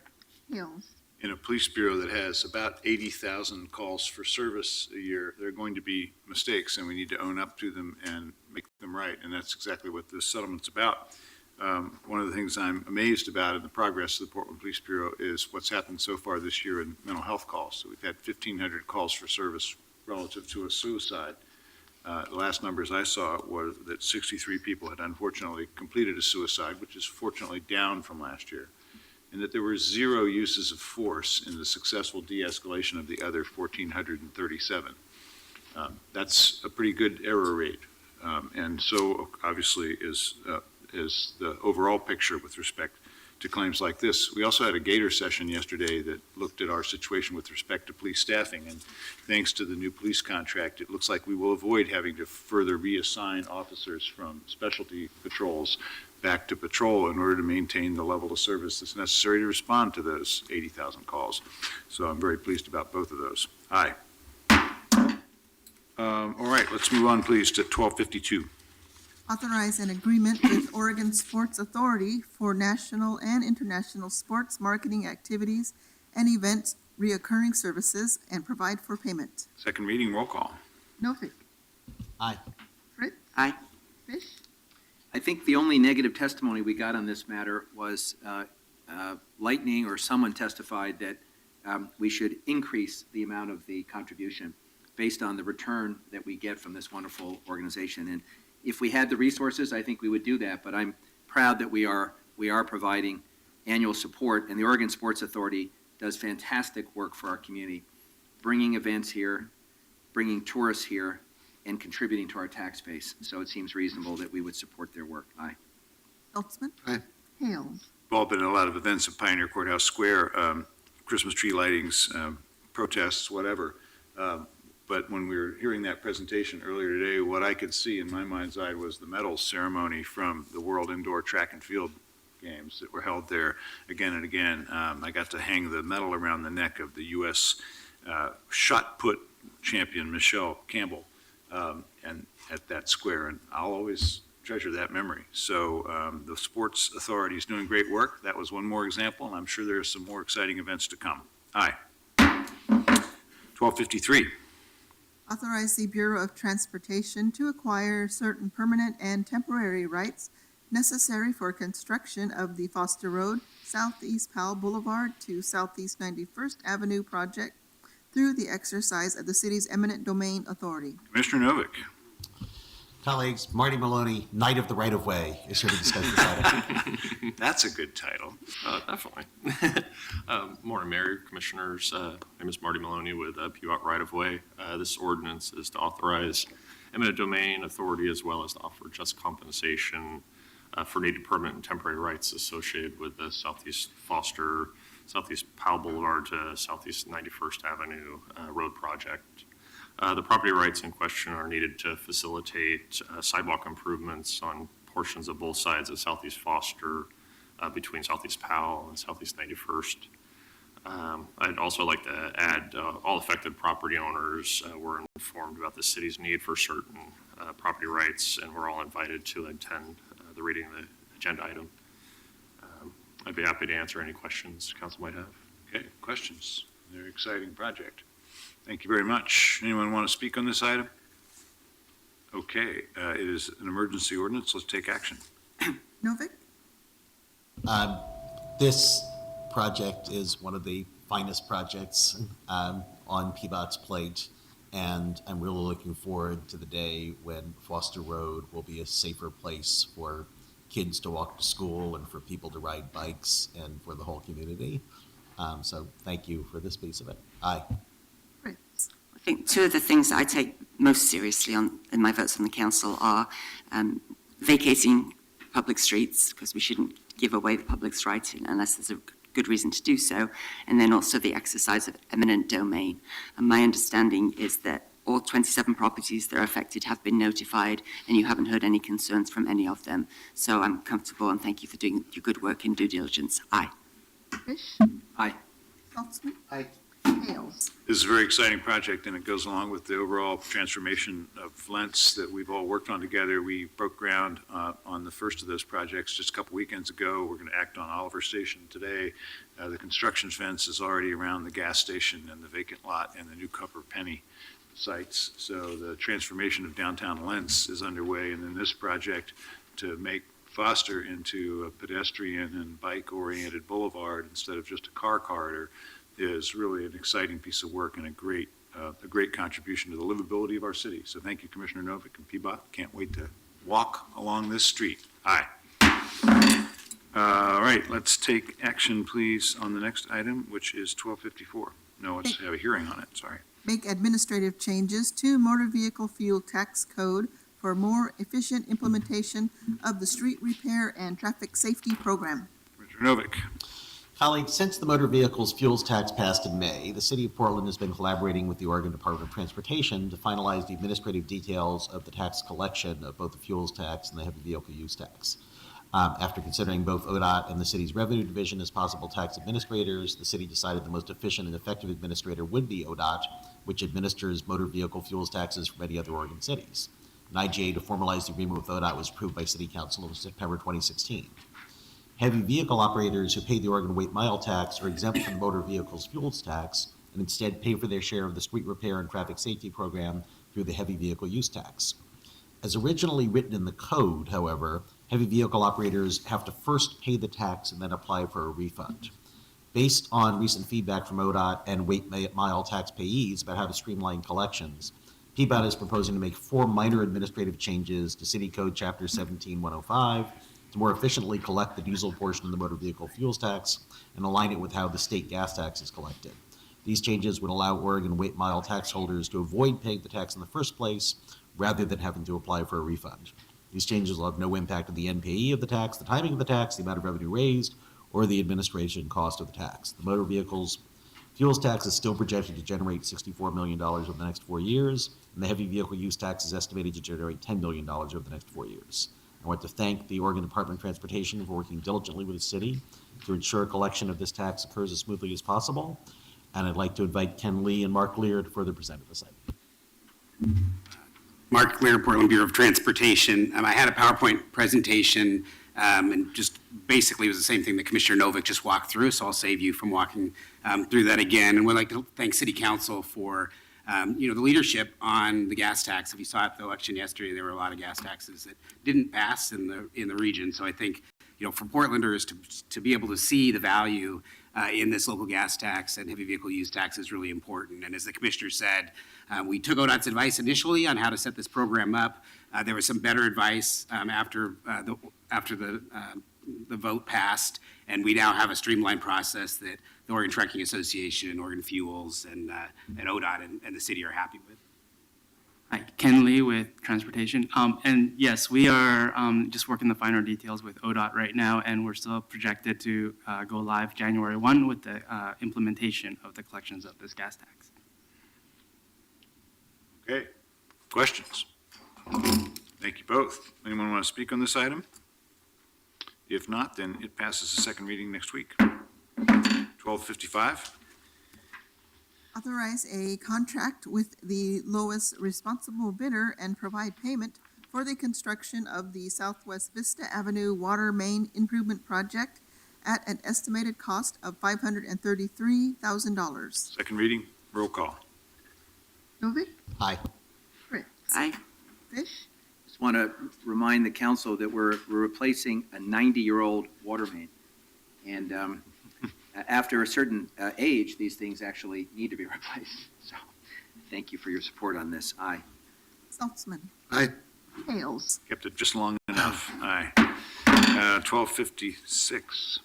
Hills? In a police bureau that has about 80,000 calls for service a year, there are going to be mistakes, and we need to own up to them and make them right. And that's exactly what this settlement's about. One of the things I'm amazed about in the progress of the Portland Police Bureau is what's happened so far this year in mental health calls. So we've had 1,500 calls for service relative to a suicide. The last numbers I saw were that 63 people had unfortunately completed a suicide, which is fortunately down from last year, and that there were 0 uses of force in the successful de-escalation of the other 1,437. That's a pretty good error rate. And so obviously is the overall picture with respect to claims like this. We also had a Gator session yesterday that looked at our situation with respect to police staffing, and thanks to the new police contract, it looks like we will avoid having to further reassign officers from specialty patrols back to patrol in order to maintain the level of service that's necessary to respond to those 80,000 calls. So I'm very pleased about both of those. Aye. All right, let's move on, please, to 1252. Authorize an agreement with Oregon Sports Authority for national and international sports marketing activities and event reoccurring services and provide for payment. Second reading, roll call. Novick. Aye. Fritz. Aye. Fish. I think the only negative testimony we got on this matter was Lightning, or someone testified that we should increase the amount of the contribution based on the return that we get from this wonderful organization. And if we had the resources, I think we would do that, but I'm proud that we are providing annual support, and the Oregon Sports Authority does fantastic work for our community, bringing events here, bringing tourists here, and contributing to our tax base. So it seems reasonable that we would support their work. Aye. Saltzman. Aye. Hales. Involved in a lot of events at Pioneer Courthouse Square, Christmas tree lightings, protests, whatever. But when we were hearing that presentation earlier today, what I could see in my mind's eye was the medals ceremony from the World Indoor Track and Field Games that were held there again and again. I got to hang the medal around the neck of the U.S. Shot put champion Michelle Campbell, and at that square, and I'll always treasure that memory. So the Sports Authority is doing great work. That was one more example, and I'm sure there are some more exciting events to come. Aye. 1253. Authorize the Bureau of Transportation to acquire certain permanent and temporary rights necessary for construction of the Foster Road, Southeast Powell Boulevard to Southeast 91st Avenue project through the exercise of the city's eminent domain authority. Commissioner Novick. Colleagues, Marty Maloney, Knight of the Right-of-Way, is here to discuss this item. That's a good title. Definitely. Morning, Mayor, Commissioners. My name is Marty Maloney with PUOT Right-of-Way. This ordinance is to authorize eminent domain authority as well as to offer just compensation for native permanent and temporary rights associated with the Southeast Foster, Southeast Powell Boulevard to Southeast 91st Avenue road project. The property rights in question are needed to facilitate sidewalk improvements on portions of both sides of Southeast Foster between Southeast Powell and Southeast 91st. I'd also like to add all affected property owners were informed about the city's need for certain property rights, and we're all invited to attend the reading of the agenda item. I'd be happy to answer any questions council might have. Okay, questions? Very exciting project. Thank you very much. Anyone want to speak on this item? Okay, it is an emergency ordinance. Let's take action. Novick. This project is one of the finest projects on PBOT's plate, and I'm really looking forward to the day when Foster Road will be a safer place for kids to walk to school and for people to ride bikes and for the whole community. So thank you for this piece of it. Aye. I think two of the things that I take most seriously in my votes on the council are vacating public streets, because we shouldn't give away the public's right unless there's a good reason to do so, and then also the exercise of eminent domain. And my understanding is that all 27 properties that are affected have been notified, and you haven't heard any concerns from any of them. So I'm comfortable, and thank you for doing your good work in due diligence. Aye. Fish. Aye. Saltzman. Aye. Hales. This is a very exciting project, and it goes along with the overall transformation of Lentz that we've all worked on together. We broke ground on the first of those projects just a couple weekends ago. We're going to act on Oliver Station today. The construction fence is already around the gas station and the vacant lot and the new Copper Penny sites. So the transformation of downtown Lentz is underway, and then this project to make Foster into a pedestrian and bike-oriented boulevard instead of just a car corridor is really an exciting piece of work and a great contribution to the livability of our city. So thank you, Commissioner Novick and PBOT. Can't wait to walk along this street. Aye. All right, let's take action, please, on the next item, which is 1254. No, let's have a hearing on it, sorry. Make administrative changes to motor vehicle fuel tax code for more efficient implementation of the street repair and traffic safety program. Commissioner Novick. Colleagues, since the motor vehicles fuels tax passed in May, the City of Portland has been collaborating with the Oregon Department of Transportation to finalize the administrative details of the tax collection of both the fuels tax and the heavy vehicle use tax. After considering both ODOT and the city's revenue division as possible tax administrators, the city decided the most efficient and effective administrator would be ODOT, which administers motor vehicle fuels taxes for many other Oregon cities. An IGA to formalize the agreement with ODOT was approved by City Council in September 2016. Heavy vehicle operators who pay the Oregon weight mile tax are exempt from the motor vehicles fuels tax and instead pay for their share of the street repair and traffic safety program through the heavy vehicle use tax. As originally written in the code, however, heavy vehicle operators have to first pay the tax and then apply for a refund. Based on recent feedback from ODOT and weight mile tax payees about how to streamline collections, PBOT is proposing to make 4 minor administrative changes to City Code Chapter 17105 to more efficiently collect the diesel portion of the motor vehicle fuels tax and align it with how the state gas tax is collected. These changes would allow Oregon weight mile tax holders to avoid paying the tax in the first place rather than having to apply for a refund. These changes will have no impact on the NPE of the tax, the timing of the tax, the amount of revenue raised, or the administration cost of the tax. The motor vehicles fuels tax is still projected to generate $64 million over the next 4 years, and the heavy vehicle use tax is estimated to generate $10 million over the next 4 years. I want to thank the Oregon Department of Transportation for working diligently with the city to ensure collection of this tax occurs as smoothly as possible. And I'd like to invite Ken Lee and Mark Lear to further present this item. Mark Lear, Portland Bureau of Transportation. I had a PowerPoint presentation and just basically it was the same thing that Commissioner Novick just walked through, so I'll save you from walking through that again. And we'd like to thank City Council for the leadership on the gas tax. If you saw at the election yesterday, there were a lot of gas taxes that didn't pass in the region. So I think, for Portlanders to be able to see the value in this local gas tax and heavy vehicle use tax is really important. And as the commissioner said, we took ODOT's advice initially on how to set this program up. There was some better advice after the vote passed, and we now have a streamlined process that the Oregon Trucking Association, Oregon Fuels, and ODOT and the city are happy with. Hi, Ken Lee with Transportation. And yes, we are just working the finer details with ODOT right now, and we're still projected to go live January 1 with the implementation of the collections of this gas tax. Okay, questions? Thank you both. Anyone want to speak on this item? If not, then it passes the second reading next week. 12:55. Authorize a contract with the lowest responsible bidder and provide payment for the construction of the Southwest Vista Avenue Water Main Improvement Project at an estimated cost of $533,000. Second reading, roll call. Novick? Aye. Fritz? Aye. Fish? Just want to remind the council that we're replacing a 90-year-old water main. And after a certain age, these things actually need to be replaced. So thank you for your support on this. Aye. Saltzman? Aye. Hales? Kept it just long enough. Aye. 12:56.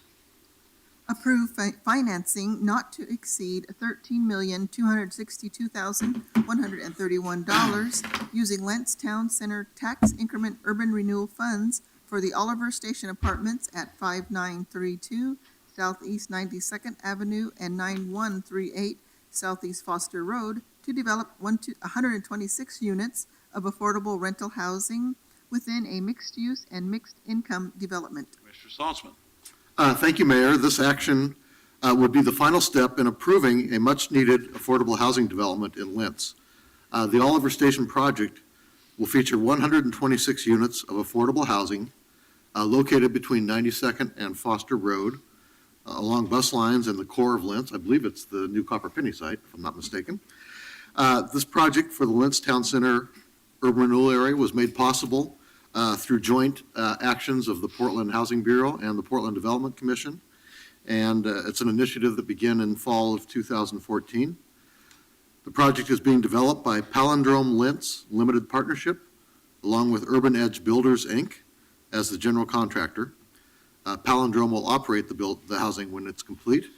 Approve financing not to exceed $13,262,131 using Lentz Town Center Tax Increment Urban Renewal Funds for the Oliver Station Apartments at 5932 Southeast 92nd Avenue and 9138 Southeast Foster Road to develop 126 units of affordable rental housing within a mixed-use and mixed-income development. Mr. Saltzman. Thank you, Mayor. This action would be the final step in approving a much-needed affordable housing development in Lentz. The Oliver Station project will feature 126 units of affordable housing located between 92nd and Foster Road, along bus lines in the core of Lentz. I believe it's the new Copper Penny site, if I'm not mistaken. This project for the Lentz Town Center urban renewal area was made possible through joint actions of the Portland Housing Bureau and the Portland Development Commission. And it's an initiative that began in fall of 2014. The project is being developed by Palindrome Lentz Limited Partnership, along with Urban Edge Builders, Inc., as the general contractor. Palindrome will operate the housing when it's complete.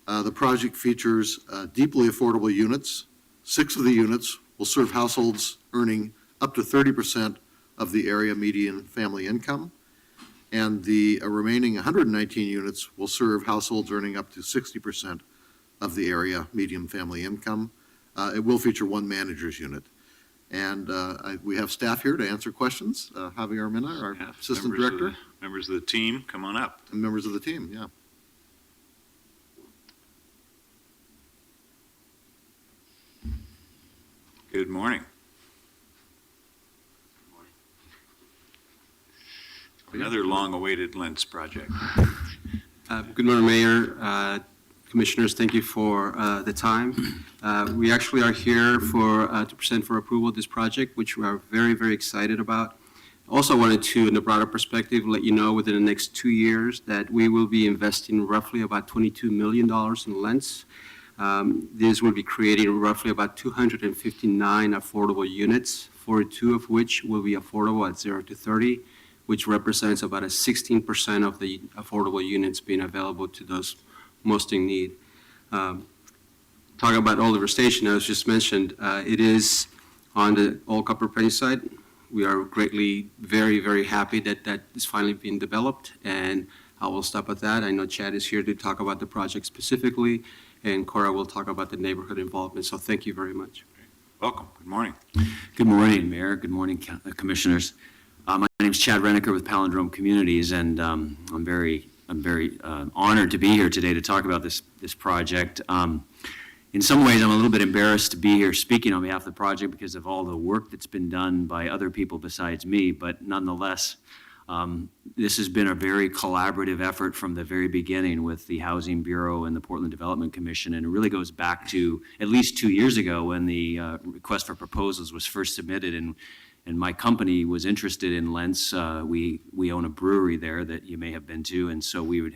The project features deeply affordable units. 6 of the units will serve households earning up to 30% of the area median family income, and the remaining 119 units will serve households earning up to 60% of the area median family income. It will feature 1 manager's unit. And we have staff here to answer questions. Javier Mina, our assistant director. Members of the team, come on up. And members of the team, yeah. Good morning. Another long-awaited Lentz project. Good morning, Mayor, Commissioners. Thank you for the time. We actually are here to present for approval this project, which we are very, very excited about. Also wanted to, in a broader perspective, let you know within the next 2 years that we will be investing roughly about $22 million in Lentz. This will be creating roughly about 259 affordable units, 42 of which will be affordable at 0 to 30, which represents about a 16% of the affordable units being available to those most in need. Talking about Old River Station, as just mentioned, it is on the Old Copper Penny site. We are greatly, very, very happy that that is finally being developed, and I will stop at that. I know Chad is here to talk about the project specifically, and Cora will talk about the neighborhood involvement, so thank you very much. Welcome. Good morning. Good morning, Mayor. Good morning, Commissioners. My name is Chad Renneker with Palindrome Communities, and I'm very honored to be here today to talk about this project. In some ways, I'm a little bit embarrassed to be here speaking on behalf of the project because of all the work that's been done by other people besides me, but nonetheless, this has been a very collaborative effort from the very beginning with the Housing Bureau and the Portland Development Commission, and it really goes back to at least 2 years ago when the request for proposals was first submitted, and my company was interested in Lentz. We own a brewery there that you may have been to, and so we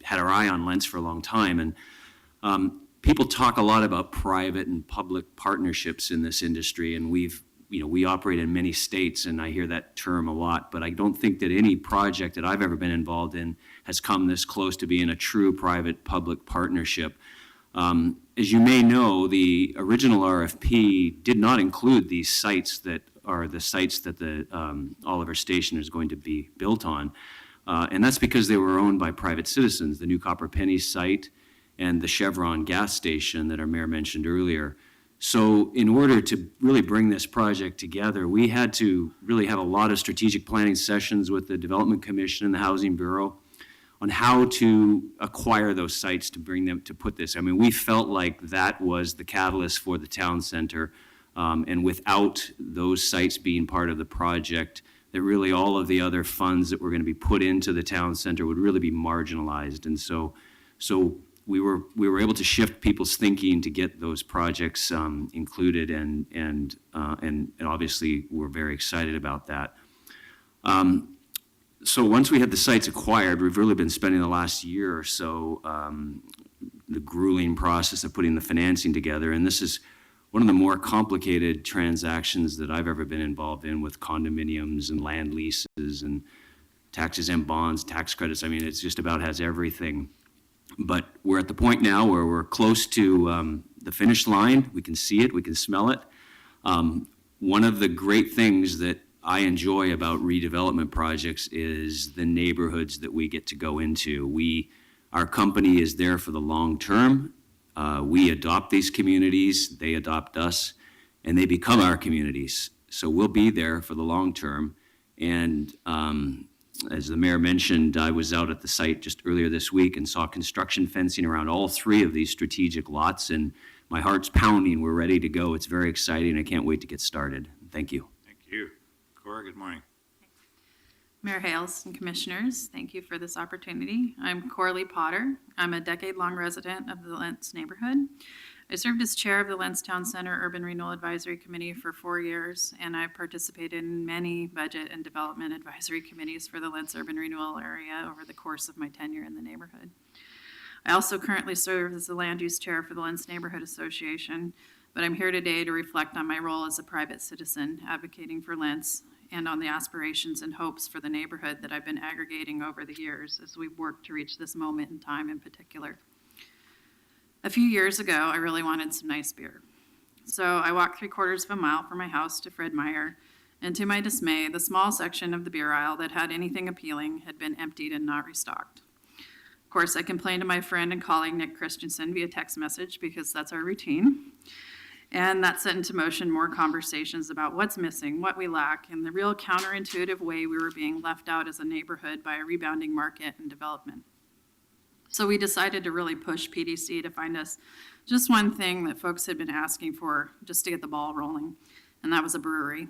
had our eye on Lentz for a long time. And people talk a lot about private and public partnerships in this industry, and we operate in many states, and I hear that term a lot. But I don't think that any project that I've ever been involved in has come this close to being a true private-public partnership. As you may know, the original RFP did not include these sites that are the sites that the Oliver Station is going to be built on. And that's because they were owned by private citizens, the new Copper Penny site and the Chevron gas station that our mayor mentioned earlier. So in order to really bring this project together, we had to really have a lot of strategic planning sessions with the Development Commission and the Housing Bureau on how to acquire those sites to bring them to put this. I mean, we felt like that was the catalyst for the town center. And without those sites being part of the project, that really all of the other funds that were going to be put into the town center would really be marginalized. And so we were able to shift people's thinking to get those projects included, and obviously we're very excited about that. So once we had the sites acquired, we've really been spending the last year or so the grueling process of putting the financing together, and this is one of the more complicated transactions that I've ever been involved in, with condominiums and land leases and taxes and bonds, tax credits. I mean, it's just about has everything. But we're at the point now where we're close to the finish line. We can see it, we can smell it. One of the great things that I enjoy about redevelopment projects is the neighborhoods that we get to go into. Our company is there for the long term. We adopt these communities, they adopt us, and they become our communities. So we'll be there for the long term. And as the mayor mentioned, I was out at the site just earlier this week and saw construction fencing around all 3 of these strategic lots, and my heart's pounding. We're ready to go. It's very exciting. I can't wait to get started. Thank you. Thank you. Cora, good morning. Mayor Hales and Commissioners, thank you for this opportunity. I'm Coralie Potter. I'm a decade-long resident of the Lentz neighborhood. I served as chair of the Lentz Town Center Urban Renewal Advisory Committee for 4 years, and I participated in many budget and development advisory committees for the Lentz urban renewal area over the course of my tenure in the neighborhood. I also currently serve as the land use chair for the Lentz Neighborhood Association, but I'm here today to reflect on my role as a private citizen advocating for Lentz and on the aspirations and hopes for the neighborhood that I've been aggregating over the years as we've worked to reach this moment in time in particular. A few years ago, I really wanted some nice beer. So I walked 3/4 of a mile from my house to Fred Meyer, and to my dismay, the small section of the beer aisle that had anything appealing had been emptied and not restocked. Of course, I complained to my friend and colleague Nick Christensen via text message because that's our routine. And that set into motion more conversations about what's missing, what we lack, and the real counterintuitive way we were being left out as a neighborhood by a rebounding market and development. So we decided to really push PDC to find us just one thing that folks had been asking for just to get the ball rolling, and that was a brewery.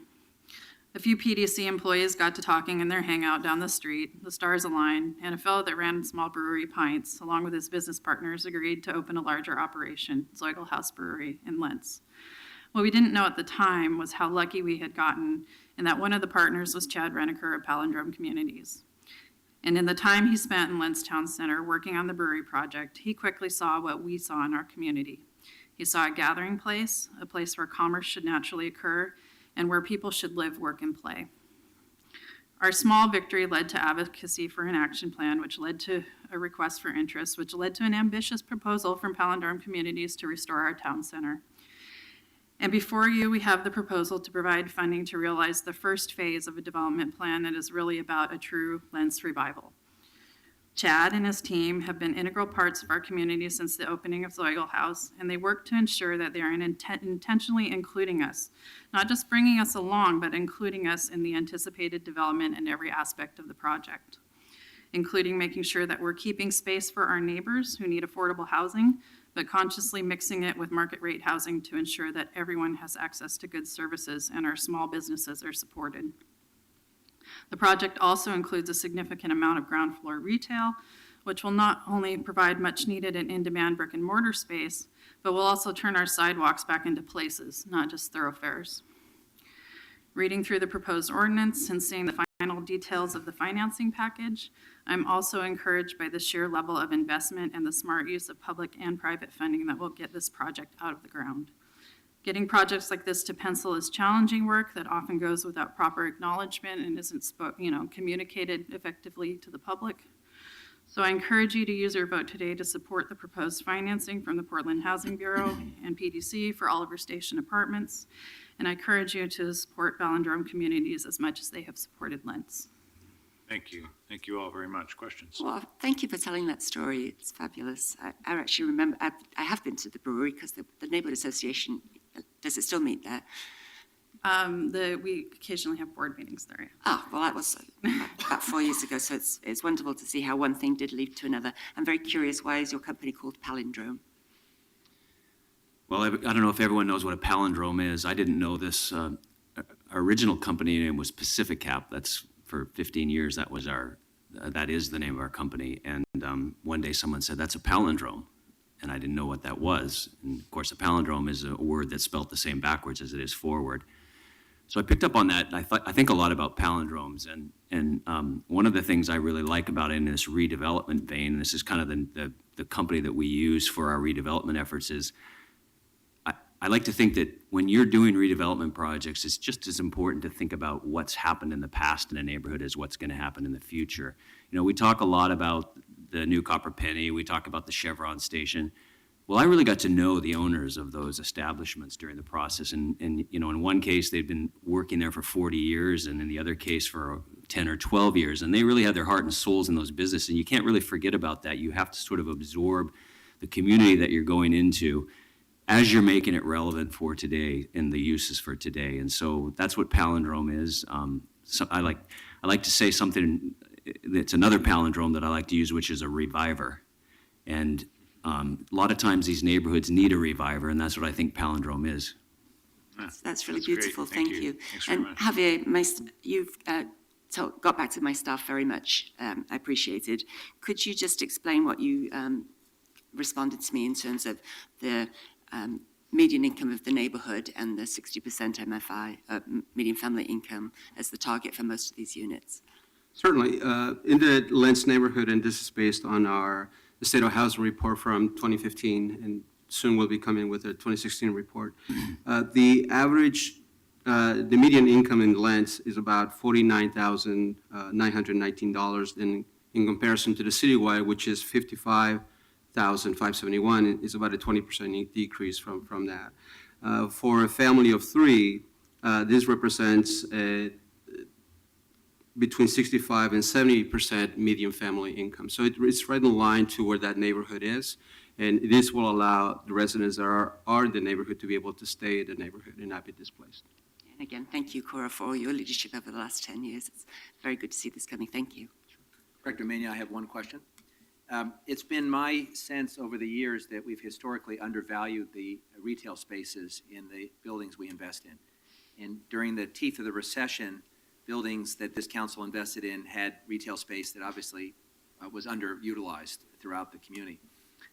A few PDC employees got to talking in their hangout down the street, the stars aligned, and a fellow that ran small brewery Pints, along with his business partners, agreed to open a larger operation, Zeugel House Brewery, in Lentz. What we didn't know at the time was how lucky we had gotten, and that one of the partners was Chad Reneker of Palindrome Communities. And in the time he spent in Lentz Town Center working on the brewery project, he quickly saw what we saw in our community. He saw a gathering place, a place where commerce should naturally occur, and where people should live, work, and play. Our small victory led to advocacy for an action plan, which led to a request for interest, which led to an ambitious proposal from Palindrome Communities to restore our town center. And before you, we have the proposal to provide funding to realize the first phase of a development plan that is really about a true Lentz revival. Chad and his team have been integral parts of our community since the opening of Zeugel House, and they work to ensure that they are intentionally including us, not just bringing us along, but including us in the anticipated development in every aspect of the project, including making sure that we're keeping space for our neighbors who need affordable housing, but consciously mixing it with market rate housing to ensure that everyone has access to good services and our small businesses are supported. The project also includes a significant amount of ground floor retail, which will not only provide much needed and in-demand brick and mortar space, but will also turn our sidewalks back into places, not just thoroughfares. Reading through the proposed ordinance and seeing the final details of the financing package, I'm also encouraged by the sheer level of investment and the smart use of public and private funding that will get this project out of the ground. Getting projects like this to pencil is challenging work that often goes without proper acknowledgement and isn't communicated effectively to the public. So I encourage you to use your vote today to support the proposed financing from the Portland Housing Bureau and PDC for Oliver Station Apartments. And I encourage you to support Palindrome Communities as much as they have supported Lentz. Thank you. Thank you all very much. Questions? Well, thank you for telling that story. It's fabulous. I actually remember, I have been to the brewery because the neighborhood association, does it still meet there? We occasionally have board meetings there. Yeah. Oh, well, that was about 4 years ago, so it's wonderful to see how one thing did lead to another. I'm very curious, why is your company called Palindrome? Well, I don't know if everyone knows what a palindrome is. I didn't know this. Our original company name was Pacific Cap. That's for 15 years. That is the name of our company. And one day someone said, that's a palindrome. And I didn't know what that was. And of course, a palindrome is a word that's spelled the same backwards as it is forward. So I picked up on that. And I think a lot about palindromes. And one of the things I really like about it in this redevelopment vein, and this is kind of the company that we use for our redevelopment efforts, is I like to think that when you're doing redevelopment projects, it's just as important to think about what's happened in the past in a neighborhood as what's going to happen in the future. You know, we talk a lot about the new Copper Penny, we talk about the Chevron station. Well, I really got to know the owners of those establishments during the process. And you know, in one case, they've been working there for 40 years, and in the other case for 10 or 12 years. And they really had their heart and souls in those businesses. And you can't really forget about that. You have to sort of absorb the community that you're going into as you're making it relevant for today and the uses for today. And so that's what palindrome is. So I like to say something that's another palindrome that I like to use, which is a reviver. And a lot of times these neighborhoods need a reviver, and that's what I think palindrome is. That's really That's beautiful. great. Thank you. Thanks very And much. Javier, you've got back to my staff very much. I appreciate it. Could you just explain what you responded to me in terms of the median income of the neighborhood and the 60% MFI, median family income, as the target for most of these units? Certainly. In the Lentz neighborhood, and this is based on the State of Housing report from 2015, and soon we'll be coming with a 2016 report. The average, the median income in Lentz is about $49,919 in comparison to the citywide, which is $55,571. Is about a 20% decrease from that. For a family of three, this represents between 65 and 70% median family income. So it's right in line to where that neighborhood is. And this will allow the residents that are in the neighborhood to be able to stay in the neighborhood and not be displaced. And again, thank you, Cora, for your leadership over the last 10 years. It's very good to see this coming. Thank you. Director Mania, I have one question. It's been my sense over the years that we've historically undervalued the retail spaces in the buildings we invest in. And during the teeth of the recession, buildings that this council invested in had retail space that obviously was underutilized throughout the community.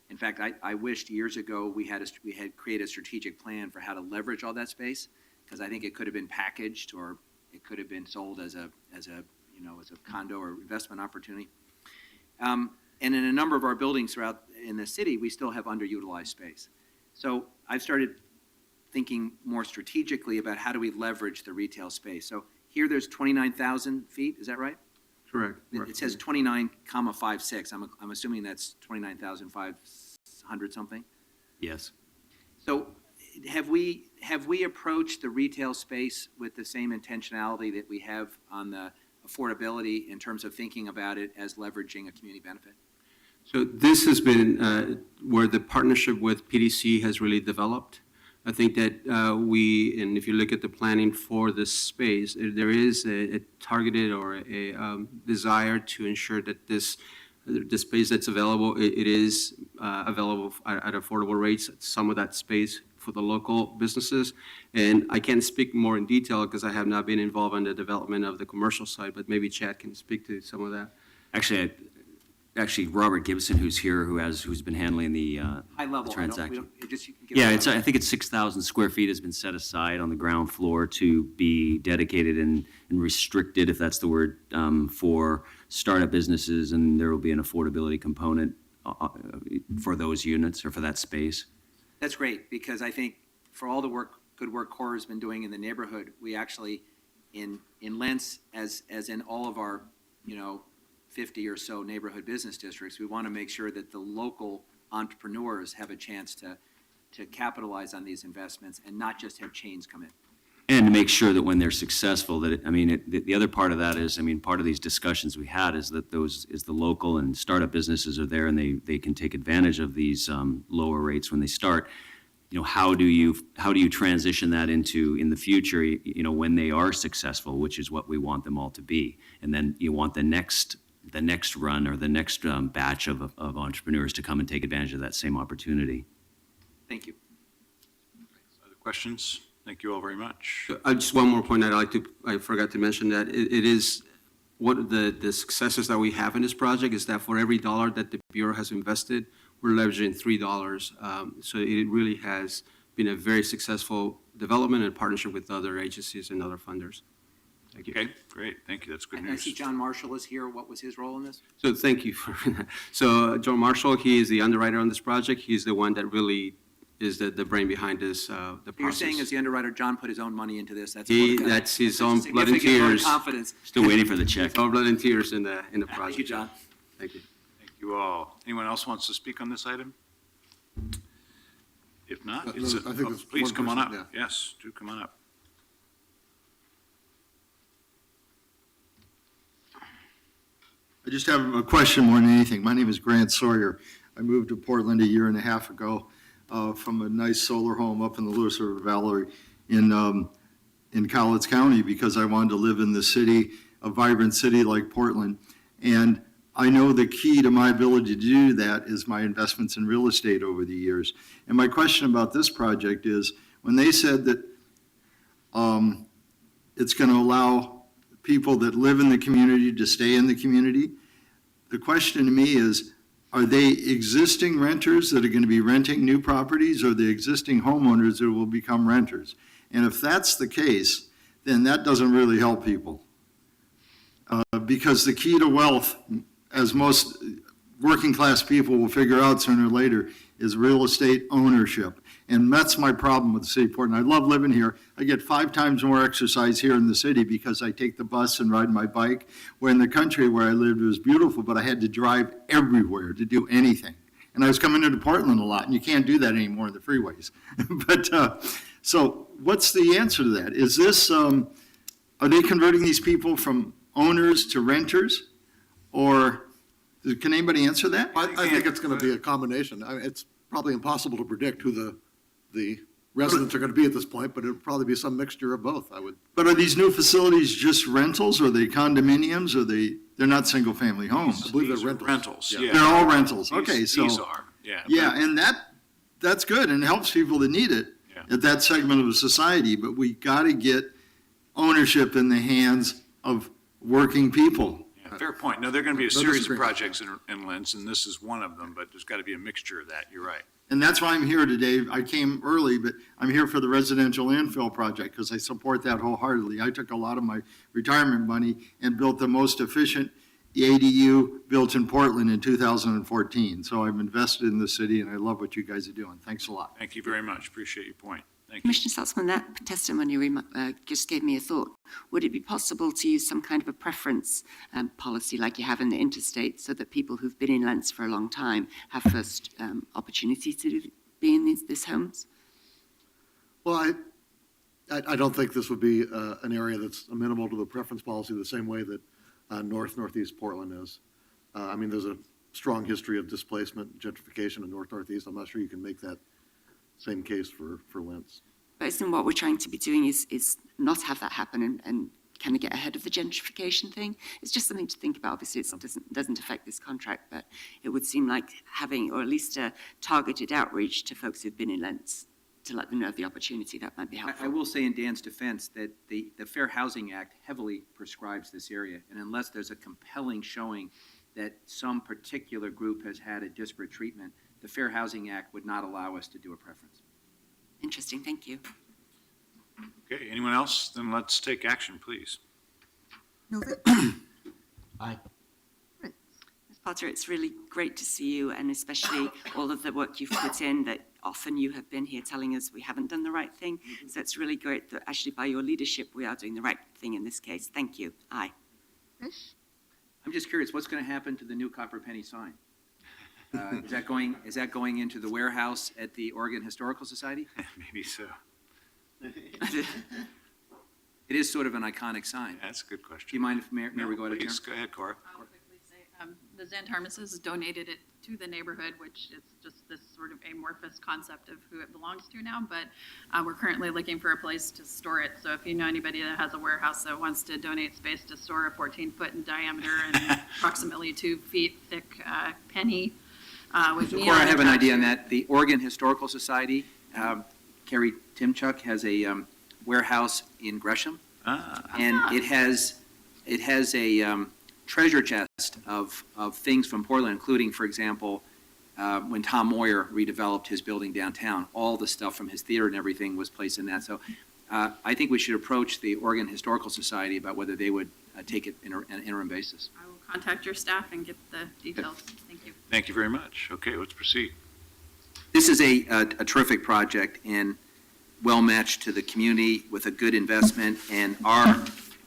In fact, I wished years ago we had created a strategic plan for how to leverage all that space, because I think it could have been packaged or it could have been sold as a condo or investment opportunity. And in a number of our buildings throughout in the city, we still have underutilized space. So I've started thinking more strategically about how do we leverage the retail space. So here there's 29,000 feet, is that right? Correct. It says 29,56. I'm assuming that's 29,500 something. Yes. So have we approached the retail space with the same intentionality that we have on the affordability in terms of thinking about it as leveraging a community benefit? So this has been where the partnership with PDC has really developed. I think that and if you look at the planning for this space, there is a targeted or a desire to ensure that the space that's available, it is available at affordable rates, some of that space for the local businesses. And I can't speak more in detail because I have not been involved in the development of the commercial side, but maybe Chad can speak to some of that. Actually, Robert Gibson, who's here, who's been handling the High level. transaction. Yeah, I think it's 6,000 square feet has been set aside on the ground floor to be dedicated and restricted, if that's the word, for startup businesses, and there will be an affordability component for those units or for that space. That's great, because I think for all the good work Cora's been doing in the neighborhood, we actually, in Lentz, as in all of our, 50 or so neighborhood business districts, we want to make sure that the local entrepreneurs have a chance to capitalize on these investments and not just have chains come in. And to make sure that when they're successful, the other part of that is, part of these discussions we had is that the local and startup businesses are there and they can take advantage of these lower rates when they start. How do you transition that into in the future, when they are successful, which is what we want them all to be. And then you want the next run or the next batch of entrepreneurs to come and take advantage of that same opportunity. Thank you. Other questions? Thank you all very much. Just one more point I forgot to mention that it is one of the successes that we have in this project is that for every dollar that the Bureau has invested, we're leveraging $3. So it really has been a very successful development and partnership with other agencies and other funders. Thank you. Okay, great. Thank you. That's good And I news. see John Marshall is here. What was his role in this? So thank you for that. So John Marshall, he is the underwriter on this project. He's the one that really is the brain behind this, the process. You're saying as the underwriter, John put his own money into this. That's His own blood and significant vote of tears. confidence. Still waiting for the check. All blood and tears in the project. Thank you, John. Thank you. Thank you all. Anyone else wants to speak on this item? If not, I think there's please one come on up. person, Yes, do come on up. I just have a question more than anything. My name is Grant Sawyer. I moved to Portland 1.5 years ago from a nice solar home up in the Lewis River Valley in Cowlitz County because I wanted to live in the city, a vibrant city like Portland. And I know the key to my ability to do that is my investments in real estate over the years. And my question about this project is, when they said that it's going to allow people that live in the community to stay in the community, the question to me is, are they existing renters that are going to be renting new properties, or the existing homeowners that will become renters? And if that's the case, then that doesn't really help people. Because the key to wealth, as most working class people will figure out sooner or later, is real estate ownership. And that's my problem with the city of Portland. I love living here. I get 5 times more exercise here in the city because I take the bus and ride my bike. Where in the country where I lived, it was beautiful, but I had to drive everywhere to do anything. And I was coming into Portland a lot, and you can't do that anymore in the freeways. But so what's the answer to that? Is this, are they converting these people from owners to renters? Or can anybody answer that? I think it's going to be a combination. It's probably impossible to predict who the residents are going to be at this point, but it'll probably be some mixture of both, I would. But are these new facilities just rentals? Are they condominiums? Or they're not single-family homes? I believe they're rentals. Rentals, Yeah. yeah. They're all rentals. Okay, so. These are, yeah. Yeah, and that's good and helps people that need it Yeah. at that segment of society. But we got to get ownership in the hands of working people. Yeah, fair point. No, there are going to be a Let us series of agree. projects in Lentz, and this is one of them, but there's got to be a mixture of that. You're right. And that's why I'm here today. I came early, but I'm here for the residential infill project because I support that wholeheartedly. I took a lot of my retirement money and built the most efficient ADU built in Portland in 2014. So I'm invested in the city and I love what you guys are doing. Thanks a lot. Thank you very much. Appreciate your point. Thank you. Commissioner Saltzman, that testimony just gave me a thought. Would it be possible to use some kind of a preference policy like you have in the interstate so that people who've been in Lentz for a long time have first opportunity to be in these homes? Well, I don't think this would be an area that's amenable to the preference policy the same way that northeast Portland is. I mean, there's a strong history of displacement, gentrification in northeast. I'm not sure you can make that same case for Lentz. But isn't what we're trying to be doing is not have that happen and kind of get ahead of the gentrification thing? It's just something to think about. Obviously, it doesn't affect this contract, but it would seem like having, or at least a targeted outreach to folks who've been in Lentz to let them know of the opportunity, that might be helpful. I will say in Dan's defense that the Fair Housing Act heavily prescribes this area, and unless there's a compelling showing that some particular group has had a disparate treatment, the Fair Housing Act would not allow us to do a preference. Interesting, thank you. Okay, anyone else? Then let's take action, please. Novick? Aye. Ms. Potter, it's really great to see you, and especially all of the work you've put in, that often you have been here telling us we haven't done the right thing. So it's really great that actually by your leadership, we are doing the right thing in this case. Thank you. Aye. I'm just curious, what's going to happen to the new copper penny sign? Is that going into the warehouse at the Oregon Historical Society? Maybe so. It is sort of an iconic sign. That's a good question. Do you mind if Mayor we go out of turn? Please, go ahead, Cora. I'll quickly say, the Xantharmases donated it to the neighborhood, which is just this sort of amorphous concept of who it belongs to now, but we're currently looking for a place to store it. So if you know anybody that has a warehouse that wants to donate space to store a 14-foot in diameter and approximately 2 feet thick penny with So neon Cora, I have an idea on attached. that. The Oregon Historical Society, Carrie Timchuk has a warehouse in Gresham, and it has a treasure chest of things from Portland, including, for example, when Tom Moyer redeveloped his building downtown, all the stuff from his theater and everything was placed in that. So I think we should approach the Oregon Historical Society about whether they would take it on an interim basis. I will contact your staff and get the details. Thank you. Thank you very much. Okay, let's proceed. This is a terrific project and well matched to the community with a good investment, and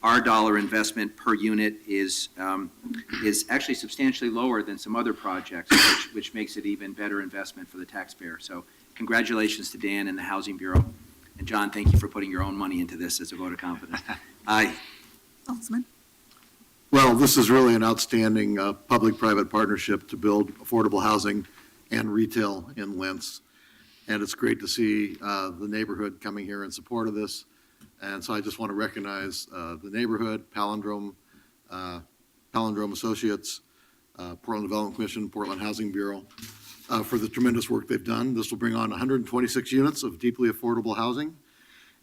our dollar investment per unit is actually substantially lower than some other projects, which makes it even better investment for the taxpayer. So congratulations to Dan and the Housing Bureau. And John, thank you for putting your own money into this as a vote of confidence. Aye. Saltzman? Well, this is really an outstanding public-private partnership to build affordable housing and retail in Lentz. And it's great to see the neighborhood coming here in support of this. And so I just want to recognize the neighborhood, Palindrome Associates, Portland Development Commission, Portland Housing Bureau, for the tremendous work they've done. This will bring on 126 units of deeply affordable housing.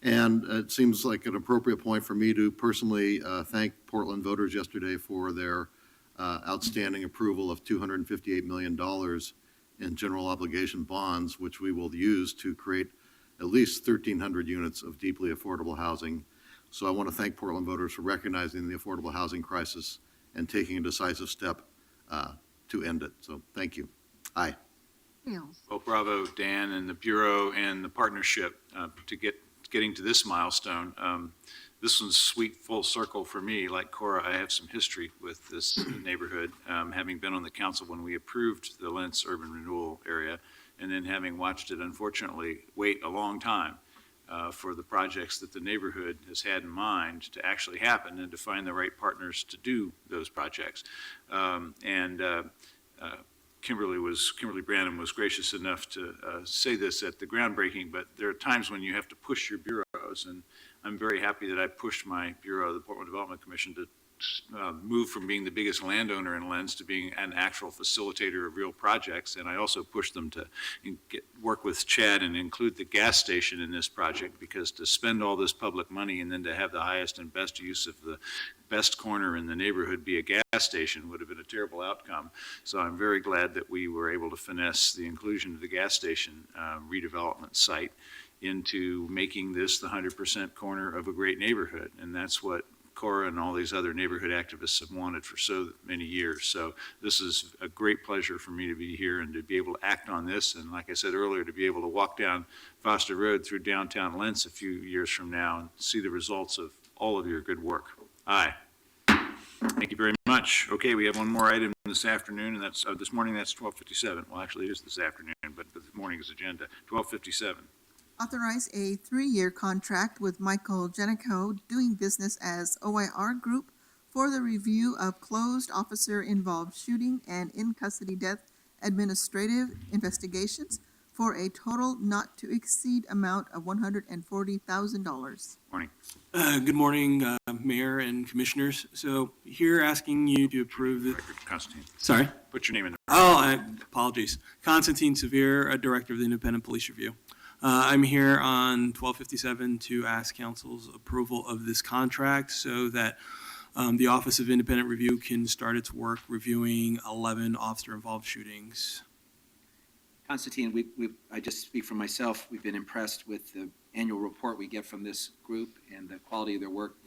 And it seems like an appropriate point for me to personally thank Portland voters yesterday for their outstanding approval of $258 million in general obligation bonds, which we will use to create at least 1,300 units of deeply affordable housing. So I want to thank Portland voters for recognizing the affordable housing crisis and taking a decisive step to end it. So thank you. Aye. Well, bravo, Dan, and the Bureau and the partnership to getting to this milestone. This one's sweet full circle for me. Like Cora, I have some history with this neighborhood, having been on the council when we approved the Lentz urban renewal area, and then having watched it, unfortunately, wait a long time for the projects that the neighborhood has had in mind to actually happen and to find the right partners to do those projects. Kimberly Branham was gracious enough to say this at the groundbreaking, but there are times when you have to push your bureaus, and I'm very happy that I pushed my bureau, the Portland Development Commission, to moved from being the biggest landowner in Lens to being an actual facilitator of real projects. And I also pushed them to work with Chad and include the gas station in this project, because to spend all this public money and then to have the highest and best use of the best corner in the neighborhood be a gas station would have been a terrible outcome. So I'm very glad that we were able to finesse the inclusion of the gas station redevelopment site into making this the 100% corner of a great neighborhood. And that's what Cora and all these other neighborhood activists have wanted for so many years. So this is a great pleasure for me to be here and to be able to act on this. And like I said earlier, to be able to walk down Foster Road through downtown Lents a few years from now and see the results of all of your good work. Aye. Thank you very much. Okay, we have one more item this afternoon, and that's this morning. That's 12:57. Well, actually, it is this afternoon, but this morning's agenda, 12:57. Authorize a 3-year contract with Michael Jenico, doing business as OIR Group, for the review of closed officer-involved shooting and in-custody death administrative investigations for a total not to exceed amount of $140,000. Morning. Good morning, Mayor and Commissioners. So here asking you to approve the... Constantine. Sorry? Put your name in there. Oh, apologies. Constantine Severe, Director of the Independent Police Review. I'm here on 1257 to ask Council's approval of this contract so that the Office of Independent Review can start its work reviewing 11 officer-involved shootings. Constantine, I just speak for myself, we've been impressed with the annual report we get from this group and the quality of their work.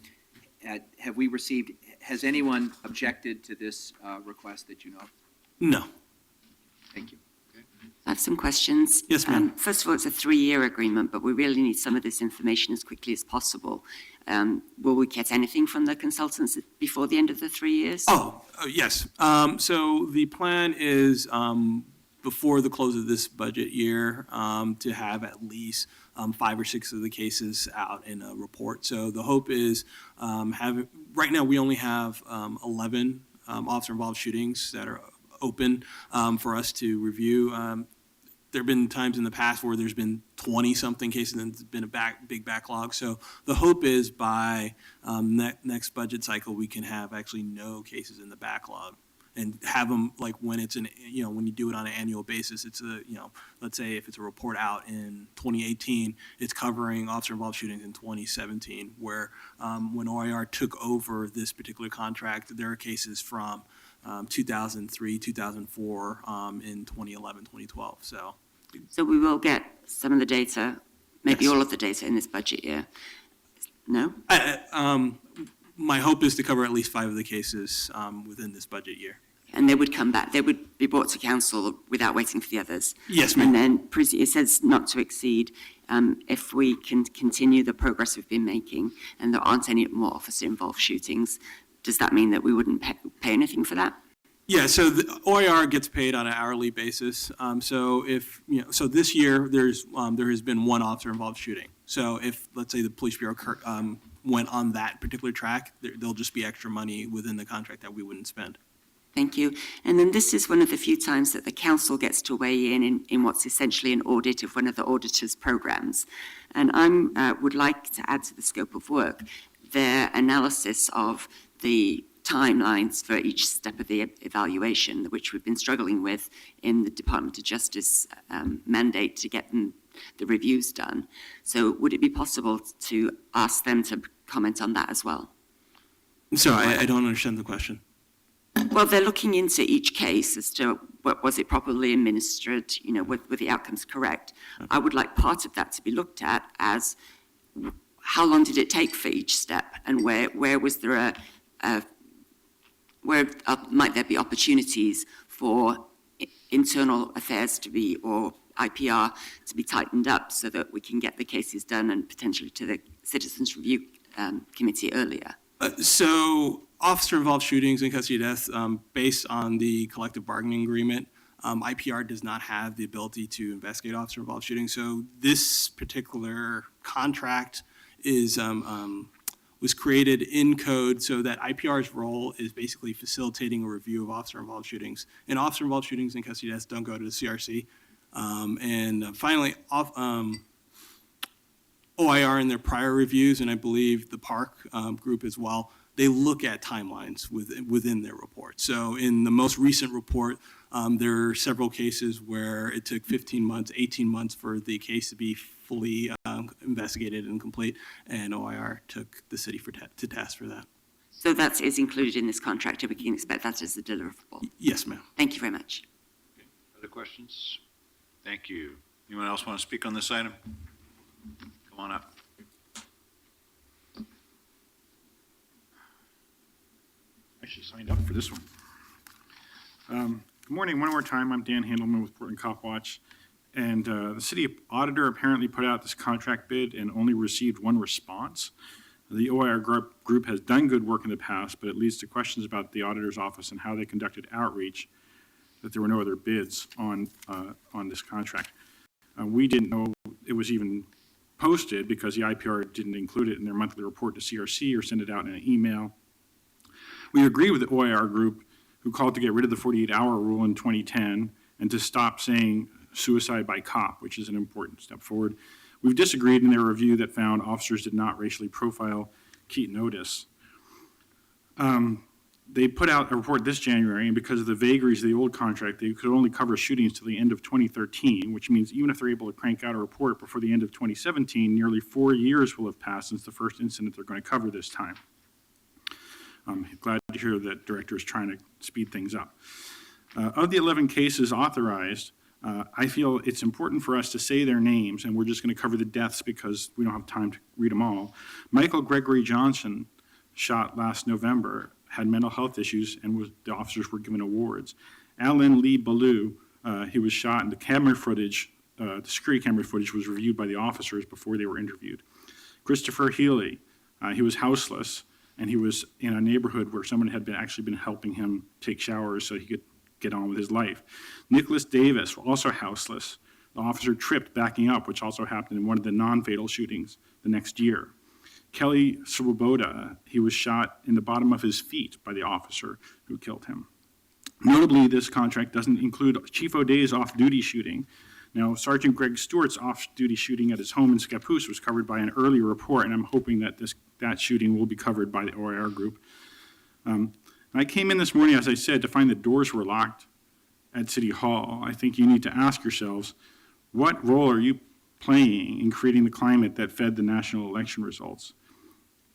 Has anyone objected to this request that you know of? No. Thank you. I have some questions. Yes, ma'am. First of all, it's a 3-year agreement, but we really need some of this information as quickly as possible. Will we get anything from the consultants before the end of the 3 years? Yes. So the plan is before the close of this budget year to have at least 5 or 6 of the cases out in a report. So the hope is right now we only have 11 officer-involved shootings that are open for us to review. There have been times in the past where there's been 20-something cases and it's been a big backlog. So the hope is by next budget cycle, we can have actually no cases in the backlog and have them like when it's when you do it on an annual basis, it's let's say if it's a report out in 2018, it's covering officer-involved shootings in 2017, where when OIR took over this particular contract, there are cases from 2003, 2004, in 2011, 2012. So we will get some of the data, maybe Yes. all of the data in this budget year. No? My hope is to cover at least 5 of the cases within this budget year. And they would come back, they would be brought to council without waiting for the others. Yes, ma'am. And then it says not to exceed. If we can continue the progress we've been making and there aren't any more officer-involved shootings, does that mean that we wouldn't pay anything for that? Yeah, so the OIR gets paid on an hourly basis. So if, so this year there has been 1 officer-involved shooting. So if, let's say, the police bureau went on that particular track, there'll just be extra money within the contract that we wouldn't spend. Thank you. And then this is one of the few times that the council gets to weigh in what's essentially an audit of one of the auditor's programs. And I would like to add to the scope of work their analysis of the timelines for each step of the evaluation, which we've been struggling with in the Department of Justice mandate to get the reviews done. So would it be possible to ask them to comment on that as well? So I don't understand the question. Well, they're looking into each case as to was it properly administered, were the outcomes correct. I would like part of that to be looked at as how long did it take for each step, and where was there where might there be opportunities for internal affairs to be, or IPR to be tightened up so that we can get the cases done and potentially to the Citizens Review Committee earlier? So officer-involved shootings and custody deaths, based on the collective bargaining agreement, IPR does not have the ability to investigate officer-involved shootings. So this particular contract was created in code so that IPR's role is basically facilitating a review of officer-involved shootings. And officer-involved shootings and custody deaths don't go to the CRC. And finally, OIR in their prior reviews, and I believe the Park group as well, they look at timelines within their report. So in the most recent report, there are several cases where it took 15 months, 18 months for the case to be fully investigated and complete, and OIR took the city to task for that. So that is included in this contract, and we can expect that as a deliverable. Yes, ma'am. Thank you very much. Other questions? Thank you. Anyone else want to speak on this item? Come on up. Actually signed up for this one. Good morning, one more time. I'm Dan Handelman with Portland Cop Watch. And the city auditor apparently put out this contract bid and only received one response. The OIR group has done good work in the past, but it leads to questions about the auditor's office and how they conducted outreach, that there were no other bids on this contract. We didn't know it was even posted because the IPR didn't include it in their monthly report to CRC or send it out in an email. We agree with the OIR group, who called to get rid of the 48-hour rule in 2010 and to stop saying suicide by cop, which is an important step forward. We've disagreed in their review that found officers did not racially profile Keaton Otis. They put out a report this January, and because of the vagaries of the old contract, they could only cover shootings till the end of 2013, which means even if they're able to crank out a report before the end of 2017, nearly 4 years will have passed since the first incident they're going to cover this time. I'm glad to hear that director is trying to speed things up. Of the 11 cases authorized, I feel it's important for us to say their names, and we're just going to cover the deaths because we don't have time to read them all. Michael Gregory Johnson, shot last November, had mental health issues, and the officers were given awards. Alan Lee Ballou, he was shot, and the camera footage, the security camera footage was reviewed by the officers before they were interviewed. Christopher Healy, he was houseless, and he was in a neighborhood where someone had actually been helping him take showers so he could get on with his life. Nicholas Davis, also houseless. The officer tripped backing up, which also happened in one of the non-fatal shootings the next year. Kelly Swoboda, he was shot in the bottom of his feet by the officer who killed him. Notably, this contract doesn't include Chief O'Day's off-duty shooting. Now, Sergeant Greg Stewart's off-duty shooting at his home in Scappoose was covered by an earlier report, and I'm hoping that that shooting will be covered by the OIR group. I came in this morning, as I said, to find the doors were locked at City Hall. I think you need to ask yourselves, what role are you playing in creating the climate that fed the national election results?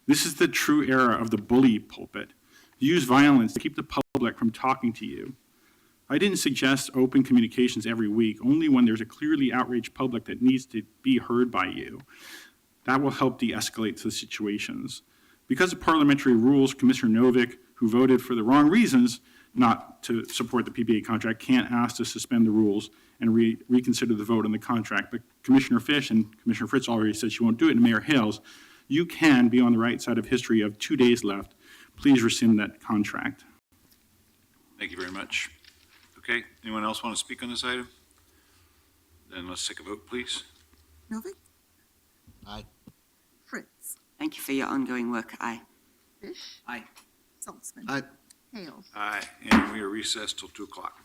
This is the true era of the bully pulpit. Use violence to keep the public from talking to you. I didn't suggest open communications every week, only when there's a clearly outraged public that needs to be heard by you. That will help de-escalate the situations. Because of parliamentary rules, Commissioner Novick, who voted for the wrong reasons not to support the PBA contract, can't ask to suspend the rules and reconsider the vote on the contract. But Commissioner Fish and Commissioner Fritz already said she won't do it, and Mayor Hales, you can be on the right side of history. You have 2 days left. Please rescind that contract. Thank you very much. Okay, anyone else want to speak on this item? Then let's take a vote, please. Novick? Aye. Fritz? Thank you for your ongoing work. Aye. Fish? Aye. Saltzman? Aye. Hales? Aye, and we are recessed till 2 o'clock.